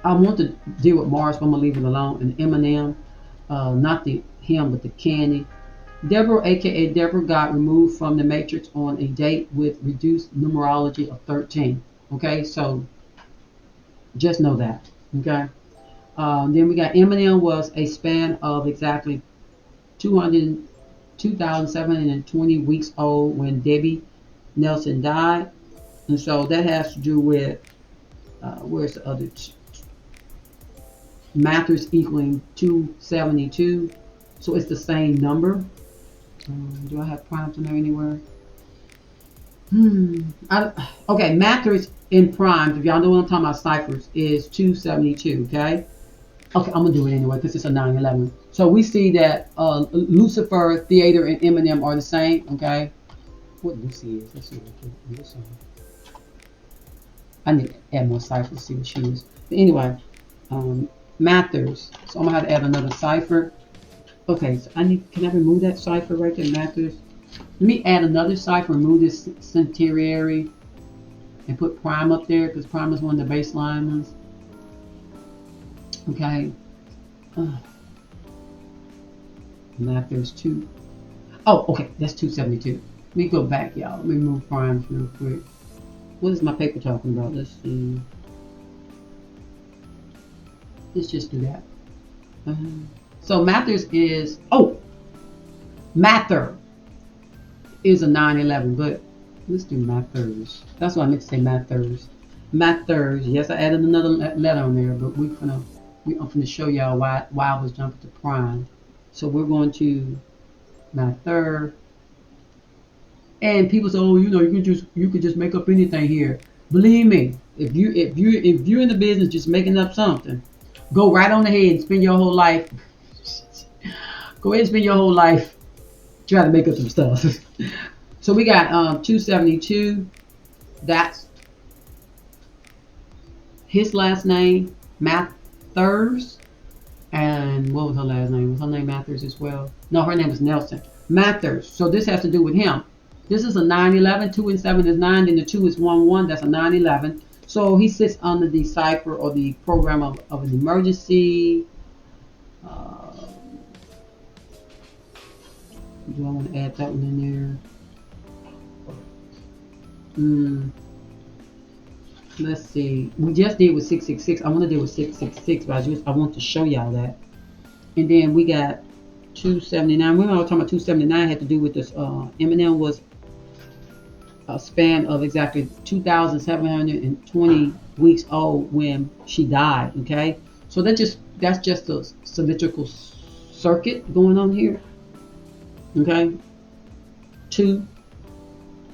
I want to deal with Mars, but I'm gonna leave it alone. And Eminem, not him, but the candy. Deborah, aka Deborah, got removed from the Matrix on a date with reduced numerology of 13. Okay, so just know that. Okay. Then we got Eminem was a span of exactly 2,720 weeks old when Debbie Nelson died, and so that has to do with where's the other Mathers equaling 272, so it's the same number. Do I have primes in there anywhere? Okay, Mathers in primes, if y'all know what I'm talking about, ciphers, is 272, okay? Okay, I'm gonna do it anyway because it's a 911. So we see that Lucifer, Theater, and Eminem are the same, okay? What Lucy is, let's see what Lucy is. I need to add more ciphers to see what she is. But anyway, Mathers. So I'm gonna have to add another cipher. Okay, so can I remove that cipher right there, Mathers? Let me add another cipher, remove this centenary, and put prime up there because prime is one of the baseline ones. Okay. Mathers 2. Oh, okay, that's 272. Let me go back, y'all. Let me move primes real quick. What is my paper talking about? Let's see. Let's just do that. So Mathers is, Mather is a 911, but let's do Mathers. That's what I meant to say, Mathers. Mathers, yes, I added another letter on there, but I'm gonna show y'all why I was jumping to prime. So we're going to Mather. And people say, oh, you could just make up anything here. Believe me, if you're in the business just making up something, go right on ahead and spend your whole life. Go ahead and spend your whole life trying to make up some stuff. So we got 272. That's his last name, Mathers. And what was her last name? Was her name Mathers as well? No, her name was Nelson. Mathers. So this has to do with him. This is a 911. 2 and 7 is 9. Then the 2 is 1 1. That's a 911. So he sits under the cipher or the program of an emergency. Do I want to add that one in there? Let's see. We just did with 666. I want to deal with 666, but I want to show y'all that. And then we got 279. Remember I was talking about 279 had to do with this. Eminem was a span of exactly 2,720 weeks old when she died. Okay, so that's just a symmetrical circuit going on here. Okay, 2,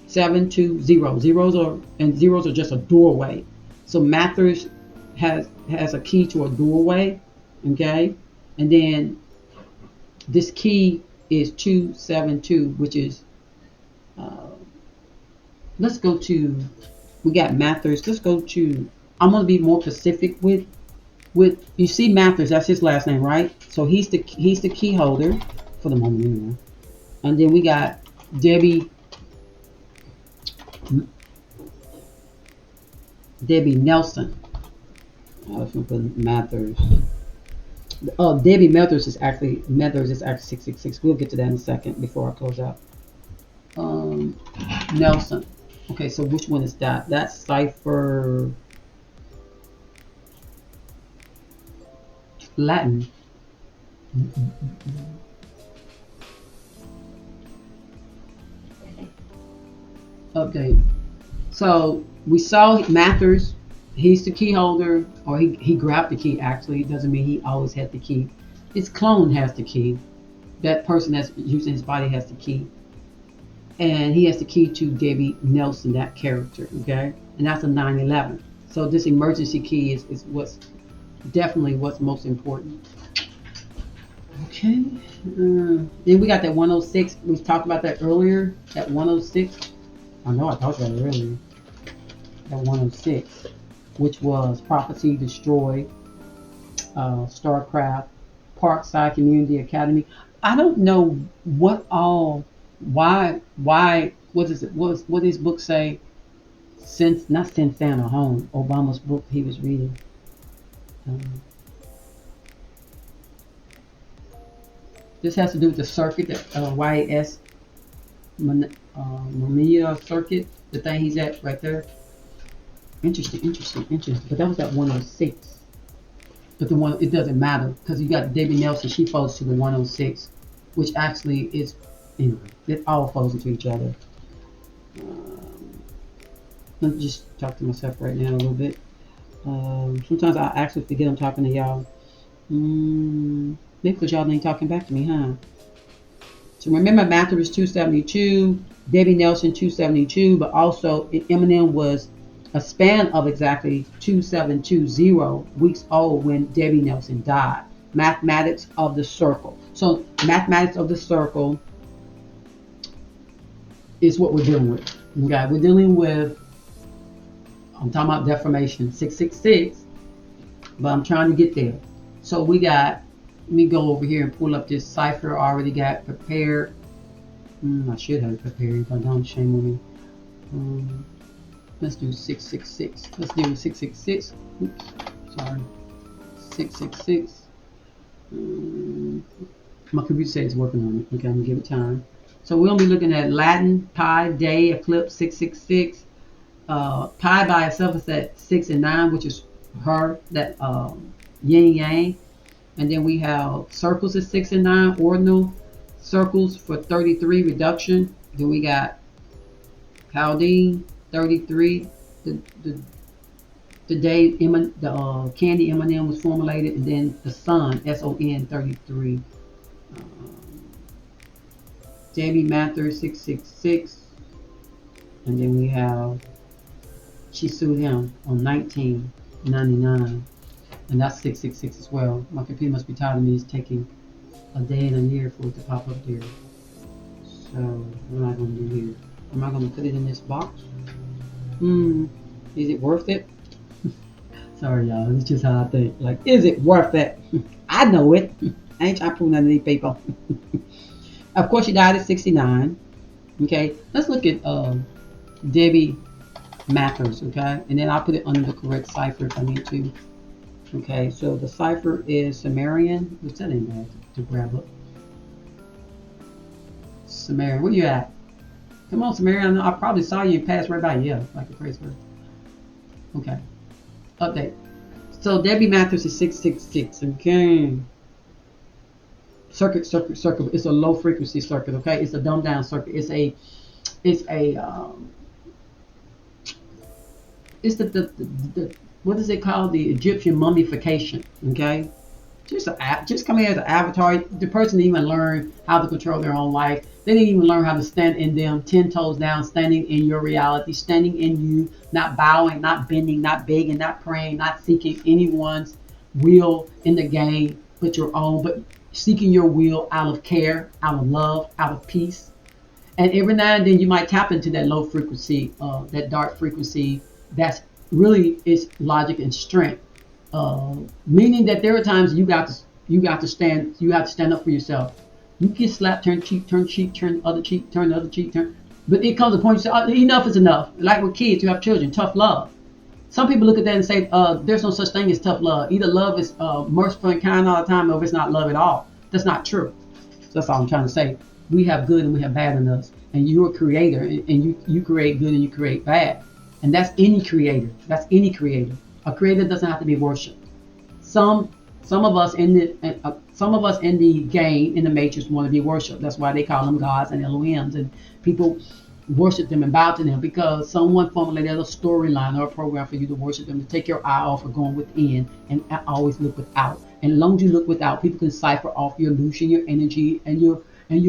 7, 2, 0. Zeros are just a doorway. So Mathers has a key to a doorway. Okay, and then this key is 272, which is let's go to, we got Mathers. Let's go to, I'm going to be more specific with you see Mathers, that's his last name, right? So he's the key holder for the moment anyway. And then we got Debbie Nelson. I was going to put Mathers. Debbie Mathers is actually 666. We'll get to that in a second before I close out. Um, Nelson. Okay, so which one is that? That's cipher Latin. Update. So we saw Mathers. He's the key holder, or he grabbed the key. Actually, it doesn't mean he always had the key. His clone has the key. That person that's using his body has the key, and he has the key to Debbie Nelson, that character. Okay, and that's a 911. So this emergency key is what's definitely what's most important. Okay. Then we got that 106. We talked about that earlier. That 106. I know I talked about it earlier. That 106, which was Prophecy Destroyed, StarCraft, Parkside Community Academy. I don't know what all, what is it? What does book say? Since not send Santa home. Obama's book he was reading. Um, this has to do with the circuit, the YS Mamiya circuit, the thing he's at right there. Interesting. But that was at 106. But the one, it doesn't matter because you got Debbie Nelson. She falls to the 106, which actually is, it all falls into each other. Let me just talk to myself right now a little bit. Sometimes I actually forget I'm talking to y'all. Maybe because y'all ain't talking back to me, huh? So remember, Matthew was 272, Debbie Nelson 272, but also Eminem was a span of exactly 2720 weeks old when Debbie Nelson died. Mathematics of the circle. So mathematics of the circle is what we're dealing with. Okay, we're dealing with, I'm talking about deformation 666, but I'm trying to get there. So we got, let me go over here and pull up this cipher I already got prepared. I should have it prepared. If I don't, shame on me. Let's do 666. Let's do 666. Oops, sorry. 666. My computer says it's working on it. Okay, I'm gonna give it time. So we're gonna be looking at Latin, Pi, Day, Eclipse, 666. Pi by itself is at 6 and 9, which is her, that yin yang. And then we have circles at 6 and 9, ordinal circles for 33 reduction. Then we got Chaldean 33, the day the candy Eminem was formulated, and then the sun SON 33. Debbie Mather 666, and then we have she sued him on 1999. And that's 666 as well. My computer must be tired of me. It's taking a day and a year for it to pop up there. So what am I going to do here? Am I going to put it in this box? Is it worth it? Sorry, y'all. It's just how I think. Like, is it worth it? I know it. I ain't trying to prove none of these people. Of course, she died at 69. Okay. Let's look at Debbie Mathers. Okay. And then I'll put it under the correct cipher if I need to. Okay, so the cipher is Sumerian. What's that name to grab up? Sumerian, where you at? Come on, Sumerian. I probably saw you pass right by you, like a crazy person. Okay, update. So Debbie Mathers is 666. Okay. Circuit. It's a low frequency circuit. Okay, it's a dumbed down circuit. It's the what is it called? The Egyptian mummification. Okay, just come here as an avatar. The person didn't even learn how to control their own life. They didn't even learn how to stand in them, 10 toes down, standing in your reality, standing in you, not bowing, not bending, not begging, not praying, not seeking anyone's will in the game but your own, but seeking your will out of care, out of love, out of peace. And every now and then you might tap into that low frequency, that dark frequency. That's really is logic and strength, meaning that there are times you got to stand up for yourself. You can slap, turn cheek, turn other cheek, but it comes to a point you say, enough is enough. Like with kids, you have children, tough love. Some people look at that and say, there's no such thing as tough love. Either love is merciful and kind all the time, or if it's not love at all. That's not true. So that's all I'm trying to say. We have good and we have bad in us. And you're a creator, and you create good and you create bad. And that's any creator. That's any creator. A creator doesn't have to be worshipped. Some some of us in the game in the matrix want to be worshipped. That's why they call them gods and Elohims, and people worship them and bow to them because someone formulated a storyline or a program for you to worship them, to take your eye off of going within and always look without. And as long as you look without, people can cipher off your illusion, your energy, and your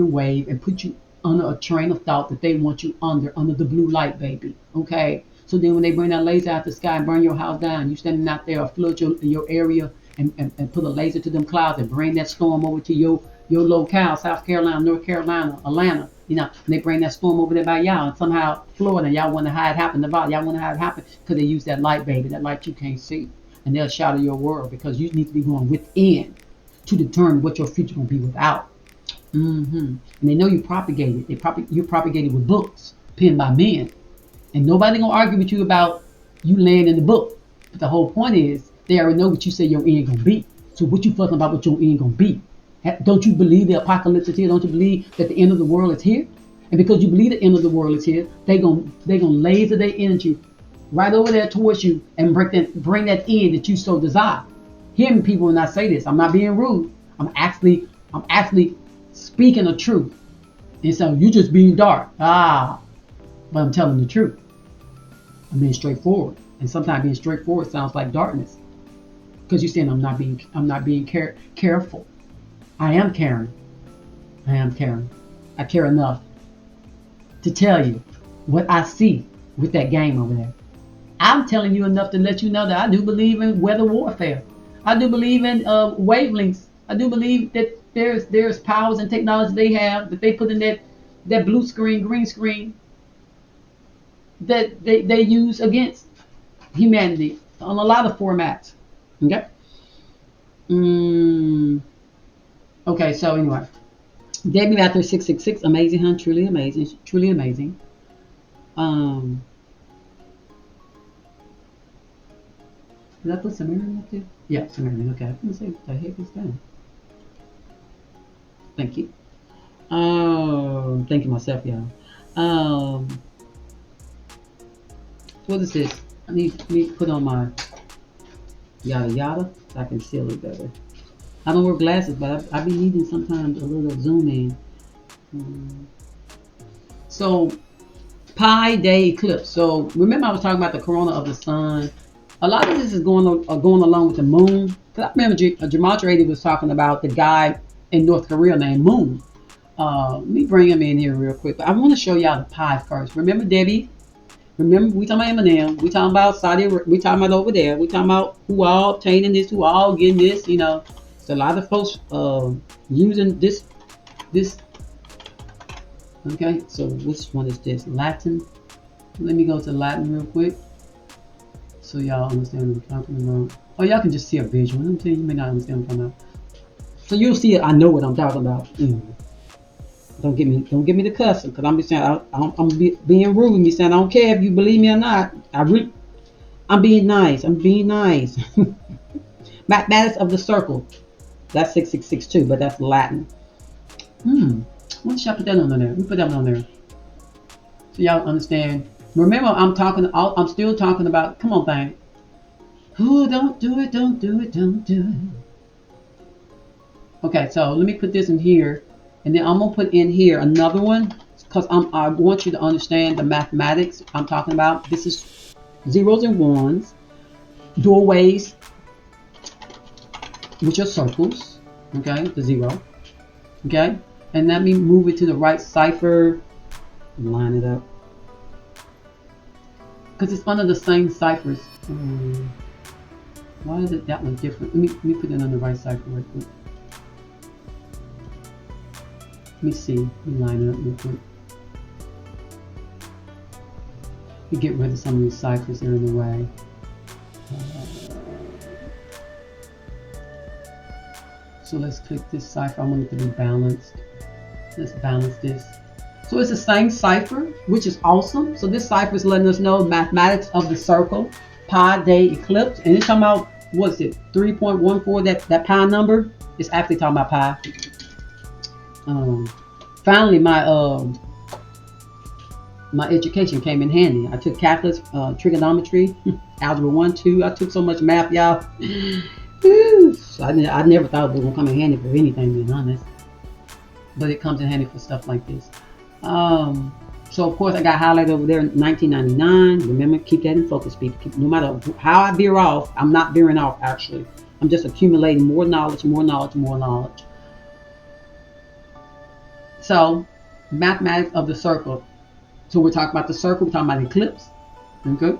wave, and put you under a train of thought that they want you under the blue light, baby. Okay. So then when they bring that laser out the sky and burn your house down, you standing out there or flood your area and put a laser to them clouds and bring that storm over to your locale, South Carolina, North Carolina, Atlanta, and they bring that storm over there by y'all, and somehow Florida, y'all wonder how it happened about y'all wonder how it happened because they use that light, baby, that light you can't see, and they'll shatter your world because you need to be going within to determine what your future gonna be without. And they know you propagated. You're propagated with books penned by men, and nobody gonna argue with you about you laying in the book. But the whole point is they already know what you say your end gonna be. So what you fussing about what your end gonna be? Don't you believe the apocalypse is here? Don't you believe that the end of the world is here? And because you believe the end of the world is here, they gonna laser their energy right over there towards you and bring that end that you so desire. Hear me, people, when I say this. I'm not being rude. I'm actually speaking the truth. And so you just being dark. But I'm telling the truth. I'm being straightforward. And sometimes being straightforward sounds like darkness. Because you're saying I'm not being careful. I am caring. I care enough to tell you what I see with that game over there. I'm telling you enough to let you know that I do believe in weather warfare. I do believe in wavelengths. I do believe that there's powers and technology they have that they put in that blue screen, green screen that they use against humanity on a lot of formats. Okay. Okay, so anyway, Debbie Matter 666, amazing, huh? Truly amazing, truly amazing. Did I put Samaritan up there? Yeah, Samaritan. Okay, I couldn't say what the heck is that. Thank you. Thank you myself, y'all. What is this? I need to put on my yada yada so I can see a little better. I don't wear glasses, but I be needing sometimes a little zoom in. So, Pi Day eclipse. So, remember I was talking about the corona of the sun. A lot of this is going along with the moon. Because I remember Jamal Trady was talking about the guy in North Korea named Moon. Let me bring him in here real quick. But I want to show y'all the Pi first. Remember Debbie? Remember, we talking about Eminem. We talking about Saudi. We talking about over there. We talking about who all obtaining this, who all getting this. So a lot of folks using this. Okay, so which one is this? Latin. Let me go to Latin real quick, so y'all understand what I'm talking about. Oh, y'all can just see a visual. I'm telling you, you may not understand what I'm talking about. So you'll see it. I know what I'm talking about. Don't get me to cussing, because I'm just saying I'm being rude. Me saying I don't care if you believe me or not. I'm being nice. Mathematics of the circle. That's 666 too, but that's Latin. What should I put that on there? We put that on there so y'all understand. Remember, I'm still talking about. Come on, thing. Oh, don't do it. Okay, so let me put this in here. And then I'm going to put in here another one because I want you to understand the mathematics I'm talking about. This is zeros and ones, doorways, which are circles, okay, the zero, okay? And let me move it to the right cipher, line it up. Because it's under the same ciphers. Why is it that one different? Let me put it on the right cipher right quick. Let me see. Let me line it up real quick. We get rid of some of these ciphers that are in the way. So let's click this cipher. I want it to be balanced. Let's balance this. So it's the same cipher, which is awesome. So this cipher is letting us know mathematics of the circle, pi day eclipse, and it's talking about, what's it, 3.14, that pi number. It's actually talking about pi. Finally, my education came in handy. I took calculus, trigonometry, algebra 1, 2. I took so much math, y'all. So I never thought it was going to come in handy for anything, being honest. But it comes in handy for stuff like this. So, of course, I got highlighted over there in 1999. Remember, keep that in focus, people. No matter how I veer off, I'm not veering off, actually. I'm just accumulating more knowledge, more knowledge, more knowledge. So, mathematics of the circle. So we're talking about the circle, we're talking about eclipse. Okay.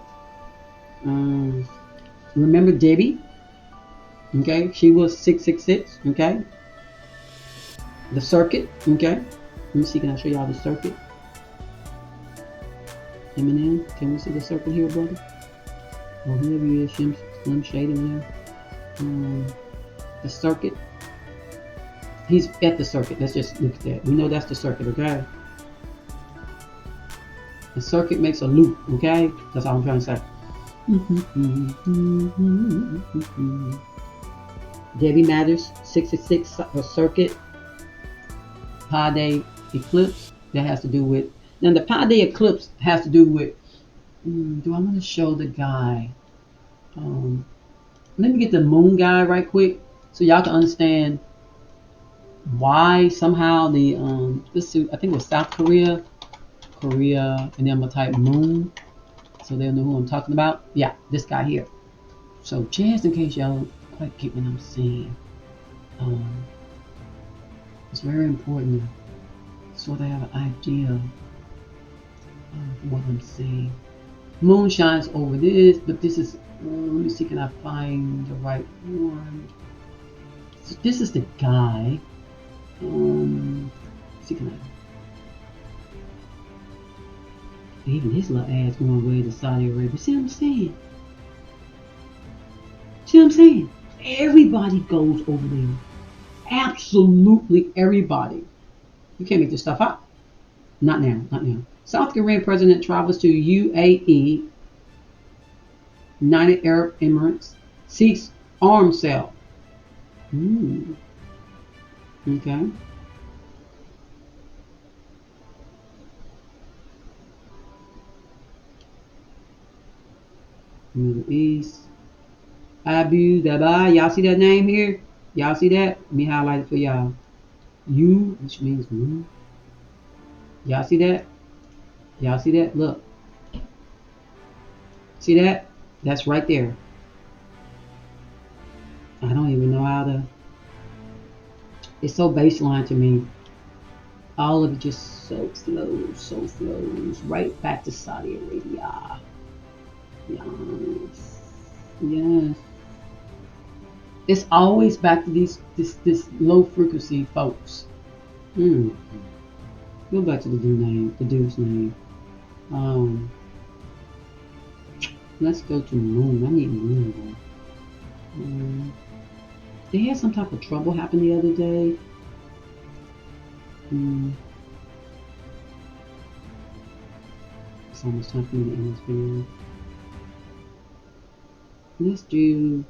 Remember Debbie? Okay, she was 666. Okay. The circuit. Okay. Let me see, can I show y'all the circuit? Eminem, can we see the circuit here, brother? Or whoever you is, Slim Shady in there. The circuit. He's at the circuit. Let's just look at that. We know that's the circuit, okay? The circuit makes a loop, okay? That's all I'm trying to say. Debbie Matters, 666 circuit, pi day eclipse. That has to do with. Now the pi day eclipse has to do with. Do I want to show the guy? Let me get the moon guy right quick, so y'all can understand why somehow the this I think it was South Korea, and then I'm gonna type moon, so they'll know who I'm talking about. Yeah, this guy here. So just in case y'all don't quite get what I'm saying, it's very important to sort of have an idea of what I'm saying. Moon shines over this, but this is. Let me see, can I find the right one? So this is the guy. See, can I? Even his little ass going away to Saudi Arabia. See what I'm saying? See what I'm saying? Everybody goes over there. Absolutely everybody. You can't make this stuff up. Not now. Not now. South Korean president travels to UAE, United Arab Emirates, seeks arms sale. Okay. Middle East. Abu Dhabi. Y'all see that name here? Y'all see that? Let me highlight it for y'all. U, which means moon. Y'all see that? Y'all see that? Look. See that? That's right there. I don't even know how to. It's so baseline to me. All of it just so flows right back to Saudi Arabia. Yes. It's always back to this low frequency folks. Go back to the dude's name. Let's go to moon. I need moon. They had some type of trouble happen the other day. It's almost time for me to end this video. Let's do.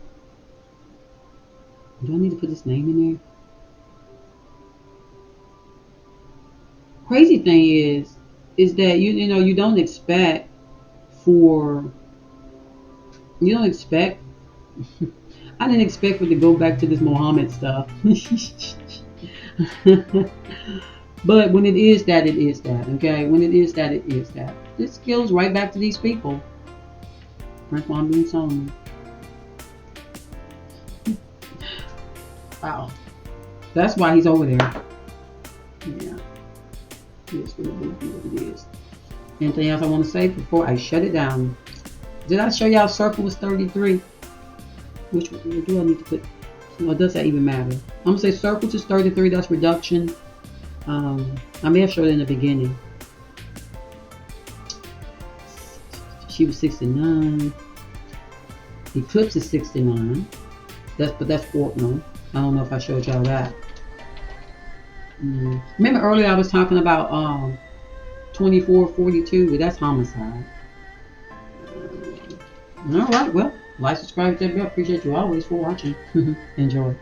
Do I need to put his name in there? Crazy thing is that you don't expect for. You don't expect. I didn't expect for it to go back to this Mohammed stuff. But when it is that, it is that. Okay? When it is that, it is that. This goes right back to these people. That's why I'm doing something. Wow. That's why he's over there. Yeah. It's going to be what it is. Anything else I want to say before I shut it down? Did I show y'all circle was 33? Which one do I need to put? Or does that even matter? I'm going to say circles is 33. That's reduction. I may have showed it in the beginning. She was 69. Eclipse is 69. But that's ordinal. I don't know if I showed y'all that. Remember earlier I was talking about 2442, but that's homicide. All right. Well, like, subscribe, that bell. Appreciate you always for watching. Enjoy.